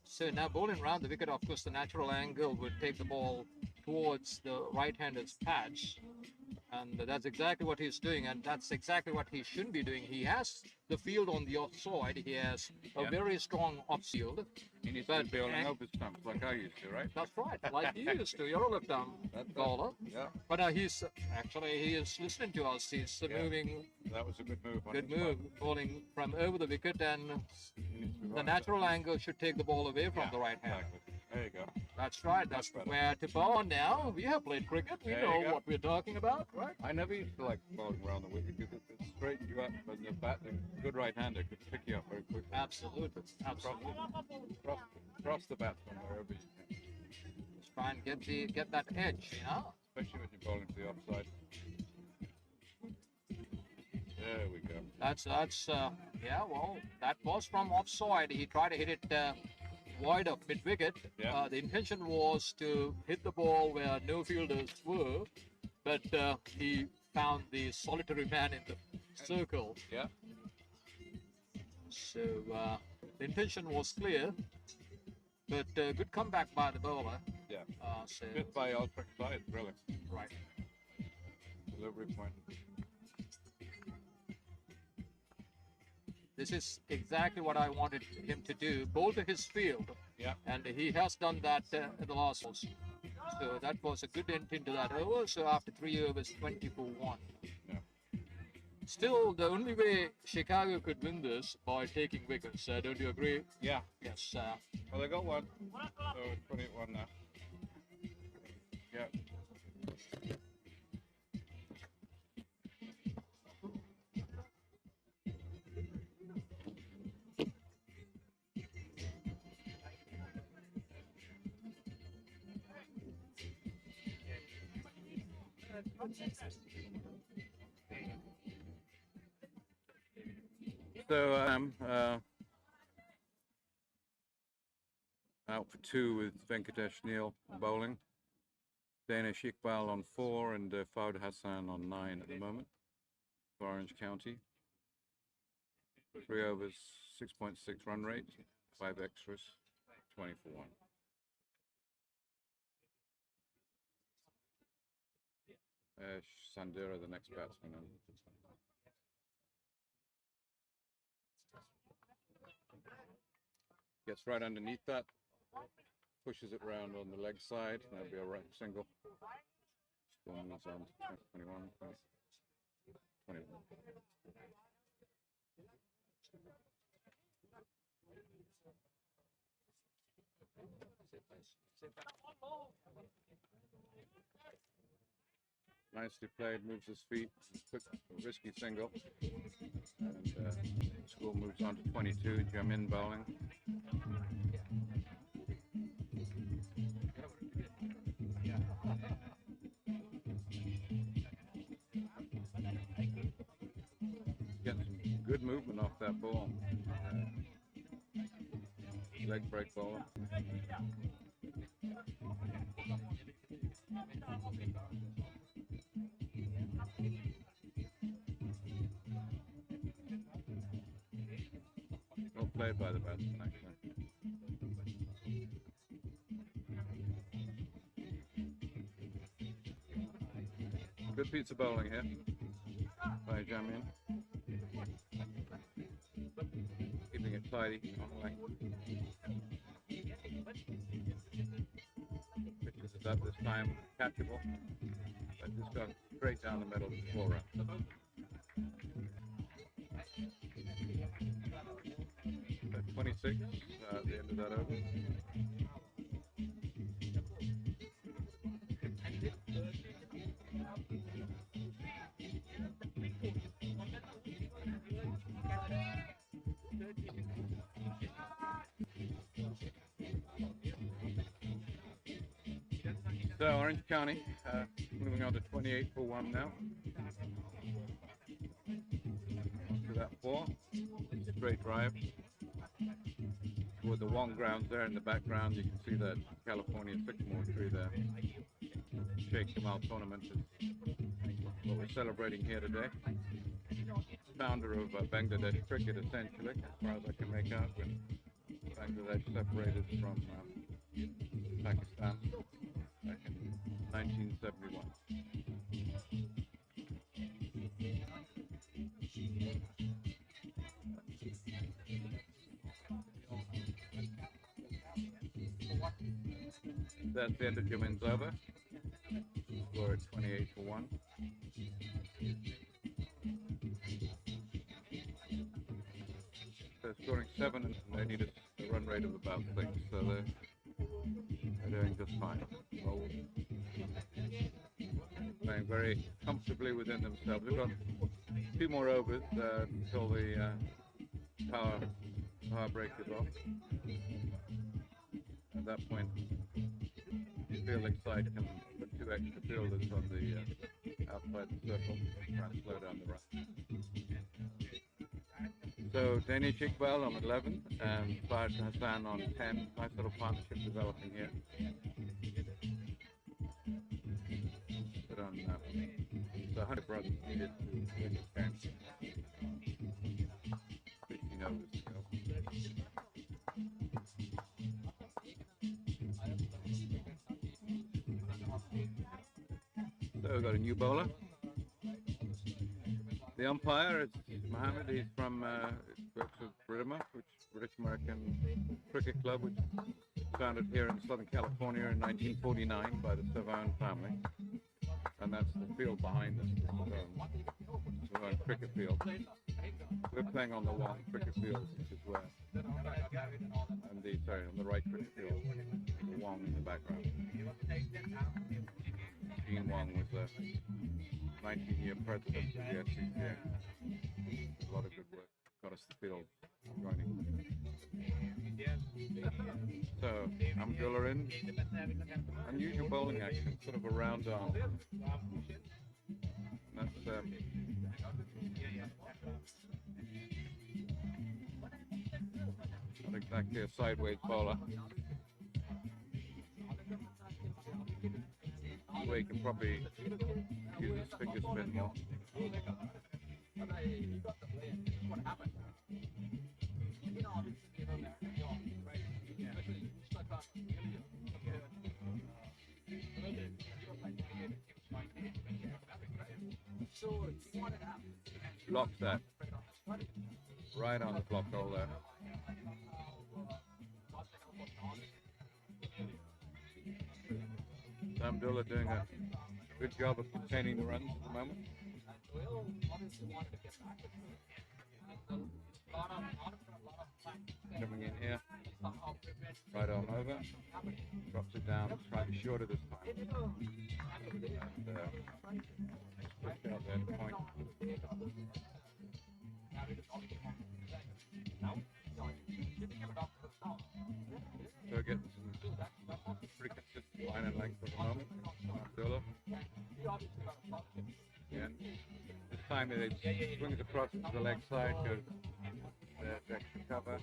So now bowling round the wicket, of course, the natural angle would take the ball towards the right-hander's patch. And that's exactly what he's doing, and that's exactly what he shouldn't be doing. He has the field on the offside. He has a very strong off-field. He needs to be bowling over stumps like I used to, right? That's right, like you used to. You're a left-arm bowler. Yeah. But he is listening to us. He's moving. That was a good move. Good move, bowling from over the wicket, and the natural angle should take the ball away from the right hand. Exactly. There you go. That's right. That's where to bowl on now. We have played cricket. We know what we're talking about, right? I never used to like bowling around the wicket because it straightened you up, but the batting, good right-hander could pick you up very quickly. Absolutely. Absolutely. Cross the batsman wherever you can. Just try and get that edge, you know? Especially when you're bowling to the offside. There we go. That's yeah, well, that was from offside. He tried to hit it wide of mid-wicket. Yeah. The intention was to hit the ball where no fielders were, but he found the solitary man in the circle. Yeah. So the intention was clear, but good comeback by the bowler. Yeah. So, Good by Alfred side, brilliant. right. Delivery point. This is exactly what I wanted him to do, bowl to his field. Yeah. And he has done that in the last overs. So that was a good end into that over. So after 3 overs, 20 for 1. Yeah. Still, the only way Chicago could win this by taking wickets. Don't you agree? Yeah. Yes. Well, they got one. So it's 21 now. Yeah. So out for 2 with Venkatesh Neil bowling, Danish Iqbal on 4, and Fawd Hassan on 9 at the moment for Orange County. 3 overs, 6.6 run rate, 5 extras, 20 for 1. Sandera, the next batsman. Gets right underneath that, pushes it round on the leg side, and that'll be a right single. Still moves on to 21, 21. Nicely played, moves his feet, quick, risky single. And score moves on to 22, Jamin bowling. Getting some good movement off that ball. Leg break bowler. Well played by the batsman, actually. Good piece of bowling here by Jamin. Keeping it tidy on the length. Pitches it up this time, catchable. But just got straight down the middle of the floor round. So 26 at the end of that over. So Orange County moving on to 28 for 1 now. To that 4, straight drive. With the Wong grounds there in the background, you can see that California sycamore tree there. Sheikh Kamal tournament is what we're celebrating here today. Founder of Bangladesh cricket, essentially, as far as I can make out, when Bangladesh separated from Pakistan back in 1971. That's the end of Jamin's over. Score at 28 for 1. They're scoring 7 and they need a run rate of about 6, so they're doing just fine. Well, playing very comfortably within themselves. They've got 2 more overs until the power break is off. At that point, the fielding side can put 2 extra fielders on the outside the circle, trying to slow down the run. So Danish Iqbal on 11 and Fahd Hassan on 10. Nice little partnership developing here. But on the 100 brothers needed to win this game. 15 overs to go. So we've got a new bowler. The umpire is Mohammed. He's from works with Britima, which is British American Cricket Club, which was founded here in Southern California in 1949 by the Savone family. And that's the field behind us, the Savone cricket field. We're playing on the Wong cricket field, which is where, on the right cricket field, the Wong in the background. Gene Wong was the 19-year president of the OCCA. A lot of good work got us the field joining. So Amdullah in, unusual bowling action, sort of a round arm. That's not exactly a sideways bowler. Where he can probably use his finger spin more. Block that. Right on the block hole there. Abdullah doing a good job of containing the runs at the moment. Coming in here, right on over, drops it down, slightly shorter this time. And pushed out there to point. So getting some pretty consistent line and length at the moment. Abdullah. And this time it swings across to the leg side, goes the extra cover,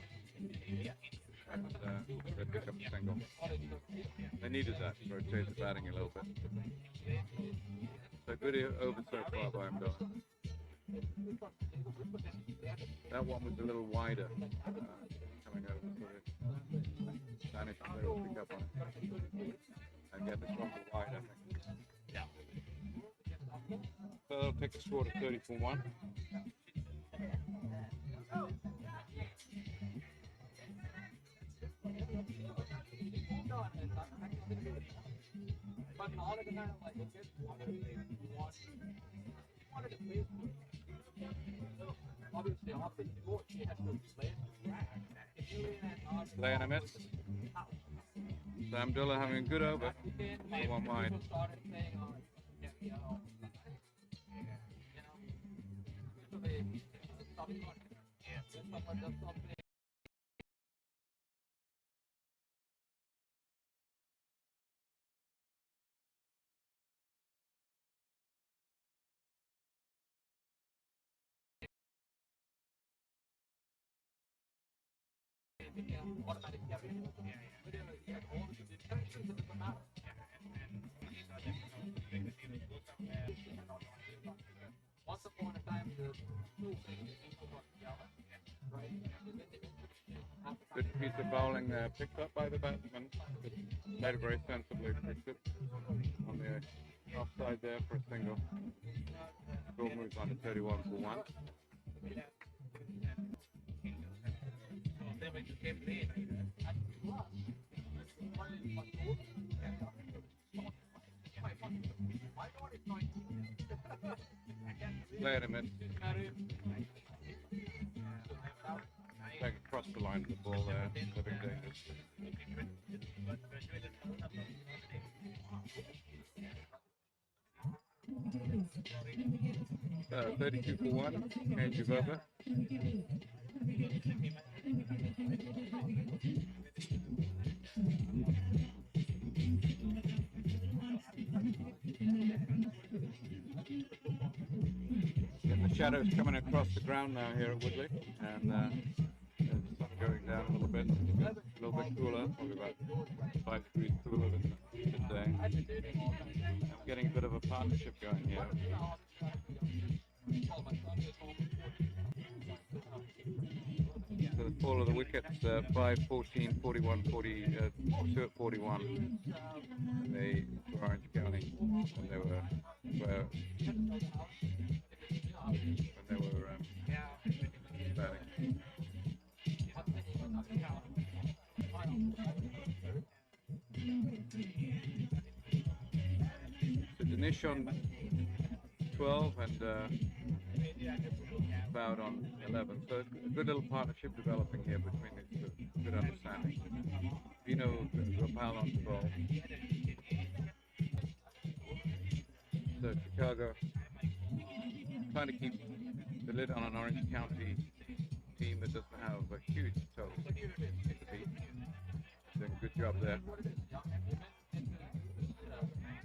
and they pick up a single. They needed that to rotate the batting a little bit. So good over so far by Abdullah. That one was a little wider, coming over, so the Spanish player will pick up on it and get the stronger wide, I think. So they'll take a score to 30-1. Play and a miss. So Abdullah having a good over for one wide. Good piece of bowling picked up by the batsman. Played very sensibly. On the offside there for a single. Score moves on to 31 for 1. Play at a miss. Take across the line of the ball there. Living dangerous. 32 for 1. Change of over. The shadows coming across the ground now here at Woodley, and it's going down a little bit cooler, probably about 5 degrees cooler than today. I'm getting a bit of a partnership going here. So the fall of the wickets, 5, 14, 41, 40, 41. They were Orange County, and they were batting. So Dinesh on 12 and Cloud on 11. So a good little partnership developing here between these two. Good understanding. Vino Gopal on 12. So Chicago trying to keep the lid on an Orange County team that doesn't have a huge total to beat. Doing a good job there.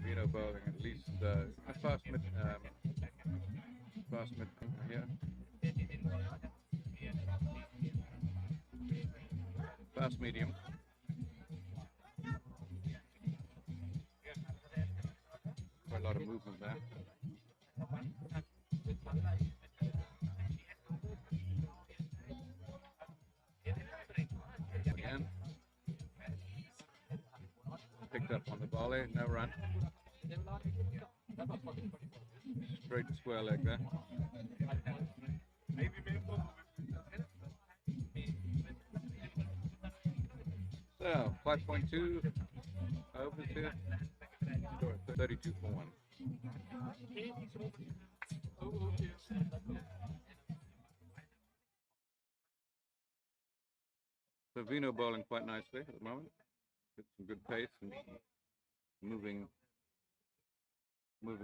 Vino bowling at least fast mid here. Fast medium. Quite a lot of movement there. Again. Picked up on the volley, no run. Straight square leg there. So 5.2 overs here. 32 for 1. So Vino bowling quite nicely at the moment. With some good pace and moving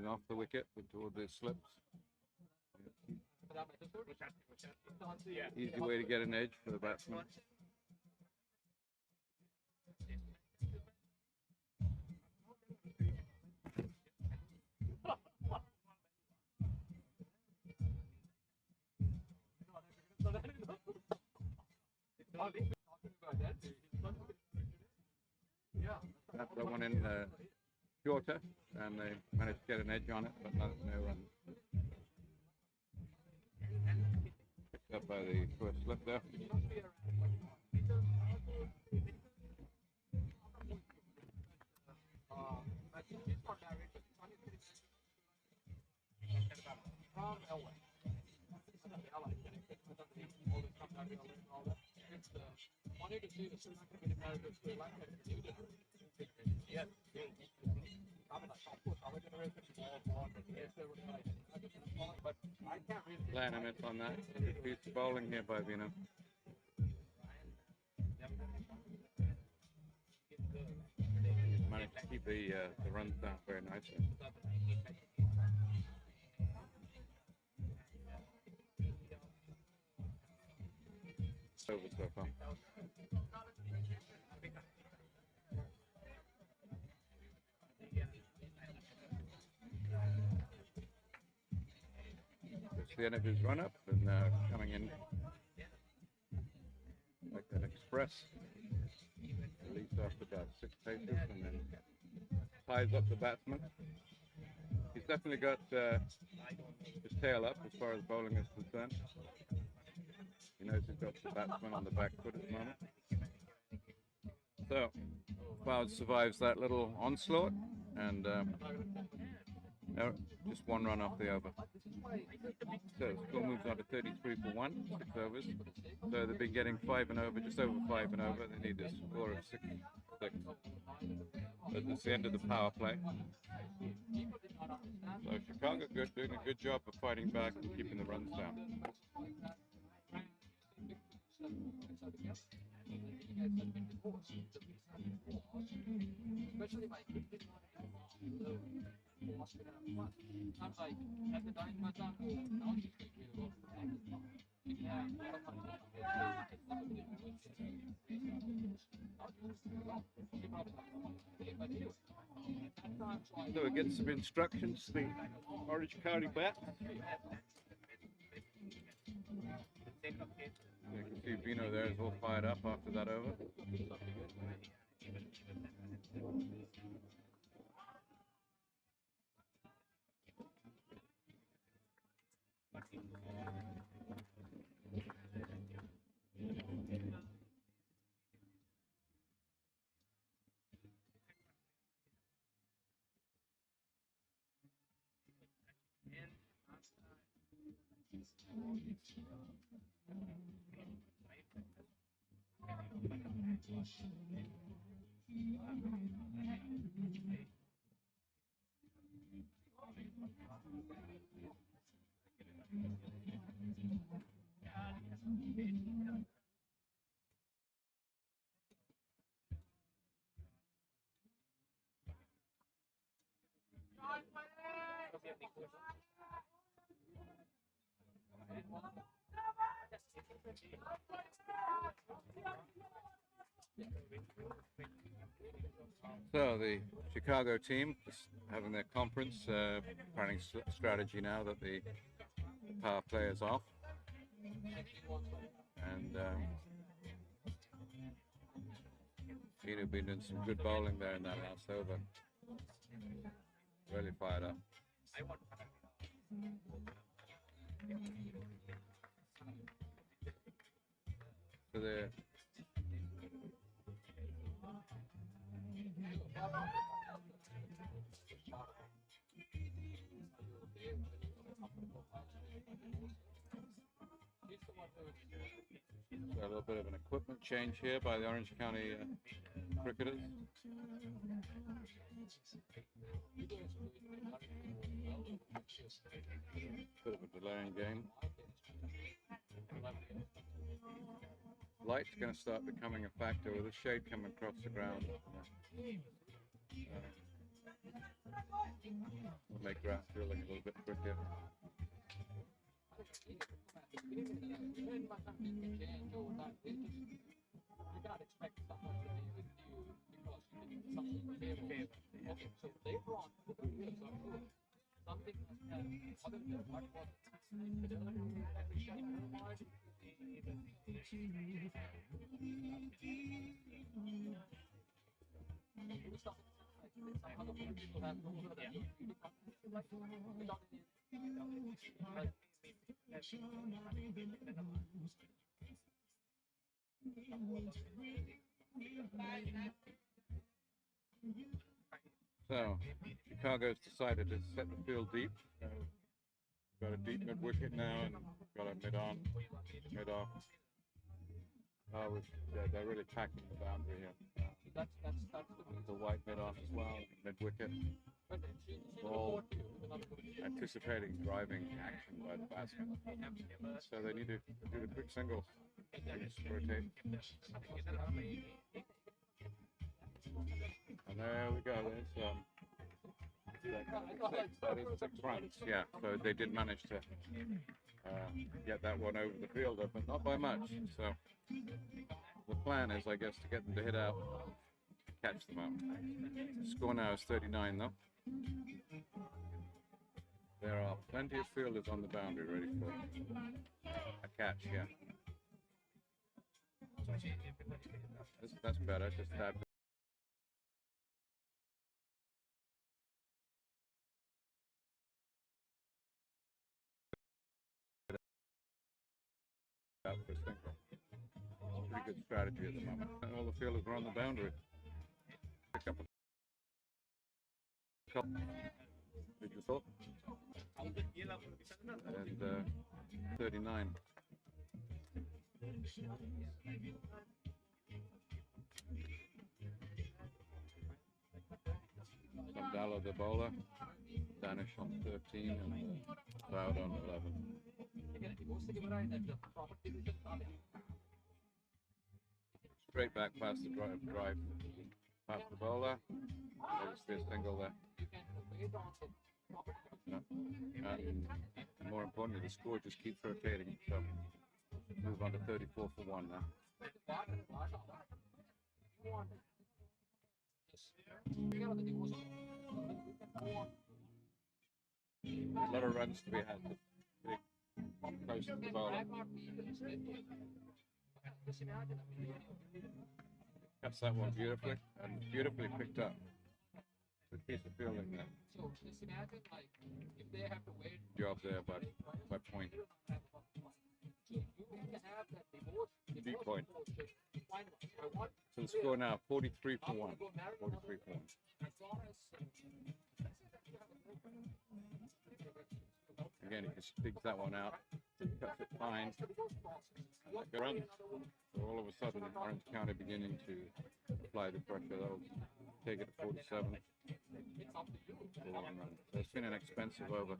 off the wicket towards the slips. Easy way to get an edge for the batsman. That's that one in shorter, and they managed to get an edge on it, but no run. Picked up by the first slip there. Playing a miss on that. Good piece of bowling here by Vino. He's managed to keep the runs down very nicely. Over so far. It's the end of his run up and coming in like an express. Release after about 6 paces and then ties up the batsman. He's definitely got his tail up as far as bowling is concerned. He knows he's got the batsman on the back foot at the moment. So, Cloud survives that little onslaught and just one run off the over. So, score moves on to 33 for 1, 6 overs. So, they've been getting 5 and over, just over 5 and over. They need a score of 6. But it's the end of the power play. So, Chicago doing a good job of fighting back and keeping the runs down. So we get some instructions to the Orange County bat. You can see Vino there is all fired up after that over. So the Chicago team is having their conference, planning strategy now that the power play is off. And Vino been doing some good bowling there in that last over. Really fired up. So they're a little bit of an equipment change here by the Orange County cricketers. Bit of a delay in game. Light's going to start becoming a factor with a shade coming across the ground. Will make ground feeling a little bit quicker. So, Chicago's decided to set the field deep. Got a deep mid wicket now and got a mid on, mid off. They're really packing the boundary here. The white mid on as well, mid wicket. ball anticipating driving action by the batsman. So they need to do the quick single. Just rotate. And there we go. That is 6 runs. Yeah, so they did manage to get that one over the fielder, but not by much. So the plan is, I guess, to get them to hit out, catch them out. Score now is 39, though. There are plenty of fielders on the boundary ready for a catch. Yeah, that's better. Just tap. Out for a single. Pretty good strategy at the moment. And all the fielders are on the boundary. Pick up a couple. Did you thought? And 39. Abdallah the bowler, Danish on 13 and Cloud on 11. Straight back past the drive past the bowler. There's a single there. And more importantly, the score just keeps rotating. So move on to 34 for 1 now. A lot of runs to be had. Close to the bowler. Cuts that one beautifully and beautifully picked up. Good piece of fielding there. Job there by Point. Deep Point. So the score now 43 for 1. 43 for 1. Again, he just digs that one out, cuts it fine. Good run. So all of a sudden, Orange County beginning to apply the pressure. That'll take it to 47. So it's been an expensive over.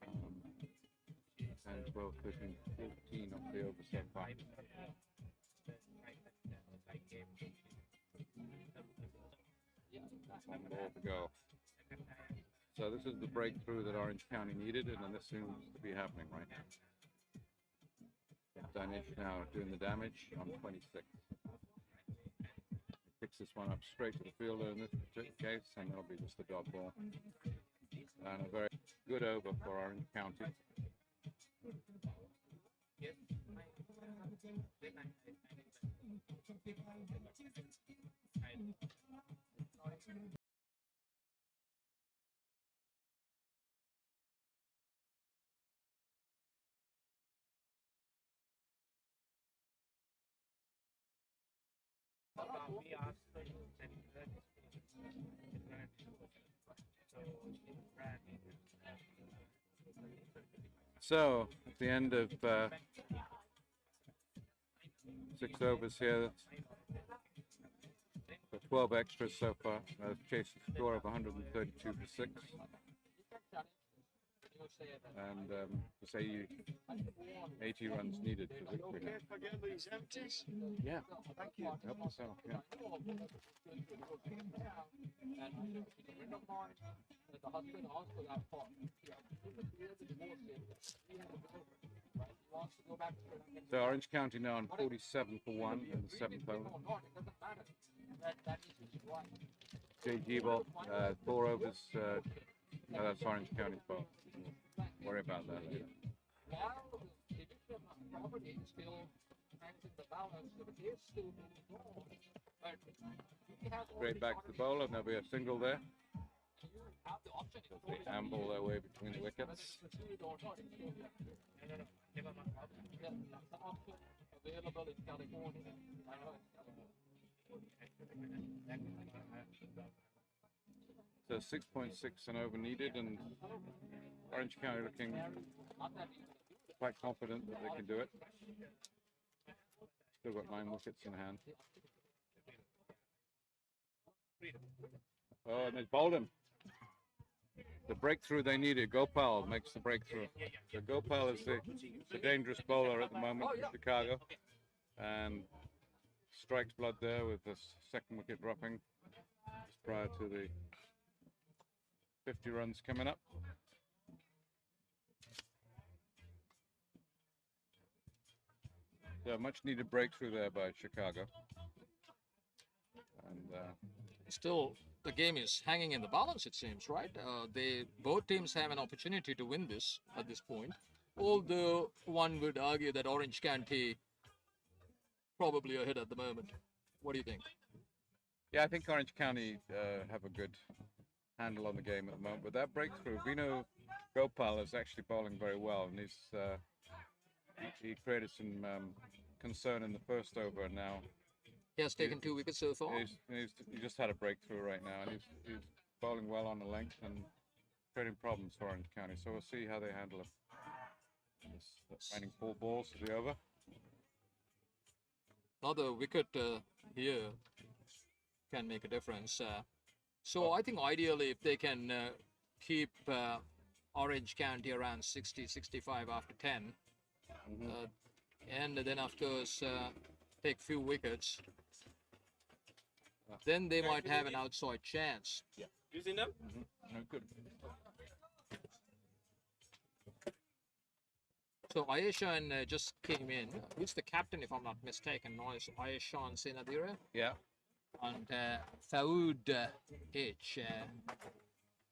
10, 12, 13, 14 of the over so far. One more to go. So this is the breakthrough that Orange County needed, and this seems to be happening right now. Danish now doing the damage on 26. Picks this one up straight to the fielder in this case, and that'll be just a dot ball. And a very good over for Orange County. So at the end of 6 overs here, for 12 extras so far, chased a score of 132 for 6. And say 80 runs needed for victory. Okay, forget these empties. Yeah. Thank you. Help yourself, yeah. So Orange County now on 47 for 1 in the 7th over. Jay Giebel, 4 overs. No, that's Orange County's fault. Worry about that later. Straight back to the bowler, and there'll be a single there. They amble their way between the wickets. So 6.6 and over needed, and Orange County looking quite confident that they can do it. Still got 9 wickets in hand. Oh, and there's Bolden. the breakthrough they needed. Gopal makes the breakthrough. So Gopal is the dangerous bowler at the moment for Chicago, and strikes blood there with the second wicket dropping just prior to the 50 runs coming up. So much needed breakthrough there by Chicago. And Still, the game is hanging in the balance, it seems, right? Both teams have an opportunity to win this at this point. Although one would argue that Orange County probably ahead at the moment. What do you think? yeah, I think Orange County have a good handle on the game at the moment. But that breakthrough, Vino Gopal is actually bowling very well, and he created some concern in the first over. And now He has taken 2 wickets so far. he just had a breakthrough right now, and he's bowling well on the length and creating problems for Orange County. So we'll see how they handle it. This remaining 4 balls to the over. Another wicket here can make a difference. So I think ideally if they can keep Orange County around 60, 65 after 10, and then of course take few wickets, then they might have an outside chance. No, good. So Ayeshan just came in. Who's the captain, if I'm not mistaken? Ayeshan Senadira. Yeah. And Faoud H.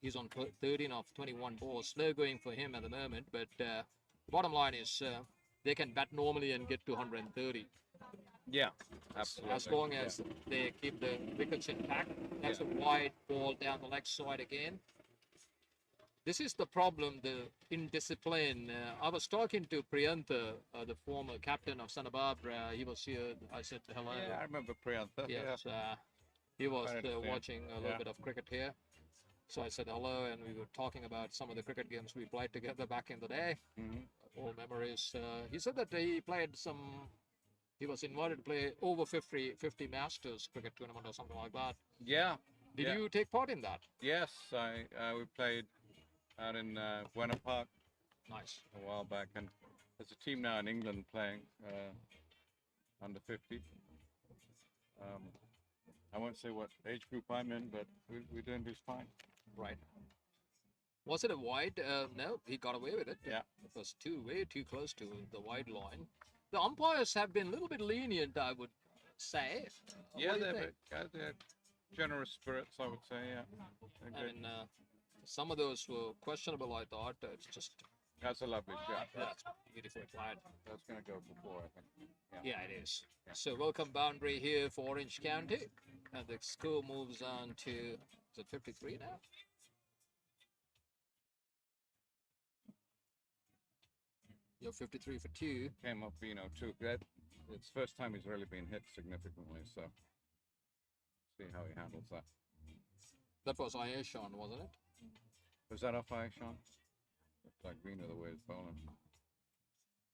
He's on 13 of 21 balls. Slow going for him at the moment, but bottom line is they can bat normally and get to 130. Yeah, absolutely. As long as they keep the wickets intact. That's a wide ball down the leg side again. This is the problem, the indiscipline. I was talking to Priyantha, the former captain of Santa Barbara. He was here. I said hello. Yeah, I remember Priyantha. Yes, he was I understand. watching a little bit of cricket here. So I said hello, and we were talking about some of the cricket games we played together back in the day. Old memories. He said that he was invited to play over 50 Masters cricket tournament or something like that. Yeah. Did you take part in that? Yes, we played out in Buena Park Nice. a while back, and there's a team now in England playing under 50. I won't say what age group I'm in, but we're doing just fine. Right. Was it a wide? No, he got away with it. Yeah. It was way too close to the wide line. The umpires have been a little bit lenient, I would say. Yeah, What do you they're think? generous spirits, I would say. Yeah. They're I good. mean, some of those were questionable, I thought. It's just, That's a lovely shot. that's beautiful flat. That's going to go for 4, I think. Yeah, it is. So welcome boundary here for Orange County. And the score moves on to, is it 53 now? You're 53 for 2. Came up, too. It's first time he's really been hit significantly, so see how he handles that. That was Ayeshan, wasn't it? Was that off eye, Sean? Looks like Vino the way it's bowling.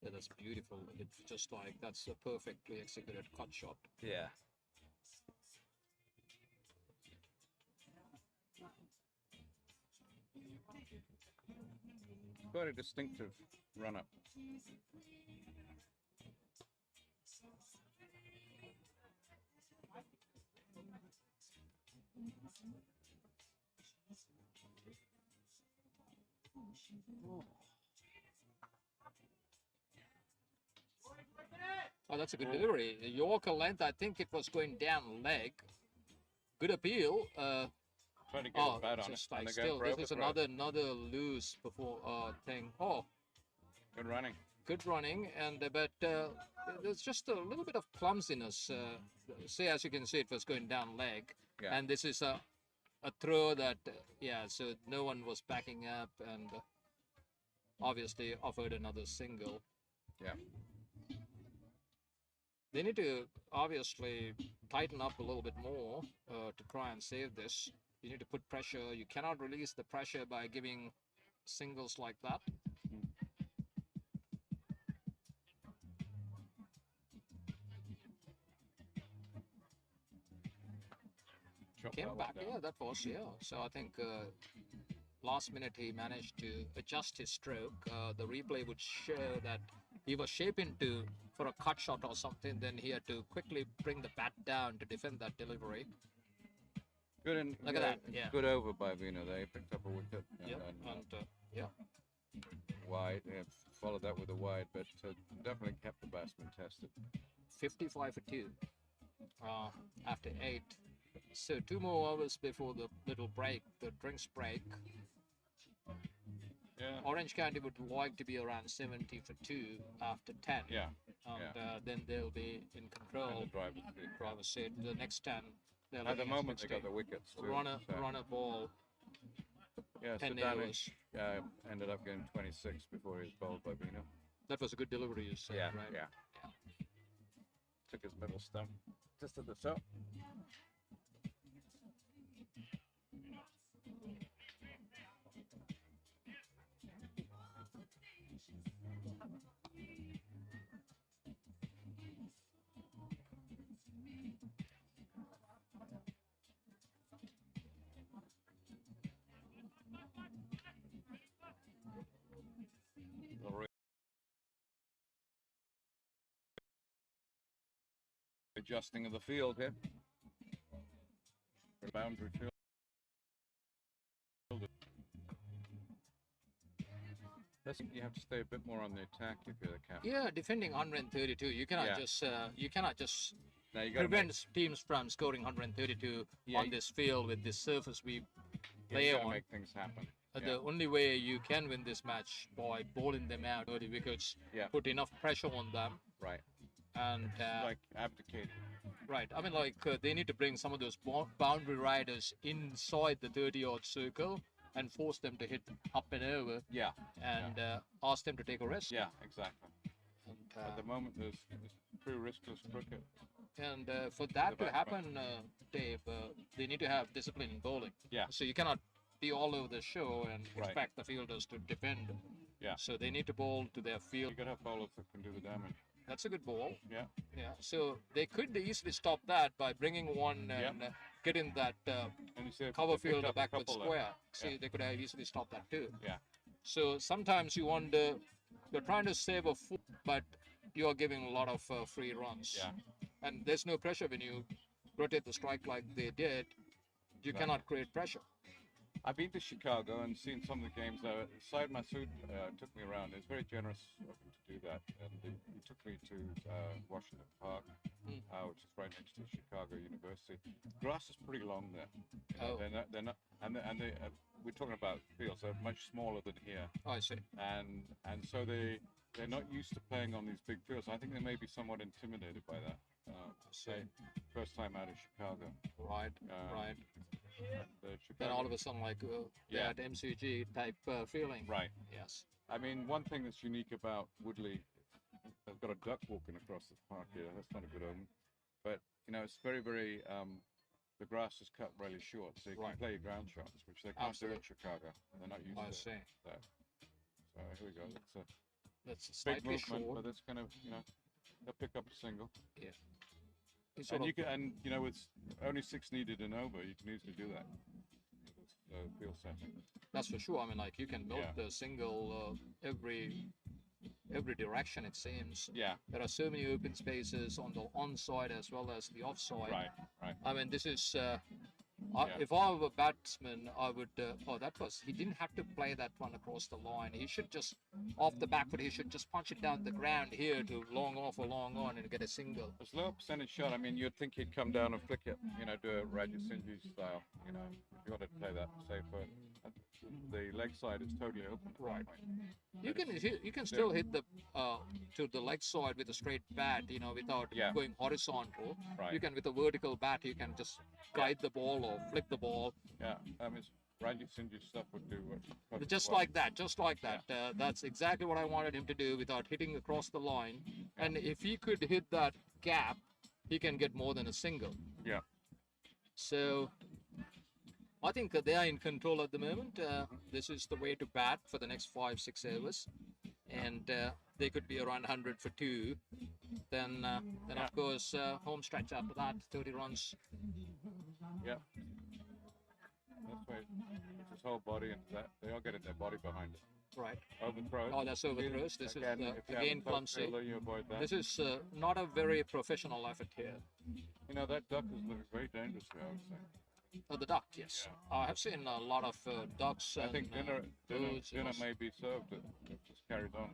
Yeah, that's beautiful. It's just like, that's a perfectly executed cut shot. Yeah. Quite a distinctive run-up. Oh, that's a good delivery. The Yorker length, I think it was going down leg. Good appeal. Trying to get a bat on it. just and like they're still, going this is for overthrow. another loose before thing. Oh, Good running. good running, and but there's just a little bit of clumsiness. See, as you can see, it was going down leg, Yeah. and this is a throw that so no one was backing up, and obviously offered another single. Yeah. They need to obviously tighten up a little bit more to try and save this. You need to put pressure. You cannot release the pressure by giving singles like that. Chop Came that one back, down. yeah, that was, yeah. So I think last minute he managed to adjust his stroke. The replay would show that he was shaping for a cut shot or something. Then he had to quickly bring the bat down to defend that delivery. Good and Look at that, yeah. Good over by Vino. They picked up a wicket and Yep, then and yeah. wide. Yeah, followed that with a wide, but definitely kept the batsman tested. 55 for 2 after 8. So 2 more overs before the little break, the drinks break. Yeah. Orange County would like to be around 70 for 2 after 10. Yeah. And then they'll be in control. And the driver's seat. The next 10. At the moment, they got the wickets too. Runner so. ball. Yeah, 10 so Danish ended up getting 26 before he was bowled by Vino. That was a good delivery, you said, right? Yeah. Took his middle stump just at the top. Adjusting of the field here. For boundary field. You have to stay a bit more on the attack if you're the captain. Yeah, defending 132, you cannot just Now you got to prevent teams from scoring 132 on this field with this surface we play on. make things happen. The only way you can win this match by bowling them out early wickets, put enough pressure on them. Right. And like abdicate. Right. I mean, like they need to bring some of those boundary riders inside the 30-yard circle and force them to hit up and over. Yeah. And ask them to take a risk. Yeah, exactly. And, at the moment, there's pretty riskless cricket. And for that to happen, Dave, they need to have discipline in bowling. Yeah. So you cannot be all over the show and expect the fielders to defend. Yeah. So they need to bowl to their field. You got to have bowlers that can do the damage. That's a good ball. Yeah. Yeah. So they could easily stop that by bringing one and getting that cover field back with square. See, they could have easily stopped that too. Yeah. So sometimes you wonder, you're trying to save a foot, but you are giving a lot of free runs. Yeah. And there's no pressure when you rotate the strike like they did. You cannot create pressure. I've been to Chicago and seen some of the games. Syed Masood took me around. It's very generous of him to do that. And he took me to Washington Park, which is right next to Chicago University. Grass is pretty long there. They're not, we're talking about fields. They're much smaller than here. Oh, I see. And so they're not used to playing on these big fields. I think they may be somewhat intimidated by that. First time out of Chicago. Right. Then all of a sudden, like that MCG type feeling. Right. Yes. I mean, one thing that's unique about Woodley, I've got a duck walking across the park here. That's not a good omen. But it's very, very. The grass is cut really short, so you can play your ground shots, which they can't do in Chicago. They're not used to that. So here we go. That's big slightly movement, short. but it's kind of they'll pick up a single. Yeah. And with only 6 needed and over, you can easily do that. Field setting. That's for sure. I mean, like you can build the single every direction. It seems. Yeah. There are so many open spaces on the onside as well as the offside. Right. I mean, this is. If I were a batsman, I would. He didn't have to play that one across the line. He should just, off the back foot, he should just punch it down the ground here to long off or long on and get a single. It's a low percentage shot. I mean, you'd think he'd come down and flick it, do a Raja Singh style, if you wanted to play that safer. The leg side is totally open. Right. You can still hit the to the leg side with a straight bat, without going horizontal. Right. You can with a vertical bat, you can just guide the ball or flick the ball. Yeah. I mean, Raja Singh stuff would do it. Just like that. That's exactly what I wanted him to do without hitting across the line. Yeah. And if he could hit that gap, he can get more than a single. Yeah. So I think they are in control at the moment. This is the way to bat for the next 5-6 overs, and they could be around 100 for 2. Then of course home stretch after that, 30 runs. Yeah. That's right. It's whole body into that. They all get their body behind it. Right. Overthrows. Oh, that's overthrows. This Again, is if you have a again toe clumsy. fielder, you avoid that. This is not a very professional effort here. You know, that duck is looking very dangerously, I would say. Oh, the duck, yes. I have seen a lot of ducks. I think and, dinner birds. may be served. It just carries on.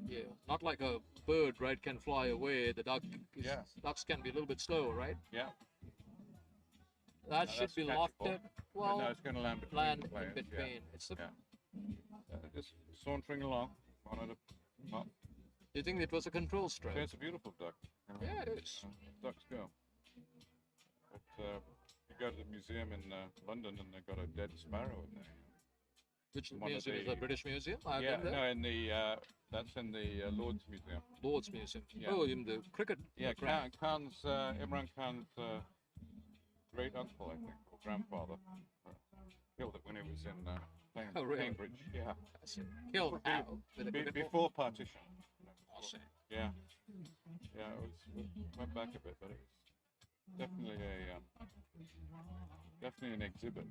Yeah, not like a bird, right? Can fly away. The duck. Yeah. Ducks can be a little bit slow, right? Yeah. That No, should that's be catchable. lofted. But Well, no, it's going to land between land the players. in between. Yeah. It's the. Just sauntering along. One at a pop. Do you think it was a control stroke? It's a beautiful duck. Yeah, it is. Ducks go. But you go to the museum in London and they've got a dead sparrow in there. Which One of museum is the- the British Museum? I've Yeah, been there. no, in the that's in the Lord's Museum. Lord's Museum. Yeah. Oh, in the cricket. Yeah, ground. Imran Khan's great uncle, I think, or grandfather, killed it when he was in playing Oh, really? Cambridge. Yeah, Killed how? With a cricket ball? before partition. I see. Yeah, yeah, it went back a bit, but it was definitely an exhibit.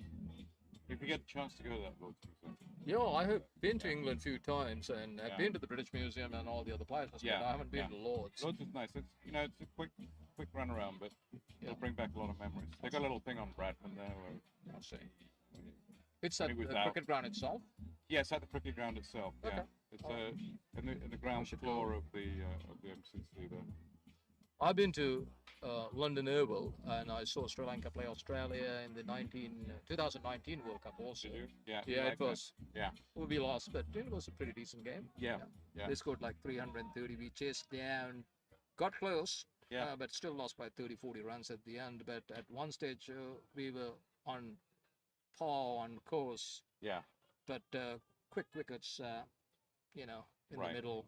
If you get a chance to go to that Lord's Museum. Yeah, I have been to England a few times, and I've Yeah. been to the British Museum and all the other places, Yeah, but I haven't been yeah. to Lord's. Lord's is nice. It's it's a quick run around, but it'll bring back a lot of memories. They got a little thing on Bradman there where I see. when you- It's when at he was the out. cricket ground itself. Yes, at the cricket ground itself. Yeah, Okay. it's in the ground should floor go. of the MCC there. I've been to London Oval, and I saw Sri Lanka play Australia in the 2019 World Cup also. Did you? Yeah. you Yeah, like it that? was. Yeah. We lost, but it was a pretty decent game. Yeah. Yeah. They scored like 330. We chased down, got close, Yeah. but still lost by 30, 40 runs at the end. But at one stage, we were on par, on course, Yeah. but quick wickets, in Right. the middle.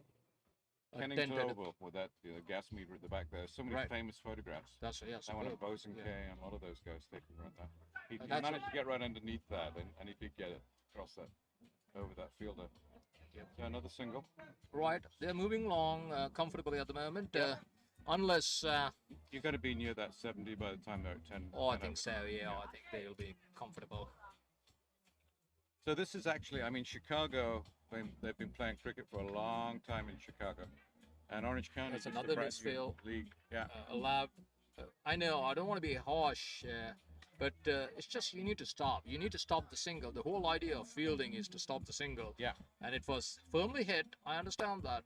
Kennington dented. Oval with that gas meter at the back there. So many Right. famous photographs. That's That one of superb. Bosanquet Yeah. and a lot of those guys taking run that. He that's managed to get right underneath that, and he did get it across that, over that fielder. So another single. Right, they're moving along comfortably at the moment, unless. You're going to be near that 70 by the time they're at 10. Oh, I 10 think over. so. Yeah, I think they'll be comfortable. So this is actually, I mean, Chicago, they've been playing cricket for a long time in Chicago. And Orange County That's is a another brand new misfield. league. Yeah. Allowed. I know. I don't want to be harsh, but it's just you need to stop. You need to stop the single. The whole idea of fielding is to stop the single. Yeah. And it was firmly hit. I understand that,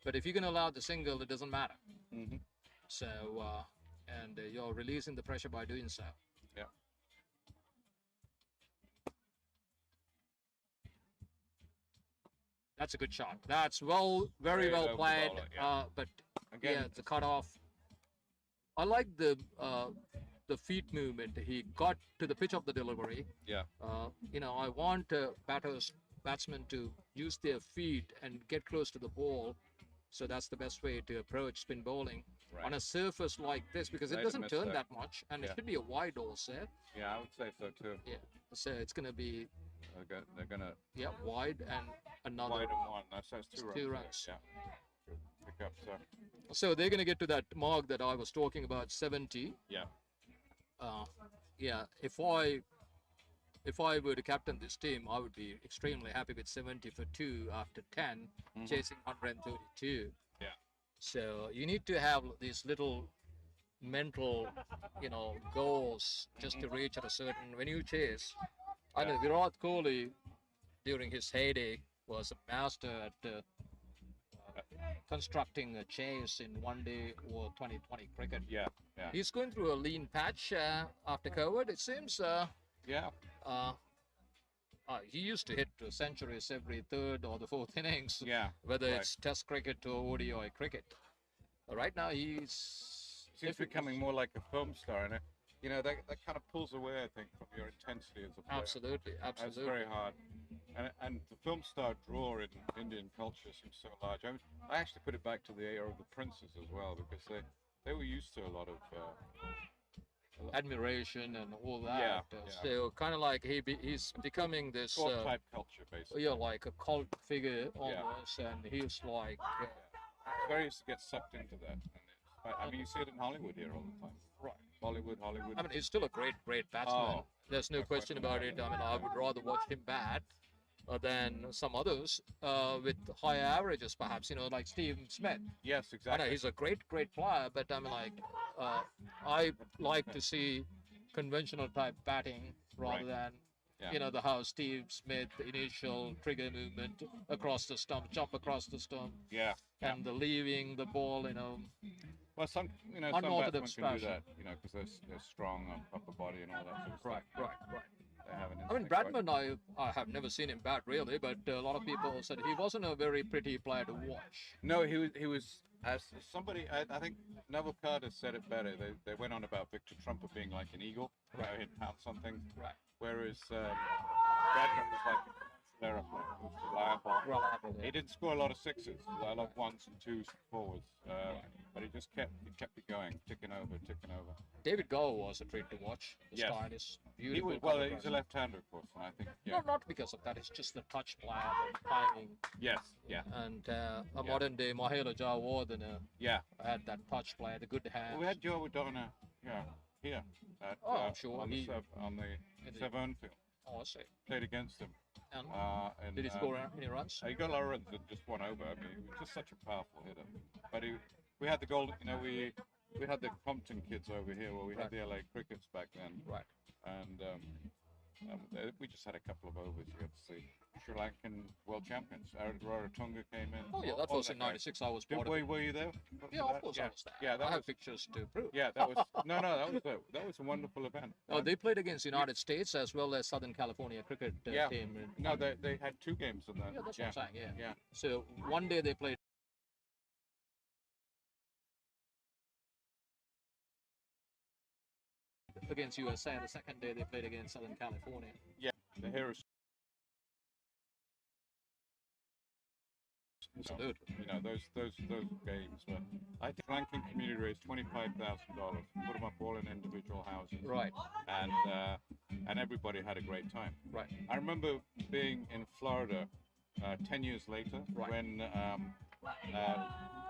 but if you're going to allow the single, it doesn't matter. Mm-hmm. So, you're releasing the pressure by doing so. Yeah. That's a good shot. That's very Great well over the played. bowler, yeah. But Again, yeah, the cutoff. I like the feet movement. He got to the pitch of the delivery. Yeah. I want batsmen to use their feet and get close to the ball. So that's the best way to approach spin bowling Right. on a surface like this, because it Made a doesn't turn mistake. that much, and it Yeah. should be a wide also. Yeah, I would say so too. Yeah. So it's going to be They're going to wide and another. wide and one. That's two runs. Two there, runs. Yeah. Good pick up, sir. So they're going to get to that mark that I was talking about, 70. Yeah. If I were to captain this team, I would be extremely happy with 70 for 2 after 10, chasing 132. Yeah. So you need to have these little mental, goals just to reach at a certain. When you chase, I know Virat Kohli, during his heyday, was a master at constructing a chase in one-day or 2020 cricket. Yeah. Yeah. He's going through a lean patch after COVID. It seems Yeah. he used to hit centuries every third or the fourth innings, Yeah. whether right. it's Test cricket or ODI cricket. Right now, Seems becoming more like a film star, and that kind of pulls away, I think, from your intensity as a player. Absolutely. That's very hard. And the film star draw in Indian culture seems so large. I actually put it back to the era of the princes as well, because they were used to a lot of admiration and all that. Yeah, So kind of like he's becoming this. court type culture, basically. Like a cult figure almost, and he's like. Very used to get sucked into that. And you see it in Hollywood here all the time. Right. Hollywood. I mean, he's still a great batsman. Oh, There's no question about it. I mean, I would rather watch him bat than some others with higher averages, perhaps. Like Steve Smith. Yes, I know exactly. he's a great player, but I mean, like, I like to see conventional type batting rather Right. than, Yeah. the how Steve Smith initial trigger movement across the stump, jump across the stump, Yeah. Yeah. and the leaving the ball, Well, some some unorthodox batsmen can do fashion. that, because they're strong on upper body and all that sort of stuff. Right. They have an I mean, instinct, but- Bradman, I have never seen him bat really, but a lot of people said he wasn't a very pretty player to watch. No, he was as somebody. I think Neville Carter said it better. They went on about Victor Trumper being like an eagle, he'd pounce something. Right. Whereas Bradman was like a player, who was reliable. He didn't score a lot of sixes, a lot of ones and twos forwards, but he just kept it going, ticking over. David Gower was a treat to watch. The Yes. style is He beautiful. was, well, cover he's a drive. left-hander, of course, and I think No, not because of that. It's just the touch player, the timing, yes, yeah, and a modern day Mahela Jawardena yeah. had that touch player, the good hands. Well, we had Joe O'Donnell, here at, Oh, I'm sure on the he- on the Severn field. Oh, I see. Played against him. And And, did he score any runs? He got a lot of runs and just won over. I mean, he was just such a powerful hitter. But we had the golden, we had the Compton kids over here, where we had the LA Crickets back then. Right. And we just had a couple of overs. You got to see Sri Lankan world champions. Rarotonga came in. Oh, yeah, that all was in guys. '96. I was part of it. Were you there? Yeah, for of that? course I was there. Yeah, that I have was, pictures to prove. yeah, that was that was a wonderful event. Oh, they played against United States as well as Southern California cricket Yeah. team. No, they had two games in that. Yeah, that's what I'm saying. Yeah. Yeah. So one day they played against USA. The second day they played against Southern California. Yeah, the Heroes. Absolutely. Those games. But I think Sri Lankan community raised $25,000, put them up all in individual houses. Right. And everybody had a great time. Right. I remember being in Florida 10 years later when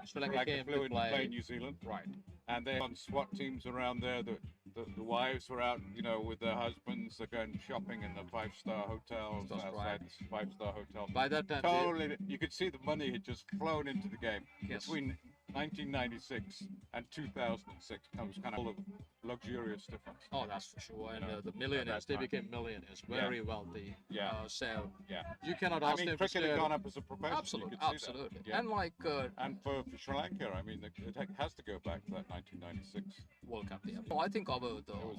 Sri Lanka Lanka came flew to in to play play. New Zealand. Right. And they had SWAT teams around there. The wives were out, with their husbands. They're going shopping in the five-star hotels That's outside right. the five-star hotel. By that time, they- Totally, you could see the money had just flown into the game. Yes. Between 1996 and 2006, it was kind of full of luxurious difference. oh, that's for sure. And know, the at millionaires, that they time. became millionaires, very wealthy. Yeah. So Yeah. you cannot I ask mean, them to cricket had stay- gone up as a profession. Absolutely, You could see absolutely. That. Yeah. And like And for Sri Lanka, I mean, it has to go back to that 1996. World Cup. Yeah. So I think the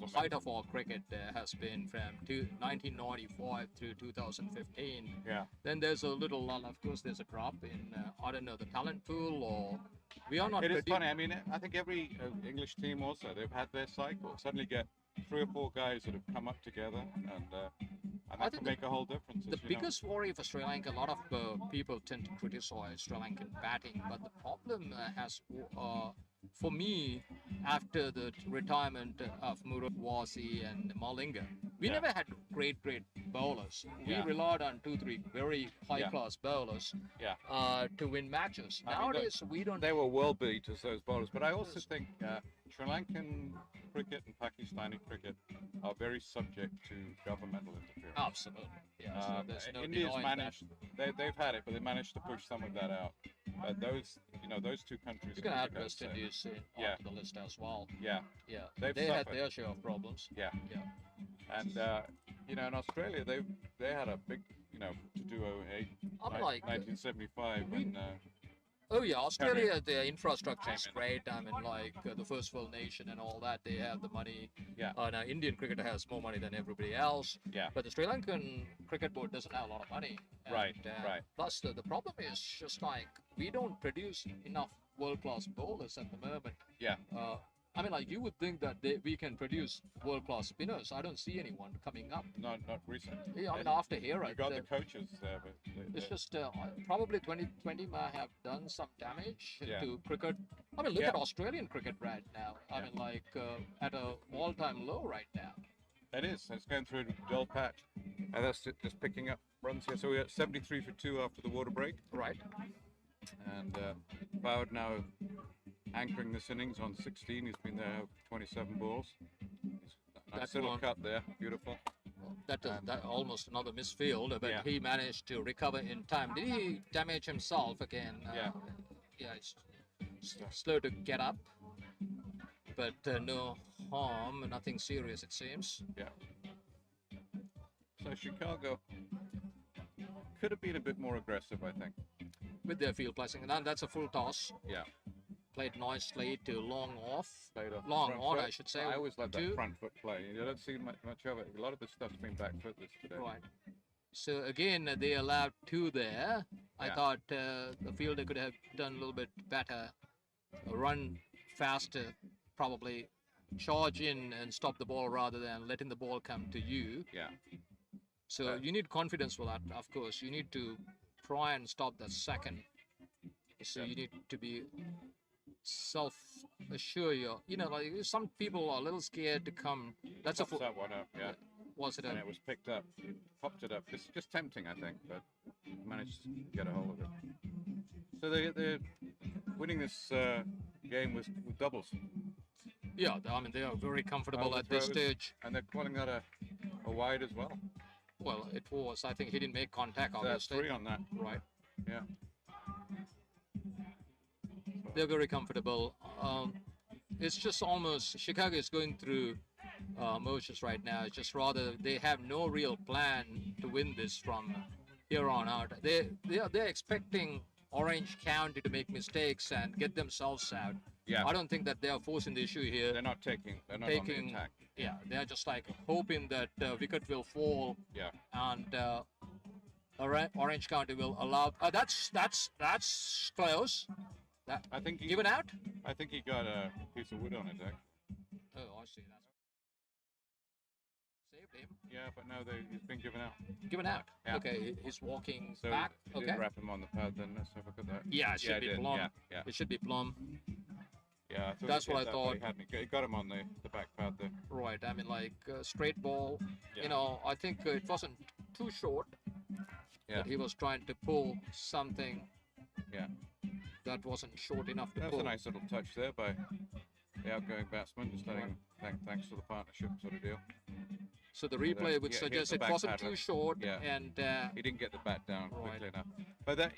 was height of our cricket has been from 1995 through 2015. Yeah. Then there's a little lull. Of course, there's a drop in I don't know the talent pool, or we are not. It is predict- funny. I mean, I think every English team also, they've had their cycle. Suddenly get 3 or 4 guys that have come up together, and I that think can make a whole difference. The as you know. biggest worry for Sri Lanka, a lot of people tend to criticize Sri Lankan batting, but the problem for me, after the retirement of Murawasi and Malinga, we Yeah. never had great bowlers. Yeah. We relied on 2-3 very high-class bowlers Yeah. to win matches. I mean, Nowadays, we don't. They were world beaters, those bowlers. But I also think Sri Lankan cricket and Pakistani cricket are very subject to governmental interference. Absolutely. Yeah, so there's no India's denying managed. They've had it, but they managed to push some of that out. But those two countries. that. You can are add really West good, so- Indies Yeah. onto the list as well. Yeah, Yeah, They've they had suffered. their share of problems. yeah. Yeah. And in Australia, they had a big, to do 08, I'm like, 1975, we- when Oh yeah, Australia, their infrastructure is Came in. great. I mean, like the first world nation and all that, they have the money. Yeah. Now Indian cricket has more money than everybody else. Yeah. But the Sri Lankan cricket board doesn't have a lot of money. Right, And, right. Plus, the problem is just like we don't produce enough world-class bowlers at the moment. yeah, I mean, like you would think that we can produce world-class spinners. I don't see anyone coming up. not recent. Yeah, I mean, after Hera, You got the coaches there, but it's just probably 2020 might have done some damage Yeah. to cricket. I mean, look Yeah. at Australian cricket right now. I mean, like at a all-time low right now. it is. It's going through a dull patch, and that's it, just picking up runs here. So we're at 73 for 2 after the water break, Right. and Bowd now anchoring this innings on 16. He's been there 27 balls. He's Nice that little one, cut there, beautiful. that almost another misfield, but Yeah. he managed to recover in time. Did he damage himself again? Yeah. Yeah, it's slow to get up, but no harm, nothing serious it seems. Yeah. So Chicago could have been a bit more aggressive, I think. With their field placing, and that's a full toss. Yeah. Played nicely to long off, Played a long front on, foot. I should say. I always love two. that front foot play. You don't see much of it. A lot of the stuff's been back foot this today. Right. So again, they allowed 2 there. I Yeah. thought the fielder could have done a little bit better, run faster, probably charge in and stop the ball rather than letting the ball come to you. Yeah. So you need confidence for that, of course. You need to try and stop the second. So you need to be self-assured. Like some people are a little scared to come. That's Pops that one up, yeah. Was it And a it was picked up. He popped it up. It's just tempting, I think, but managed to get a hold of it. So they're winning this game with doubles. Yeah, I mean, they are very comfortable All the at this throws, stage. And they're calling that a wide as well. Well, it was. I think he didn't make contact, So that's obviously. 3 on that. Right. Yeah. They're very comfortable. It's just almost Chicago is going through motions right now. It's just rather they have no real plan to win this from here on out. They're expecting Orange County to make mistakes and get themselves out. Yeah. I don't think that they are forcing the issue here. They're not on the attack. Yeah, they're just like hoping that wicket will fall Yeah. and Orange County will allow. That's close. I think he Given out? I think he got a piece of wood on it, Zach. Oh, I see. That's saved him. Yeah, but no, he's been given out. Given out. Yeah. Okay, he's walking So back. he Okay. didn't wrap him on the pad then. Let's have a look at that. Yeah, it should be did. plum. Yeah. It should be plum. Yeah, I thought That's he what hit I that, but thought. He hadn't. He got him on the back pad there. Right. I mean, like straight ball. Yeah. I think it wasn't too short. Yeah. But he was trying to pull something Yeah. that wasn't short enough to That's pull. a nice little touch there by the outgoing batsman, just letting thanks for the partnership sort of deal. So the replay would yeah, suggest here's the it back wasn't paddler. too short, Yeah. and He didn't get the bat down Right. quickly enough. But that,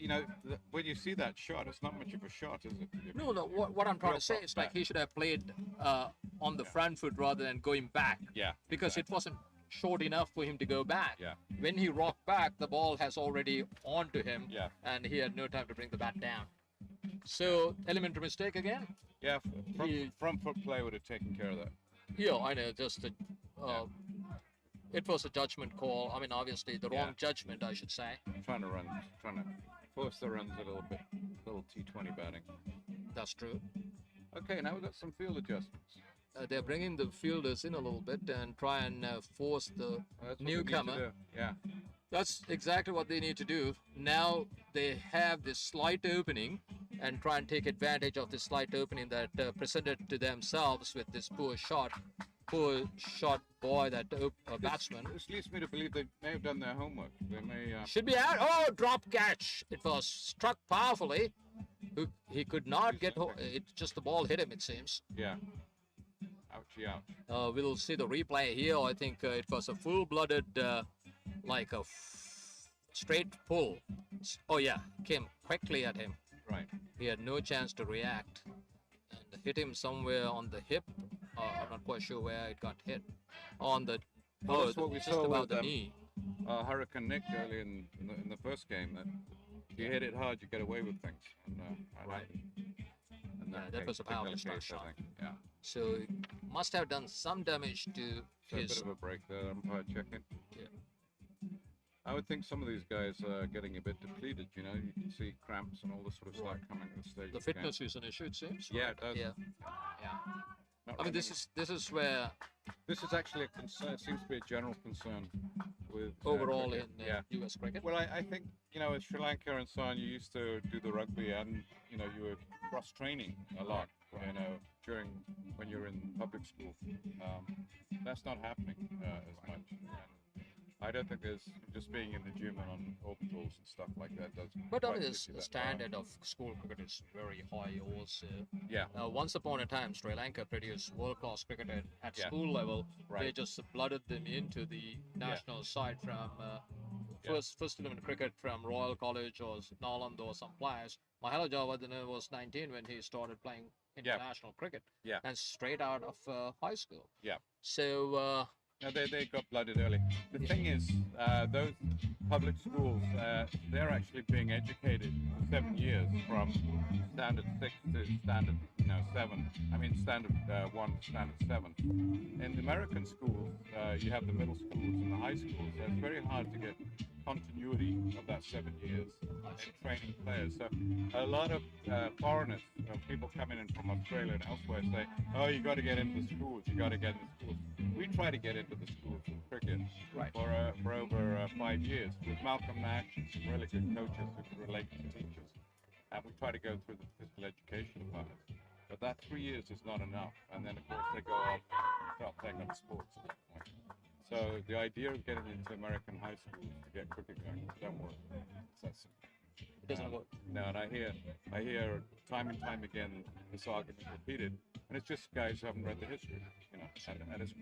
when you see that shot, it's not much of a shot, is it? no. What I'm trying to say Real is like back. he should have played on the front foot rather than going back. Yeah. Because it wasn't short enough for him to go back. Yeah. When he rocked back, the ball has already onto him, Yeah. and he had no time to bring the bat down. So elementary mistake again. Yeah. He- Front foot play would have taken care of that. Yeah, I know. Just it was a judgment call. I mean, obviously the wrong Yeah. judgment, I should say. Trying to force the runs a little bit. Little T20 batting. That's true. Okay, now we've got some field adjustments. They're bringing the fielders in a little bit and try and force the That's what we need to newcomer. do. Yeah. That's exactly what they need to do. Now they have this slight opening and try and take advantage of this slight opening that presented to themselves with this poor shot boy, that batsman. This leads me to believe they may have done their homework. They may. Should be out. Oh, drop catch. It was struck powerfully. He could not get it. Just the ball hit him, it seems. Yeah. Ouchie, ouch. We'll see the replay here. I think it was a full-blooded, like a straight pull. Oh yeah, came quickly at him. Right. He had no chance to react and hit him somewhere on the hip. I'm not quite sure where it got hit. On the Well, that's what we just saw about with the knee. Hurricane Nick early in the first game. That if you hit it hard, you get away with things. And, Right. And Yeah, that was a particular powerful case, shot. I think. Yeah. So he must have done some damage to So a his. bit of a break there, umpire checking. Yeah. I would think some of these guys are getting a bit depleted. You can see cramps and all this sort of stuff coming at the stage. The of the game. fitness is an issue, it seems. Yeah, it does. Yeah. Not I mean, this is where This is actually a concern. It seems to be a general concern with overall in cricket. Yeah. U.S. cricket. Well, I think in Sri Lanka and so on, you used to do the rugby, and you were cross training a lot. During when you're in public school, that's not happening as much. And I don't think there's just being in the gym and on orbitals and stuff like that does. But I quite mean, give you the that standard of school cricket is very high also. Yeah. Once upon a time, Sri Lanka produced world-class cricket at Yeah. school level. They Right. just blooded them into the national side from first 11 cricket from Royal College or Nalanda or some players. Mahela Javadana was 19 when he started playing international cricket. Yeah. And straight out of high school. Yeah. So No, they got blooded early. The thing is, those public schools, they're actually being educated for 7 years from standard 6 to standard, 7. I mean, standard 1 to standard 7. In the American schools, you have the middle schools and the high schools, so it's very hard to get continuity of that 7 years in training players. So a lot of foreigners, people coming in from Australia and elsewhere say, oh, you got to get into the schools, you got to get into the schools. We try to get into the schools of cricket for over 5 years with Malcolm Nash and some really good coaches who can relate to teachers. And we try to go through the physical education department. But that 3 years is not enough. And then, of course, they go off and start playing other sports at that point. So the idea of getting into American high schools to get cricket going don't work. That's it doesn't work. No, and I hear time and time again this argument repeated, and it's just guys who haven't read the history, and it's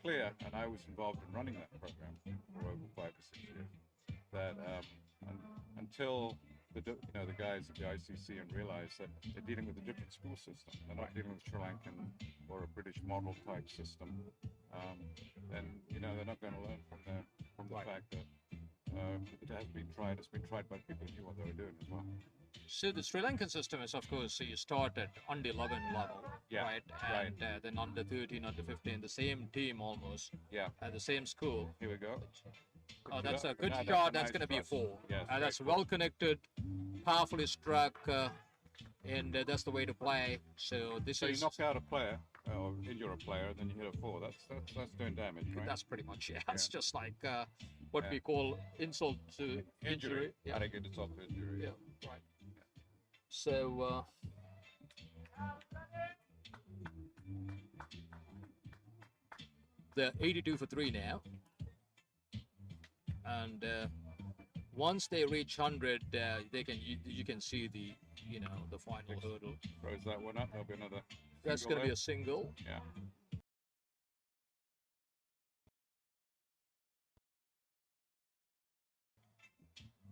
clear, and I was involved in running that program for over 5 or 6 years, that until the guys at the ICC and realize that they're dealing with a different school system, they're not dealing with Sri Lankan or a British model type system, then they're not going to learn from the fact that it has been tried. It's been tried by people who knew what they were doing as well. So the Sri Lankan system is, of course, you start at under 11 level, right? And then under 13, under 15, the same team almost. Yeah. At the same school. Here we go. Oh, that's a good that's shot. a That's nice going to be a thrust. 4. Yes, That's very well connected, powerfully struck, and that's the way to play. So this So you is. knock out a player or injure a player, then you hit a 4. That's doing damage, right? That's pretty much It's just like what we call insult to injury. I think it's insult to injury. Yeah, right. So they're 82 for 3 now, and once they reach 100, they can you can see the the final hurdle. Throws that one up. There'll be another. That's going to be a single. Yeah.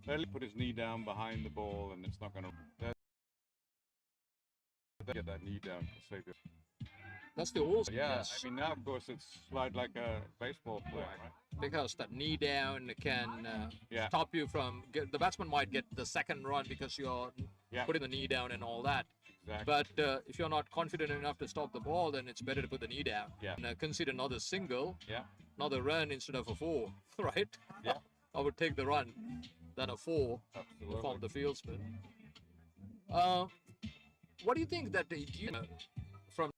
Barely put his knee down behind the ball, and it's not going to get that knee down to save it. That's the rules. Yeah, Yes. I mean now of course it's slide like a baseball player, right? Because that knee down can stop you from the batsman might get the second run because you're putting the knee down and all that. Exactly. But if you're not confident enough to stop the ball, then it's better to put the knee down. Yeah. And consider another single, Yeah. another run instead of a 4, right? Yeah. I would take the run than a 4 Absolutely. from the field spin. What do you think that from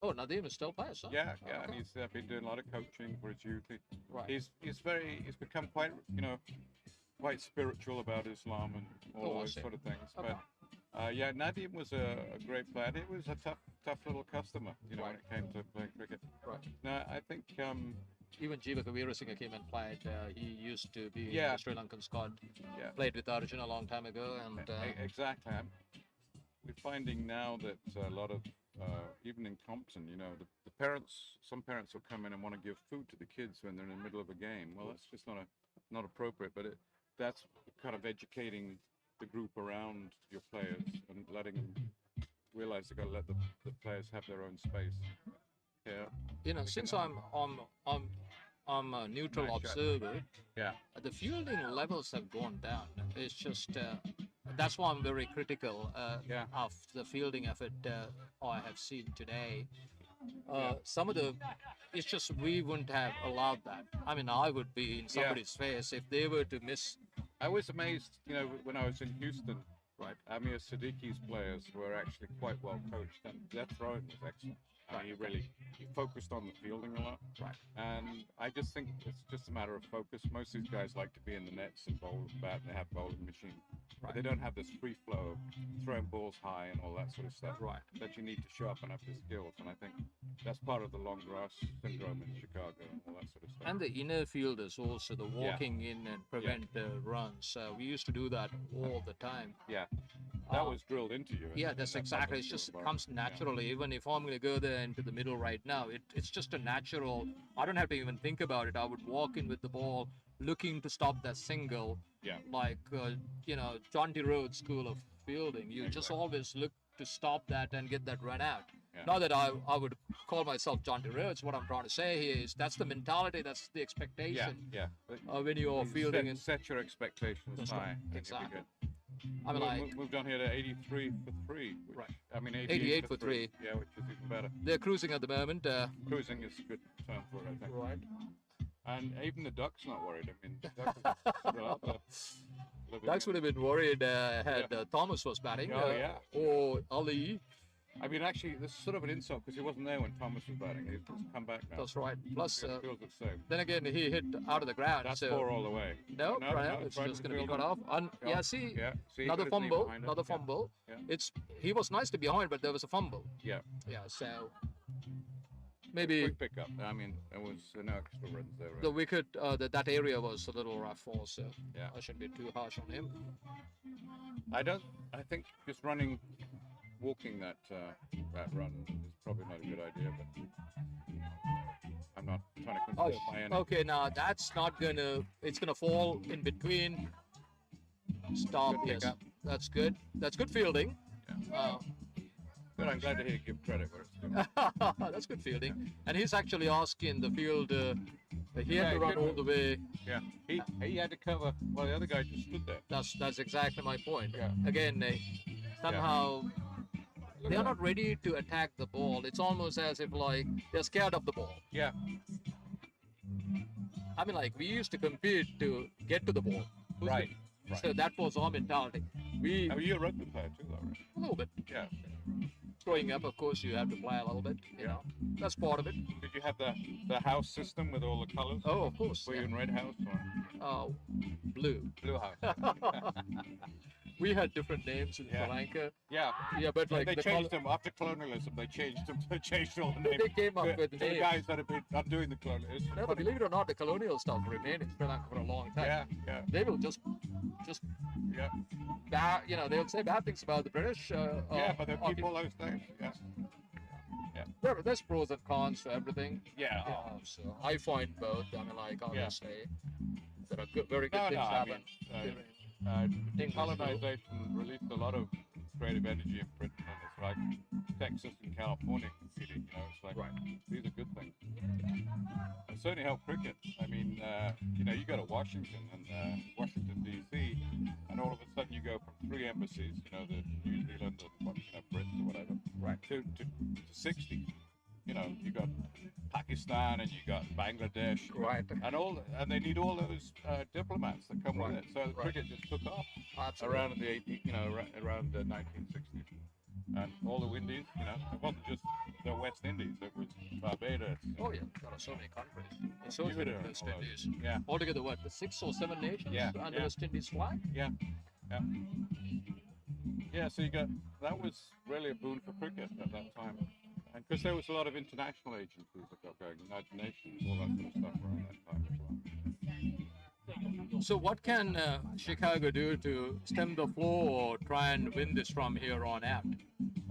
Oh, Nadeem is still playing, huh? Yeah, Oh, okay. he's been doing a lot of coaching for his youth. Right. He's become quite quite spiritual about Islam and all I those see. sort of things. Okay. But Nadeem was a great player. He was a tough little customer, when it came to playing cricket. Right. No, I think even Jeevaka Veerasinghe came and played. He used to be Yeah. a Sri Lankan squad. Yeah. Played with Arjun a long time ago, and Exactly. We're finding now that a lot of, even in Compton, the parents, some parents will come in and want to give food to the kids when they're in the middle of a game. Well, that's just not appropriate, but that's kind of educating the group around your players and letting them realize they've got to let the players have their own space. Yeah. since I'm a neutral Nice shot. observer, Yeah. the fielding levels have gone down. It's just that's why I'm very critical Yeah. of the fielding effort I have seen today. Yeah. Some of it's just we wouldn't have allowed that. I mean, I would be in somebody's face if they were to miss. I was amazed, when I was in Houston, Right. Amir Siddiqui's players were actually quite well coached, and their throwing was excellent. He focused on the fielding a lot. Right. And I just think it's just a matter of focus. Most of these guys like to be in the nets and bowl with the bat, and they have bowling machines. But they don't have this free flow of throwing balls high and all that sort of stuff. Right. That you need to show up and have the skills. And I think that's part of the long grass syndrome in Chicago and all that sort of stuff. And the inner fielders also, the walking in and prevent runs. We used to do that all the time. Yeah. That was drilled into you. Yeah, that's exactly. It just comes naturally. Even if I'm going to go there into the middle right now, it's just a natural. I don't have to even think about it. I would walk in with the ball, looking to stop that single. Yeah. Like John T. Rhodes School of Fielding. You just always look to stop that and get that run out. Yeah. Not that I would call myself John T. Rhodes. What I'm trying to say here is that's the mentality. That's the expectation. Yeah. When you're fielding set your expectations That's high. right. and you'll be Exactly. good. I mean, like Moved on here to 83 for 3. Which, Right. I mean, 88 for 3. Yeah, which is even better. they're cruising at the moment. Cruising is a good term for it, I think. Right. And even the Ducks not worried. I mean, the Ducks are still out there. living Ducks in- would have been worried had Thomas was batting. Oh, yeah. Or Ali. I mean, actually, this is sort of an insult because he wasn't there when Thomas was batting. He's come back now. That's right. Plus, It feels the same. then again, he hit out of the ground. That's so 4 all the way. No, right, no, it's right just to going to be field cut off. And Yeah. see, Yeah. See, another got his knee fumble, behind it. another Yeah. fumble. Yeah. He was nice to be behind, but there was a fumble. Yeah. Yeah, so maybe Quick pickup. I mean, there was no extra runs there. Right? the wicket, that area was a little rough also. Yeah. I shouldn't be too harsh on him. I think just walking that run is probably not a good idea, but I'm not trying to Oh, control my energy. okay, now that's not gonna. It's gonna fall in between. Stop. Good Yes, pickup. that's good. That's good fielding. Good, I'm glad to hear you give credit where it's due. That's good fielding. And he's actually asking the field. He Yeah, had to he run could- all the way. Yeah, he had to cover. Well, the other guy just stood there. That's exactly my point. Yeah. Again, somehow they are not ready to attack the ball. It's almost as if like they're scared of the ball. Yeah, I mean, like we used to compete to get to the ball. right. So that was our mentality. We I mean, you're a rugby player too, though, right? a little bit. Yeah. Growing up, of course, you have to play a little bit. You know, that's part of it. Did you have the house system with all the colours? Oh, of course. Were you in red house or Oh, blue. blue house? We had different names in Yeah. Sri Lanka. Yeah. Yeah, but like They the changed colour- them after colonialism. They changed them. They changed all the names. They came up to- with to the names. guys that have been undoing the colonialism. No, but believe it or not, the colonial stuff remained in Sri Lanka for a long time. Yeah. They will just Yeah. they'll say bad things about the British. Yeah, but they occup- keep all those things. Yeah. There's pros and cons to everything. Yeah. So I find both. I mean, like obviously, there are very good No, things I happen. mean, decolonization released a lot of creative energy in Britain, and it's like Texas and California competing. It's like these are good things. It certainly helped cricket. I mean, you go to Washington and Washington D.C., and all of a sudden you go from 3 embassies, the New Zealand and Brits or whatever, to 60. You got Pakistan and you got Bangladesh, and they need all those diplomats that come with it. So the cricket just took off around around the 1960s, and all the Indies. It wasn't just the West Indies; it was Barbados. Oh yeah, there are so many countries. And so many Cuba, West all those. Indies. Yeah. Altogether, what, the 6 or 7 nations Yeah, under yeah. West Indies flag? Yeah. Yeah, so that was really a boon for cricket at that time. And because there was a lot of international agencies that got going, United Nations, all that sort of stuff around that time as well. So what can Chicago do to stem the flow or try and win this from here on out?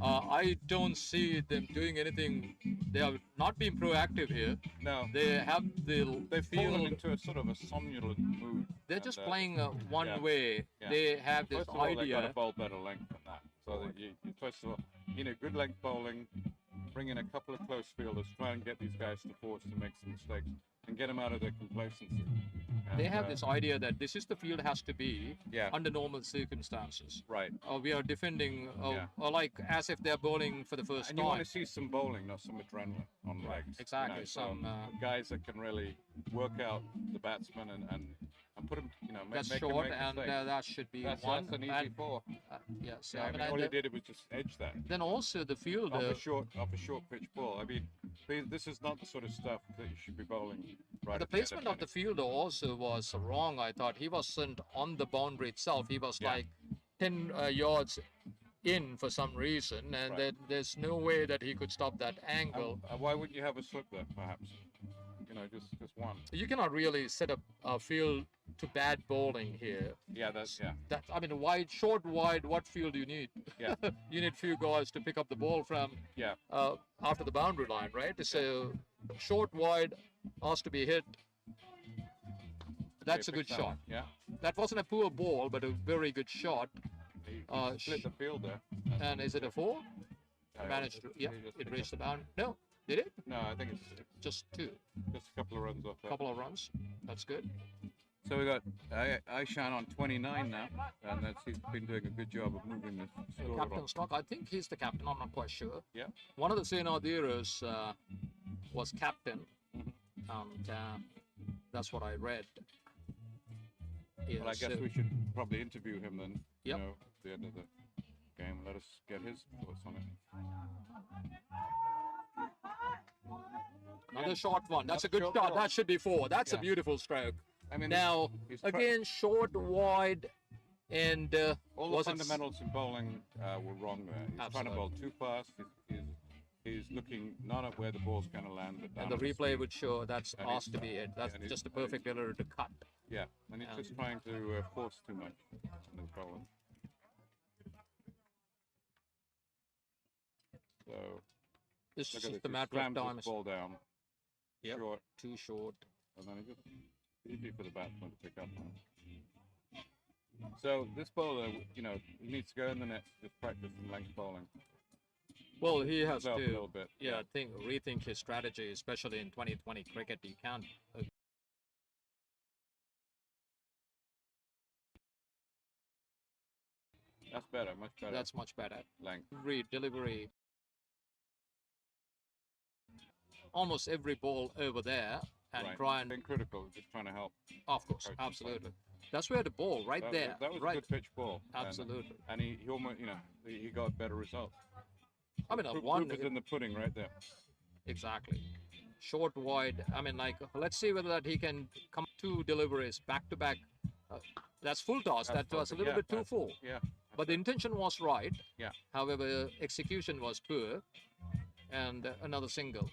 I don't see them doing anything. They have not been proactive here. No, They have the they've fallen field. into a sort of a somnolent mood. They're and, just playing one yeah, way. yeah. They have this First of all, they've got to idea. bowl better length than that. So that you first of all, good length bowling, bring in a couple of close fielders, try and get these guys to force to make some mistakes, and get them out of their complacency. They And, have this idea that this is the field has to be Yeah. under normal circumstances. Right. We are defending, Yeah. or like as if they're bowling for the first And you want time. to see some bowling, not some adrenaline on legs. Exactly, So some, guys that can really work out the batsman and put them, make That's them short, make and mistakes. that should be That's one. an easy and, four. yes, Yeah, I I mean, mean, all he did was just edge that. then also the Off fielder. a short pitch ball. I mean, this is not the sort of stuff that you should be bowling right The at the end placement of the inning. fielder also was wrong. I thought he wasn't on the boundary itself. He was Yeah. like 10 yards in for some reason, and Right. there's no way that he could stop that angle. Why wouldn't you have a slip there, perhaps? Just one. You cannot really set up a field to bad bowling here. Yeah, yeah. That I mean, wide, short, wide. What field do you need? Yeah. You need few guys to pick up the ball from Yeah. after the boundary line, right? So short, wide has to be hit. That's a Okay, good pick that shot. one. Yeah. That wasn't a poor ball, but a very good shot. He Uh, split the field there. And is it a four? Managed to, yeah, he just it picked reached the bound. No, did it? No, I think it's Just two. just a couple of runs off there. Couple of runs. That's good. So we got Aishan on 29 now, and he's been doing a good job of moving this score Captain along. Stock, I think he's the captain. I'm not quite sure. Yeah. One of the Senadiras was captain, and that's what I read. Yeah, Well, I guess so- we should probably interview him then. Yep. At the end of the game. Let us get his thoughts on it. Another short one. That's a Another good short shot. ball. That should be four. That's a Yeah. beautiful stroke. I mean, Now, he's again, short, wide, and all the was it fundamentals in bowling were wrong there. He's trying to bowl too fast. He's looking not at where the ball's going to land, but down and the on the replay seam. would show that's And has he's- to be it. That's and he's- just a perfect error to cut. Yeah, and he's just trying to force too much in his bowling. So This look is at just this. a He matter of slams time. this ball down. Yep. Short, Too short. and then he just easy for the batsman to pick up on. So this bowler, he needs to go in the net, just practice some length bowling. Well, he has Develop a to. little bit. Yeah, rethink his strategy, especially in 2020 cricket. You can't. That's better, much better. That's much better. length. Delivery. Almost every ball over there, and Right. try and. Been critical, just trying to help. Of course, coach absolutely. That's where the ball, right That, there, that was right. a good pitch ball. Absolutely. And he almost, he got better results. I mean, a Proof one. is in the pudding right there. Exactly. Short, wide. I mean, like, let's see whether that he can come two deliveries back to back. That's full toss. That was a little bit too full. Yeah. But the intention was right. Yeah. However, execution was poor. And another single.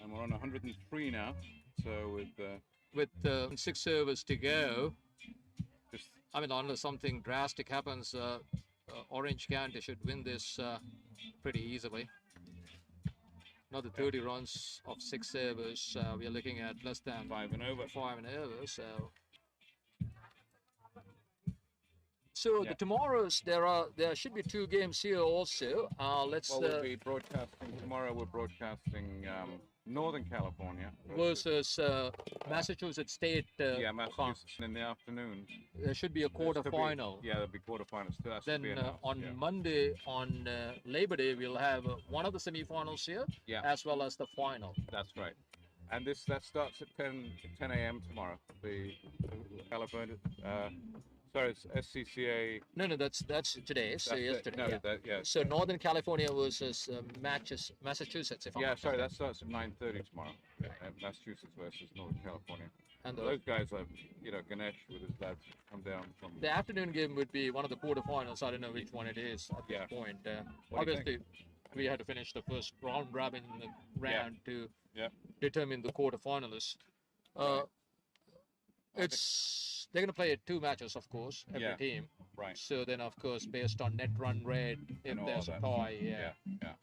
And we're on 103 now. So With 6 overs to go, just I mean, unless something drastic happens, Orange County should win this pretty easily. Another 30 runs of 6 overs. We are looking at less than 5 and over. 5 and over. So Yeah. the tomorrows there should be 2 games here also. Let's Well, we'll be broadcasting tomorrow. We're broadcasting Northern California versus Massachusetts State. Massachusetts in the afternoon. There should be a quarter final. There'll be quarterfinals. Still has to Then be announced, on yeah. Monday, on Labor Day, we'll have one of the semifinals here, Yeah. as well as the final. That's right. And that starts at 10 a.m. tomorrow. The California, it's SCCA. No, that's today. So That's it. yesterday. No, yeah. yeah. So Northern California versus Massachusetts. If I'm Yeah, not sorry, mistaken. that starts at 9:30 tomorrow. Massachusetts versus Northern California. And So those guys are, Ganesh with his lads come down from. the afternoon game would be one of the quarterfinals. I don't know which one it is at Yeah. this point. What do you Obviously, we had to finish the first round robin round to Yeah. determine the quarterfinalists. They're going to play 2 matches, of course, every Yeah. team. Right. So then, of course, based on net run rate, if And all there's a that tie, stuff. Yeah.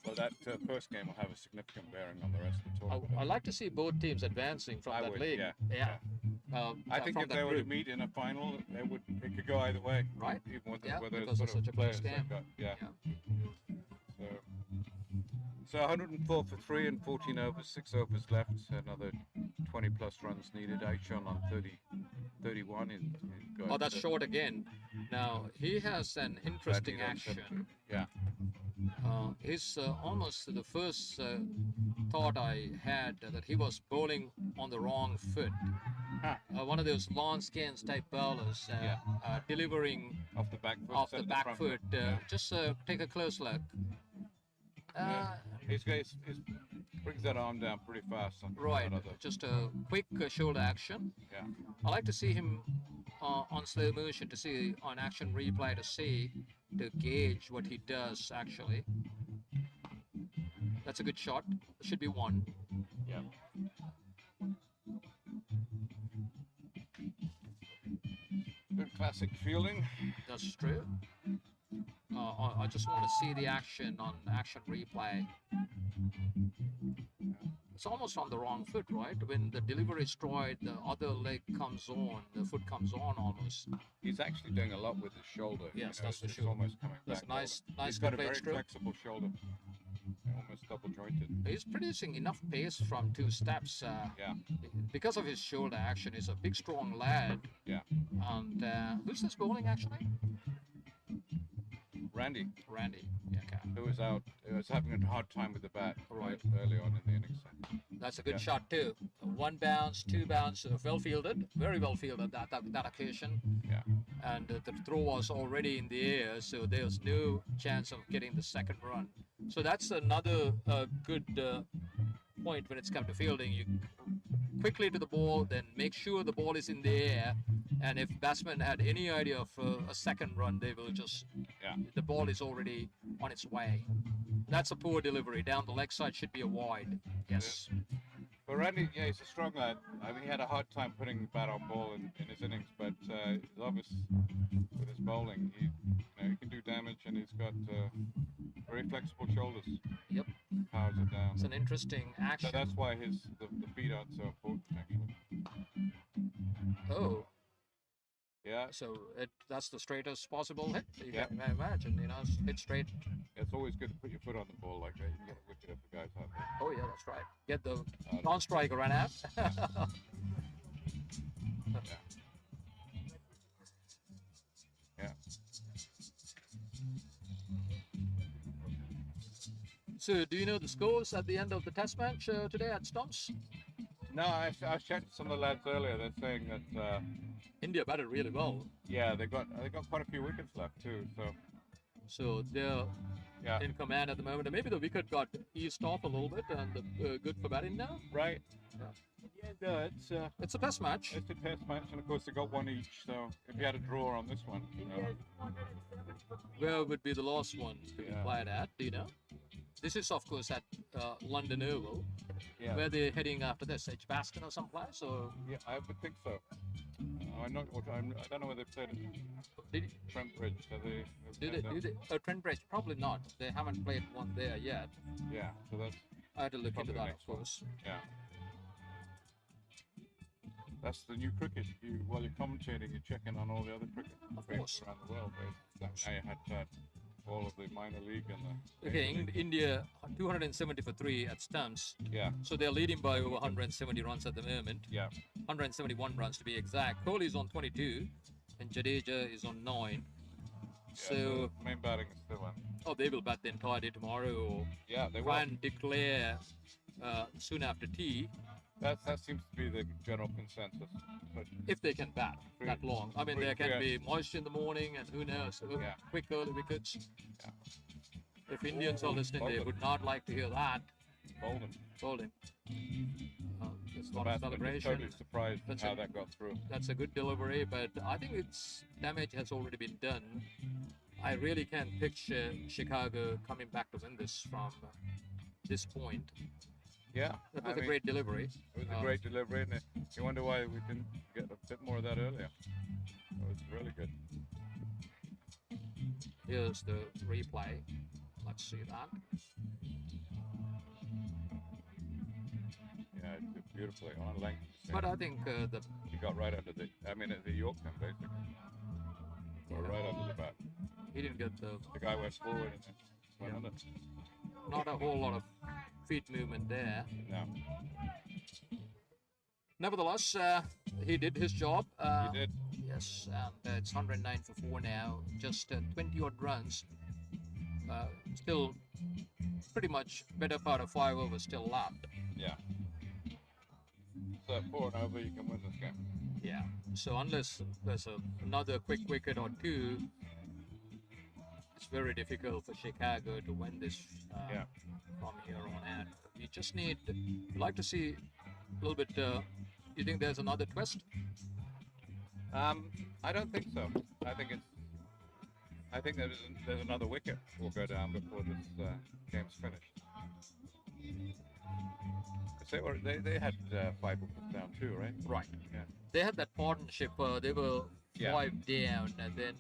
Well, that first game will have a significant bearing on the rest of the tournament. I like to see both teams advancing from I that would, league. yeah. I think from if that they were to group. meet in a final, it could go either way. Right. Even with Yeah, whether because sort it's of such a close players they've game. got. Yeah. So 104 for 3 and 14 overs, 6 overs left. Another 20 plus runs needed. Aishan on 31. He's got, Oh, that's short again. Now, he has an interesting Bradley's on action. 70. Yeah. He's almost the first thought I had that he was bowling on the wrong foot. One of those lawn scans type bowlers delivering Off the back foot. off instead the of back front foot. Just take a close look. He brings that arm down pretty fast. On Right, that other. just a quick shoulder action. Yeah. I like to see him on slow motion to see on action replay to gauge what he does actually. That's a good shot. Should be 1. Yeah. Good classic fielding. That's true. I just want to see the action on action replay. It's almost on the wrong foot, right? When the delivery is straight, the other leg comes on, the foot comes on almost. He's actually doing a lot with his shoulder. Yes, you know, that's for it's sure. almost coming That's back. a nice He's got a complete very stroke. flexible shoulder. Almost double jointed. He's producing enough pace from 2 steps. Yeah. Because of his shoulder action, he's a big, strong lad. Yeah. And who's this bowling actually? Randy, Randy. Yeah, okay. who was having a hard time with the bat Right. early on in the innings. That's a good Yeah. shot too. 1 bounce, 2 bounce, well fielded, very well fielded that occasion. Yeah. And the throw was already in the air, so there's no chance of getting the second run. So that's another good point when it's come to fielding. You quickly to the ball, then make sure the ball is in the air. And if batsmen had any idea of a second run, they will just, the ball is already on its way. That's a poor delivery. Down the leg side should be a wide. Yes. But Randy, yeah, he's a strong lad. I mean, he had a hard time putting the bat on ball in his innings, but he's obvious with his bowling. He can do damage, and he's got very flexible shoulders. Yep. Powers it down. It's an interesting So action. that's why the feet aren't so important, actually. Oh. Yeah, So that's the straightest possible hit. You Yeah. can imagine, hit straight. it's always good to put your foot on the ball like that. You can get a wicket if the guy's out there. Oh yeah, that's right. Get the non-striker run out. Yeah. So, do you know the scores at the end of the test match today at Stumps? No, I checked some of the lads earlier. They're saying that India batted really well, they got quite a few wickets left too. So they're yeah, in command at the moment. And maybe the wicket got eased off a little bit, and good for batting now. right. Yeah. Yeah, no, It's a test match. it's a test match, and of course they got 1 each. So if you had a draw on this one, Where would be the last one to be Yeah. played at? Do you know? This is, of course, at London Oval. yeah, Where they're heading after this, Edgbaston or someplace, or yeah, I would think so. I don't know whether they played at did, Trent Bridge. do they? Trent Bridge, probably not. They haven't played one there yet. Yeah, so that's I had to look Probably into that, next of one. course. yeah. That's the new cricket. While you're commentating, you're checking on all the other cricket Of players course. around the world. Now you had all of the minor league and the Okay, major league. India 270 for 3 at Stumps. Yeah, So they're leading by over 170 runs at the moment. yeah, 171 runs to be exact. Kohli's on 22 and Jadeja is on 9. So, the main batting is still on. they will bat the entire day tomorrow or Yeah, they try will. and declare soon after tea That seems to be the general consensus. But if they can bat that long. I mean, there can be Yeah. moisture in the morning and who knows, Yeah. quick early wickets. Yeah. If Indians are listening, they Bowling. would not like to hear that. Bolden, Bowling. It's the not a batsman, was celebration. totally surprised That's how it. that got through. That's a good delivery, but I think its damage has already been done. I really can picture Chicago coming back to win this from this point. Yeah, That was I a mean, great delivery. It was a great delivery, and you wonder why we didn't get a bit more of that earlier. It was really good. Here's the replay. Let's see that. Yeah, it did beautifully on length. But I think he got right under the. I mean, the Yorkton basically. Got right under the bat. he didn't get the The guy went forward and then went under. not a whole lot of feet movement there. No, Nevertheless, he did his job. he did. Yes, and it's 109 for 4 now. Just 20 odd runs. Still pretty much better part of 5 overs still left. Yeah. So 4 and over, you can win this game. Yeah. So unless there's another quick wicket or two, it's very difficult for Chicago to win this Yeah. from here on out. You just need, like to see a little bit. You think there's another twist? I don't think so. I think there's another wicket will go down before this game's finished. They had 5 wickets down too, right? Right. Yeah. They had that partnership. They were Yeah. 5 down, and then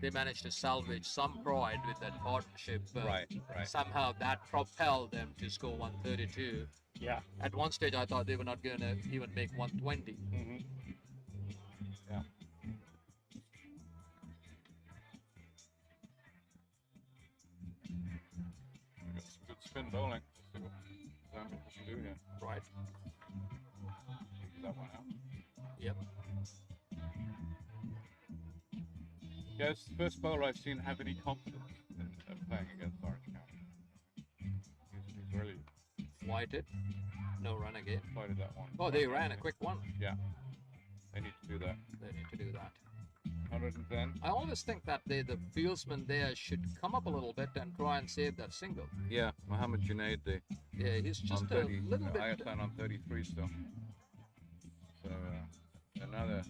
they managed to salvage some pride with that partnership. Right. Somehow that propelled them to score 132. Yeah. At one stage, I thought they were not going to even make 120. Mm-hmm. Yeah. We got some good spin bowling. Let's see what Zambia can do here. Right. Take that one out. Yep. Yeah, it's the first bowler I've seen have any confidence in playing against Orange County. He's really Whited. No run again. fighted that one. Oh, they ran a quick one. Yeah. They need to do that. They need to do that. 110. I always think that the fieldsman there should come up a little bit and try and save that single. Yeah, Mohammed Junaid, Yeah, he's just on a 30, little bit. ISN on 33 still. So another,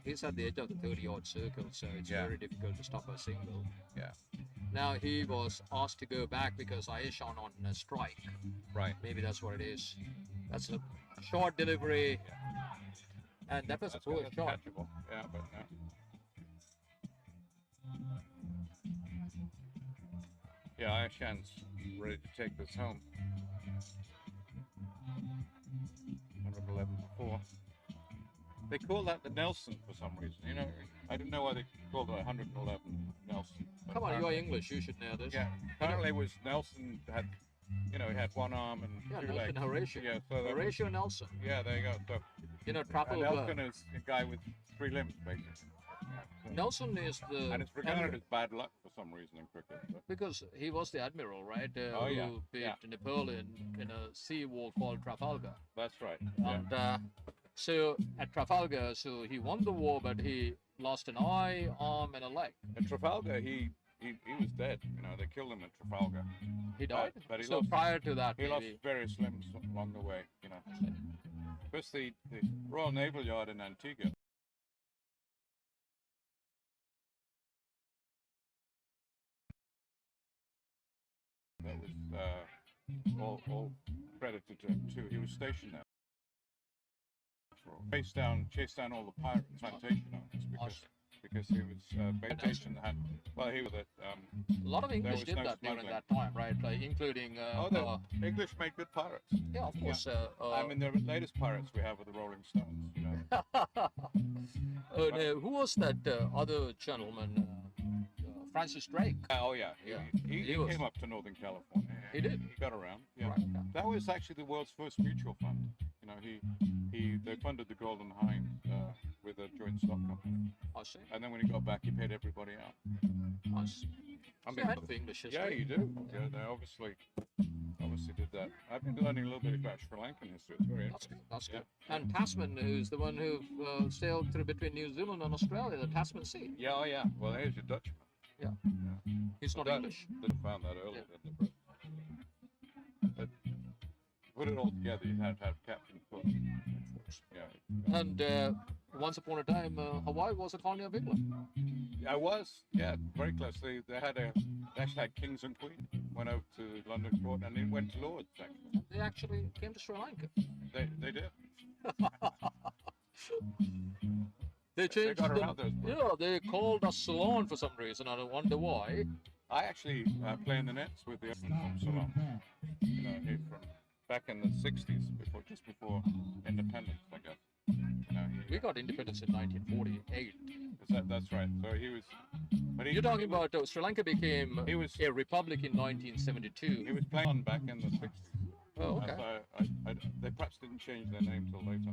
He's at the edge of the 30-odd circle, so it's Yeah. very difficult to stop a single. yeah, Now he was asked to go back because Aishan on a strike. right. Maybe that's what it is. That's a short delivery, and that was a That's poor that's shot. catchable. Yeah, but no. Yeah, Aishan's ready to take this home. 111 before. They call that the Nelson for some reason. You know, I didn't know why they called it 111 Nelson. but Come on, you're apparently- English. You should know this. Yeah, apparently it was Nelson had, he had one arm and Yeah, 2 Nelson legs. Horatio. Yeah, so that was- Horatio Nelson. yeah, there you go. So You know, a Trapple. Nelson is a guy with 3 limbs, basically. Yeah, so- Nelson is the and it's regarded as bad luck for some reason in cricket. But because he was the admiral, right? Oh, yeah, Who beat yeah. Napoleon in a sea war called Trafalgar. that's right. Yeah. And so at Trafalgar, so he won the war, but he lost an eye, arm, and a leg. At Trafalgar, he was dead. They killed him at Trafalgar. He died. But he so lost- prior to that, He lost maybe. various limbs along the way. First, the Royal Naval Yard in Antigua. That was all credited to him too. He was stationed there. Chased down all the pirate plantation owners because he was plantation had. Well, he was at. A lot of English was did no that during smuggling. that time, right? Like including. The English made good pirates. Yeah, of course. I mean, the latest pirates we have are the Rolling Stones. No, who was that other gentleman? Francis Drake. Oh yeah, he He was- came up to Northern California. He did? He got around. Yeah. Right, yeah. That was actually the world's first mutual fund. They funded the Golden Hind with a joint stock company, I see. and then when he got back, he paid everybody out. I see. I mean, the English history. Yeah, you do. Yeah, they obviously did that. I've been learning a little bit about Sri Lankan history. It's very That's interesting. good. That's Yeah. good. And Tasman, who's the one who sailed through between New Zealand and Australia, the Tasman Sea. Yeah, oh yeah. Well, here's your Dutchman. Yeah. He's not That- English. They found that earlier, didn't they? But to put it all together, you had to have Captain Cook. Yeah. And once upon a time, Hawaii was a colony of England. I was, yeah, very close. They actually had kings and queens. Went over to London Court and then went to Lords. Actually, They actually came to Sri Lanka. they did. They changed got them. around those words. Yeah, they called us Ceylon for some reason. I don't wonder why. I actually play in the nets with the from Ceylon. You know, he from back in the '60s, just before independence, I guess. You know, We got independence in 1948. that's right. So he was. But he, You're talking about Sri Lanka became He was- a republic in 1972. He was playing on back in the '60s. Oh, okay. So they perhaps didn't change their name till later.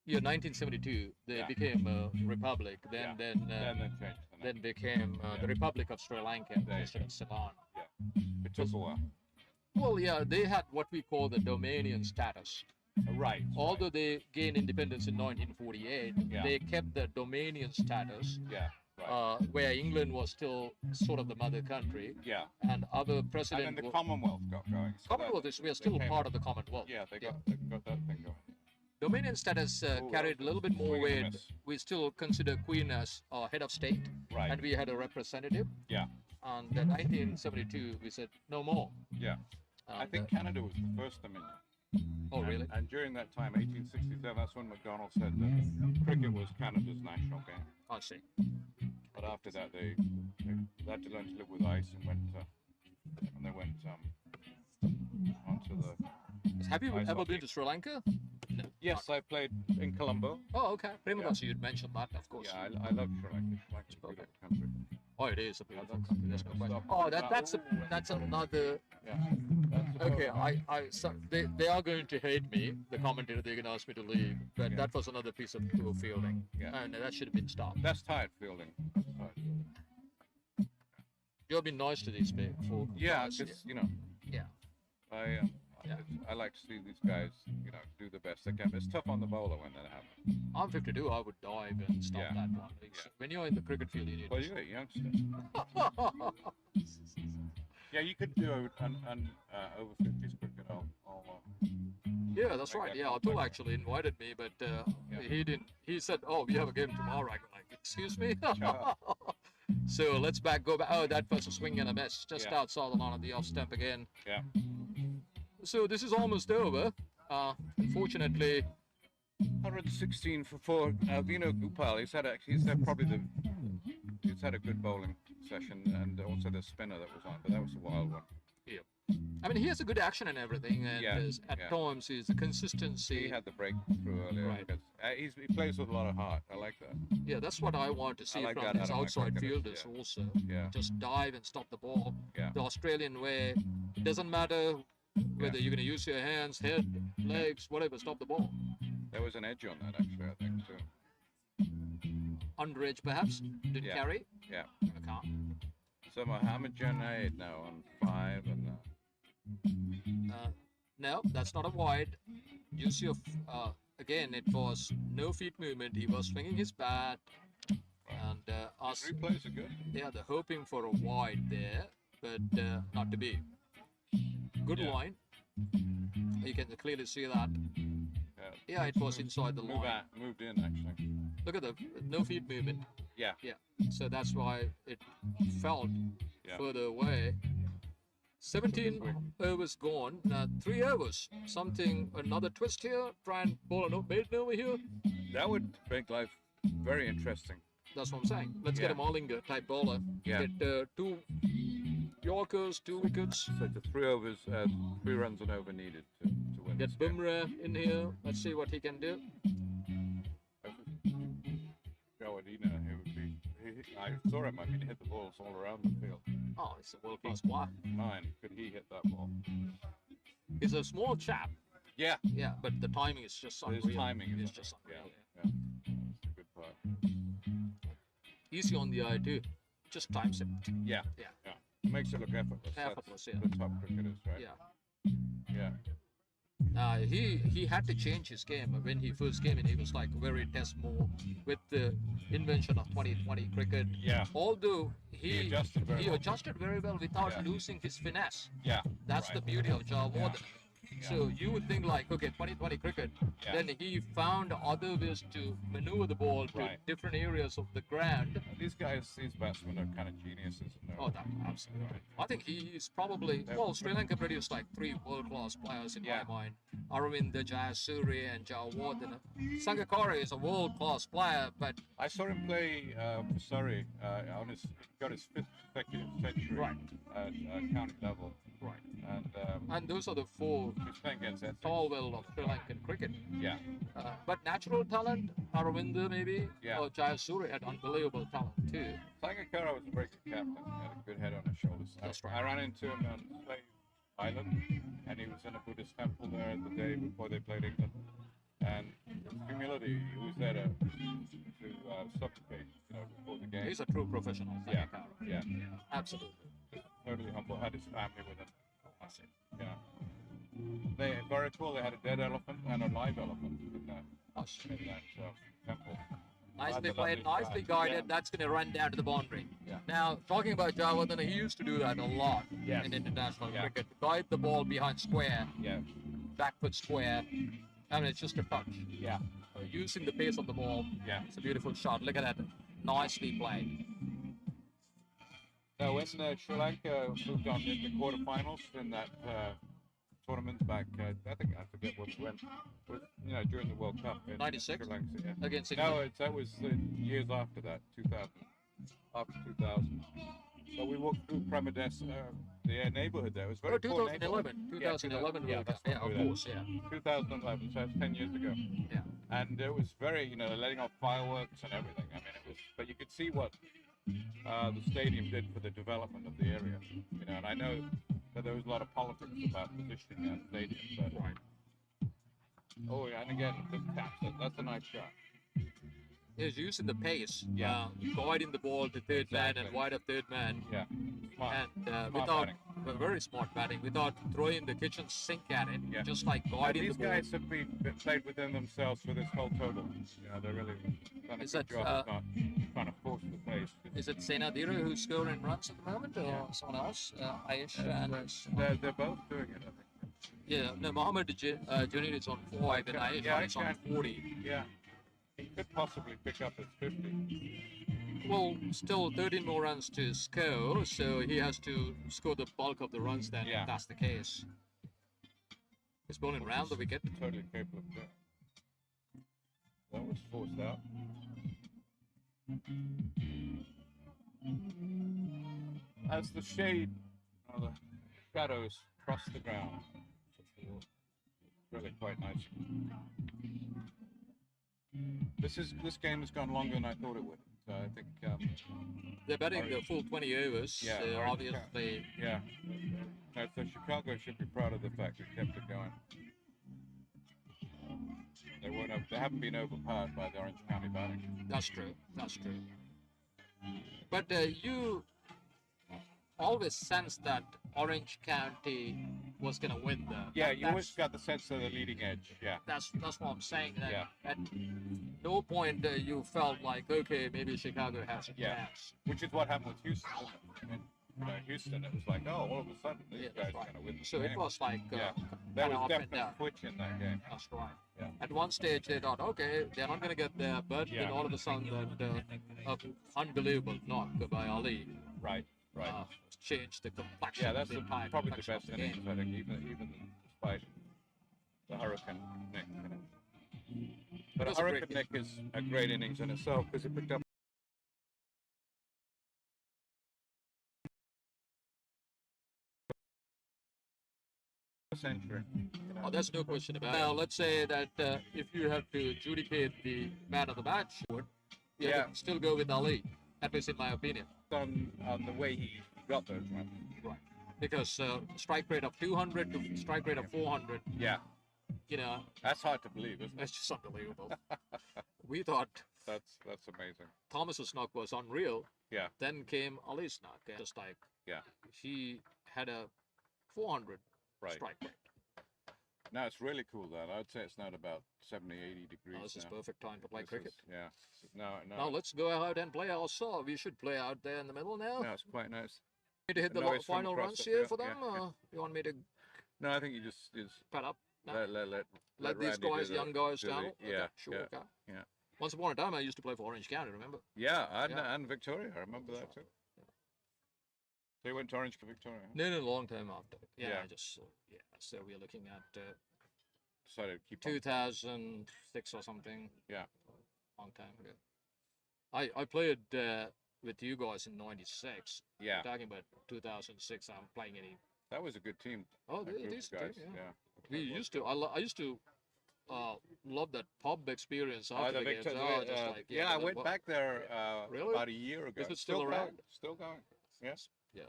Yeah, 1972. They Yeah. became a republic. Then Then they changed the name. then became the Republic of Sri Lanka instead of Ceylon. Yeah. It took a while. Well, yeah, they had what we call the Dominion status. Right. Although they gained independence in 1948, Yeah. they kept the Dominion status, Yeah. Right. where England was still sort of the mother country, Yeah. and our And president. then the wa- Commonwealth got going. So Commonwealth is we are still came part up- of the Commonwealth. Yeah, they got that thing going. Dominion status Oh, carried a little bit more swing and a weight. miss. We still consider Queen as head of state, Right. and we had a representative. Yeah. And in 1972, we said no more. Yeah. I And, think Canada was the first dominion. oh, really? And during that time, 1867, that's when MacDonald said that cricket was Canada's national game. I see. But after that, they had to learn to live with ice and they went onto the. Have you Ice ever hockey. been to Sri Lanka? No. Yes, I played in Colombo. Oh, okay. Premadasi, you'd mentioned that, of course. Yeah, I love Sri Lanka. Sri Lanka's a beautiful country. Oh, it is a beautiful that's- country. There's no question. Oh, that's another. Yeah. Okay, they are going to hate me. The commentator, they're going to ask me to leave. But that was another piece of poor fielding, Yeah. and that should have been stopped. That's tired fielding. That's tired fielding. You've been nice to these people. Yeah, guys. because you know, Yeah. I like to see these guys, do the best they can. It's tough on the bowler when that happens. I'm 52. I would dive and stop Yeah. that one. When you're in the cricket field, you need. Well, you're a youngster. Yeah, you could do over 50s cricket. Yeah, that's right. Yeah, Atul actually invited me, but he didn't. He said, "Oh, we have a game tomorrow." I go like, "Excuse me." So let's go back. Oh, that was a swing and a miss, just Yeah. outside the line of the off stump again. Yeah. So this is almost over. Unfortunately, 116 for Vino Gopal. He's had a good bowling session, and also the spinner that was on, but that was a wild one. I mean, he has a good action and everything, and Yeah, at yeah. times his consistency. He had the breakthrough earlier. Right. Because, he plays with a lot of heart. I like that. Yeah, that's what I want to see like from that his out of my outside cricketers, fielders yeah. also. Yeah. Just dive and stop the ball. Yeah. The Australian way, it doesn't matter whether you're going to use your hands, head, legs, whatever, stop the ball. There was an edge on that, actually, I think, too. Underage perhaps, didn't Yeah. carry. Yeah. Okay. So Mohammed Junaid now on 5, and No, that's not a wide. Use your, again, it was no feet movement. He was swinging his bat. And us, replays are good. yeah, they're hoping for a wide there, but not to be. Good Yeah. line. You can clearly see that. Yeah, it was inside the line. Moved in, actually. Look at the no feet movement. Yeah. Yeah. So that's why it felt Yeah. further away. 17 overs gone. 3 overs. Another twist here. Try and bowl an maiden over here. That would make life very interesting. That's what I'm saying. Let's get a Yeah. Marlinger type bowler. Yeah. Get 2 Yorkers, 2 wickets. So the 3 overs, 3 runs and over needed to win. Get this game. Bumrah in here. Let's see what he can do. Gawadina, I saw him. I mean, he hit the balls all around the field. Oh, it's a world-class player. 9, could he hit that ball? He's a small chap. Yeah. Yeah, but the timing is just unreal. His timing is It's just unreal. yeah. It's a good part. Easy on the eye too. Just times it. Yeah. Yeah. Yeah. Makes it look effortless. Effortless, That's yeah. the top cricketers, right? Yeah. Yeah. He had to change his game. When he first came in, he was like very test mode with the invention of 2020 cricket. Yeah. Although he adjusted very well. adjusted very well without Yeah. losing his finesse. Yeah. That's the beauty of Jawad. So you would think like, okay, 2020 cricket. Yeah. Then he found other ways to maneuver the ball to Right. different areas of the ground. These batsmen are kind of geniuses. Oh, that, absolutely. I think he's probably, well, Sri Lanka produced like 3 world-class players in my mind. Aravind Jayasuriya and Jawardena. Sangakkara is a world-class player, but I saw him play for Surrey on his got his 5th consecutive century at county level. Right. And And those are the 4 he's playing against Essex. Tallwell of Sri Lankan cricket. Yeah. But natural talent, Aravinda maybe, Yeah. or Jayasuriya had unbelievable talent too. Sangakkara was a very good captain. He had a good head on his shoulders. That's right. I ran into him on Slave Island, and he was in a Buddhist temple there the day before they played England. And his humility, he was there to supplicate, before the game. He's a true professional. Yeah, Sangakkara. yeah. Absolutely. Totally humble. Had his family with him. Yeah. They very cool. They had a dead elephant and a live elephant in that temple. Nicely That's a played, lovely nicely try. guided. That's going to run down to the boundary. Yeah. Now, talking about Javardhana, he used to do that a lot Yes. in international Yeah. cricket. Guide the ball behind square, Yeah. back foot square. I mean, it's just a touch. Yeah. Using the pace of the ball. Yeah. It's a beautiful shot. Look at that. Nicely played. Now, when Sri Lanka moved on in the quarterfinals in that tournament back, I think I forget when, during the World Cup in 96? Sri Lanka. Yeah. Against England. No, that was years after that, 2000. After 2000. So we walked through Premades, the neighborhood there. It was very Oh, poor 2011. neighborhood. 2011 Yeah, World that's Cup. Yeah, what of we were course, yeah. 2011, so that's 10 years ago. Yeah. And it was very, letting off fireworks and everything. I mean, it was, but you could see what the stadium did for the development of the area. And I know that there was a lot of politics about positioning that stadium. But, Right. oh, yeah, and again, just taps it. That's a nice shot. He's using the pace. Yeah. Guiding the ball to third man and Exactly. wide of third man. Yeah. Smart. And Smart without batting. very smart batting, without throwing the kitchen sink at it, Yeah. just like And guiding these the ball. guys have been played within themselves for this whole total. They're really done a Is good that, job of not trying to force the pace. Is it Senadira who's scoring runs at the moment, or someone else? Aish and They're both doing it, I think. yeah, no, Mohammed Junid is on 5 and Aish Yeah, is on Aish 40. Yeah. He could possibly pick up his 50. Well, still 13 more runs to score, so he has to score the bulk of the runs then, Yeah. if that's the case. He's bowling round the wicket. Totally capable of doing. That was forced out. As the shade, the shadows cross the ground, really quite nice. This game has gone longer than I thought it would. So I think They're batting the full 20 overs, Yeah, so Orange obviously yeah. No, so Chicago should be proud of the fact we kept it going. They haven't been overpowered by the Orange County batting. that's true. That's true. But you always sensed that Orange County was going to win the. Yeah, that- you always that's- got the sense of the leading edge. Yeah. That's what I'm saying. That Yeah. at no point you felt like, okay, maybe Chicago has a Yeah. chance. Which is what happened with Houston. I mean, Houston, it was like, oh, all of a sudden these Yeah, guys that's are right. going to win the So game. it was like Yeah. kind There of was up and definitely down. a switch in that game. That's right. Yeah. At one stage they thought, okay, they're not going to get there, but then Yeah. all of a sudden that unbelievable knock by Ali Right, right. changed the complexion Yeah, that's of the entire probably the complexion best of the innings, game. I think, even despite the Hurricane Nick. But was a great Hurricane Nick is a great innings in itself because it picked up a century. Oh, there's no question about it. Now, let's say that if you have to adjudicate the man of the match, you Yeah. can still go with Ali, at least in my opinion. On the way he got those runs. Right. Because strike rate of 200 to strike rate of 400, Yeah, that's hard to believe, isn't it? just unbelievable. We thought That's amazing. Thomas's knock was unreal. Yeah, Then came Ali's knock. And just like yeah, he had a 400 right. strike rate. Now it's really cool though. I'd say it's not about 70, 80 degrees This is now. perfect time to play This cricket. is- yeah. No, Now let's go out and play our serve. We should play out there in the middle now. no, it's quite nice. Need to hit the noise from final across runs the here field. for them, Yeah, yeah. or you want me to No, I think you just Pad up. No. let These Randy do guys, the- young guys, do the- down. Yeah, Okay, sure. yeah, Okay. yeah, Once upon a time, I used to play for Orange County. Remember? yeah, and, Yeah. and Victoria. I remember that too. So you went to Orange to Victoria. Huh? No, a long time after. Yeah, Yeah. I just yeah. So we're looking at Decided to keep on. 2006 or something. Yeah. Long time ago. I played with you guys in '96. Yeah, We're talking about 2006. I'm playing any. that was a good team. Oh, that it group is of good, guys. yeah. Yeah. We used to. I used to love that pub experience Oh, after the the games. Victor, Oh, just like yeah, I went what- back there Really? about a year ago. Is it still going, around? Still going. Yes. Yeah,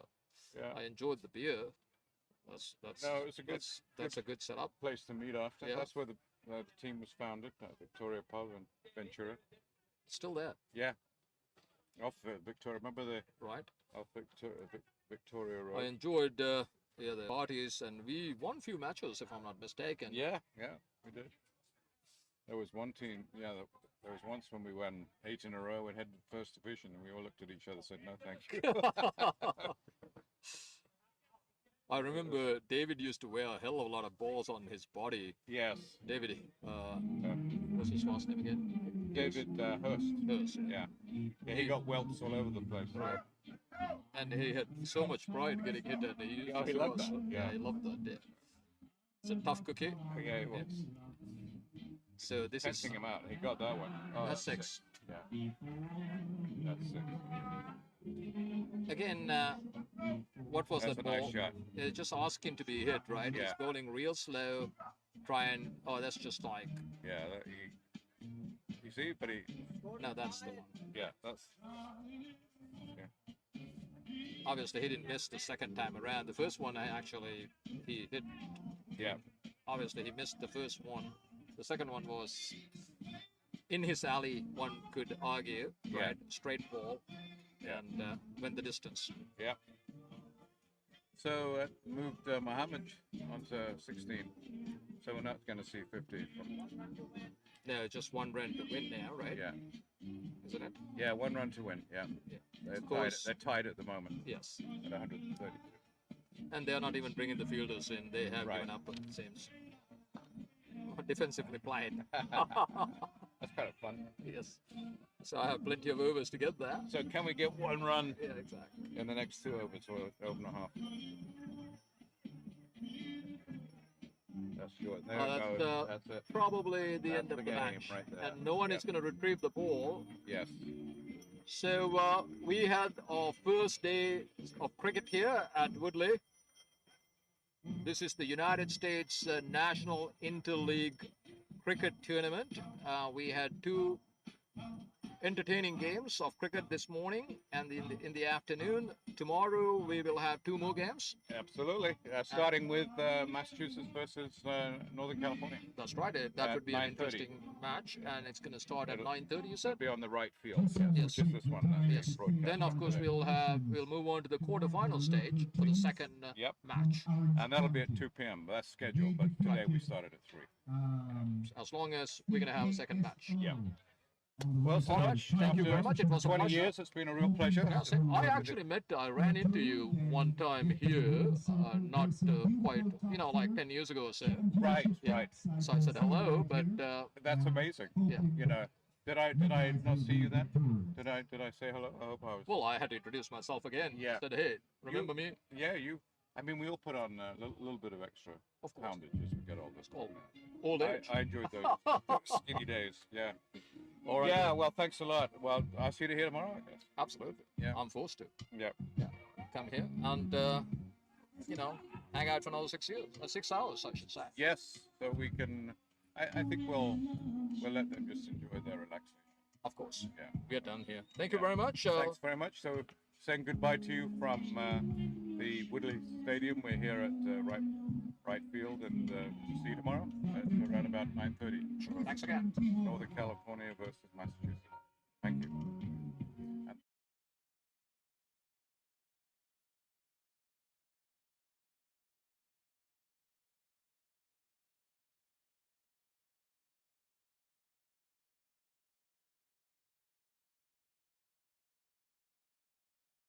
Yeah. I enjoyed the beer. That's No, it's a good that's a good setup. place to meet after. Yeah. That's where the team was founded, Victoria Pub in Ventura. Still there, Yeah. Off Victoria. Remember the right? off Victoria I Road? enjoyed the parties, and we won a few matches, if I'm not mistaken. Yeah, we did. There was one team. Yeah, there was once when we won 8 in a row and had first division, and we all looked at each other and said, "No, thank you." I remember David used to wear a hell of a lot of balls on his body. Yes. David, what's his last name again? David Hurst. Hurst, Yeah. Yeah, he got welts all over the place. Right. And he had so much pride getting hit, and he used Oh, to he show loved us. that, Yeah, yeah. he loved that. Yeah. It's a tough cookie. Yeah, it was. So this is Testing him out. He got that one. Oh, that's 6. Yeah. That's 6. Again, what was That's that a ball? nice shot. Just ask him to be hit, right? Yeah. He's bowling real slow. Try and that's just like Yeah. You see, but he. no, that's the one. Yeah, that's. Obviously, he didn't miss the second time around. The first one, he hit. Yeah. Obviously, he missed the first one. The second one was in his alley. One could argue, Yeah. right? Straight ball, Yeah. and went the distance. Yeah. So moved Mohammed onto 16. So we're not going to see 15 from. No, just one run to win now, right? Yeah. Isn't it? Yeah, 1 run to win. Yeah. Yeah. They're Of tied. course. They're tied at the moment Yes. at 130. And they're not even bringing the fielders in. They have Right. given up, it seems. Defensively played. That's kind of fun. Yes. So I have plenty of overs to get there. So can we get 1 run Yeah, exactly. in the next 2 overs or over and a half? That's short. There it goes. That's it. Probably the That's end of the the game match. right there. And no one is going to retrieve the ball. Yes. So we had our first day of cricket here at Woodley. This is the United States National Interleague Cricket Tournament. We had 2 entertaining games of cricket this morning and in the afternoon. Tomorrow we will have 2 more games. Absolutely. Starting with Massachusetts versus Northern California. That's right. That At would be an 9:30. interesting match, and it's going to start at 9:30. You said. Be on the right field. Yes. Which is this one. Yes. broadcast Then of course today. we'll move on to the quarterfinal stage for the second Yep. match. And that'll be at 2 p.m. That's scheduled, but today we started at 3. As long as we're going to have a second match. Yeah. Well, so much. Thank you very much. It was a 20 pleasure. years. It's been a real pleasure. Yes, I actually I ran into you one time here, not quite, like 10 years ago or so. Right, Yeah. right. So I said hello, but That's amazing. yeah. You know, did I not see you then? Did I say hello? I hope I was. Well, I had to introduce myself again. Yeah. Said, hey, remember me? Yeah, you. I mean, we all put on a little bit of extra Of course. poundage as we get older. Well, old age. I enjoyed those skinny days. Yeah. All right. Yeah. Well, thanks a lot. Well, I'll see you here tomorrow, I guess. Absolutely. Yeah. I'm forced to Yeah. come here and, hang out for another 6 hours, I should say. Yes. So we can. I think we'll let them just enjoy their relaxation. Of course. Yeah. We're done here. Thank you very much. Thanks very much. So saying goodbye to you from the Woodley Stadium. We're here at right field, and see you tomorrow at around about 9:30. Thanks again. Northern California versus Massachusetts. Thank you.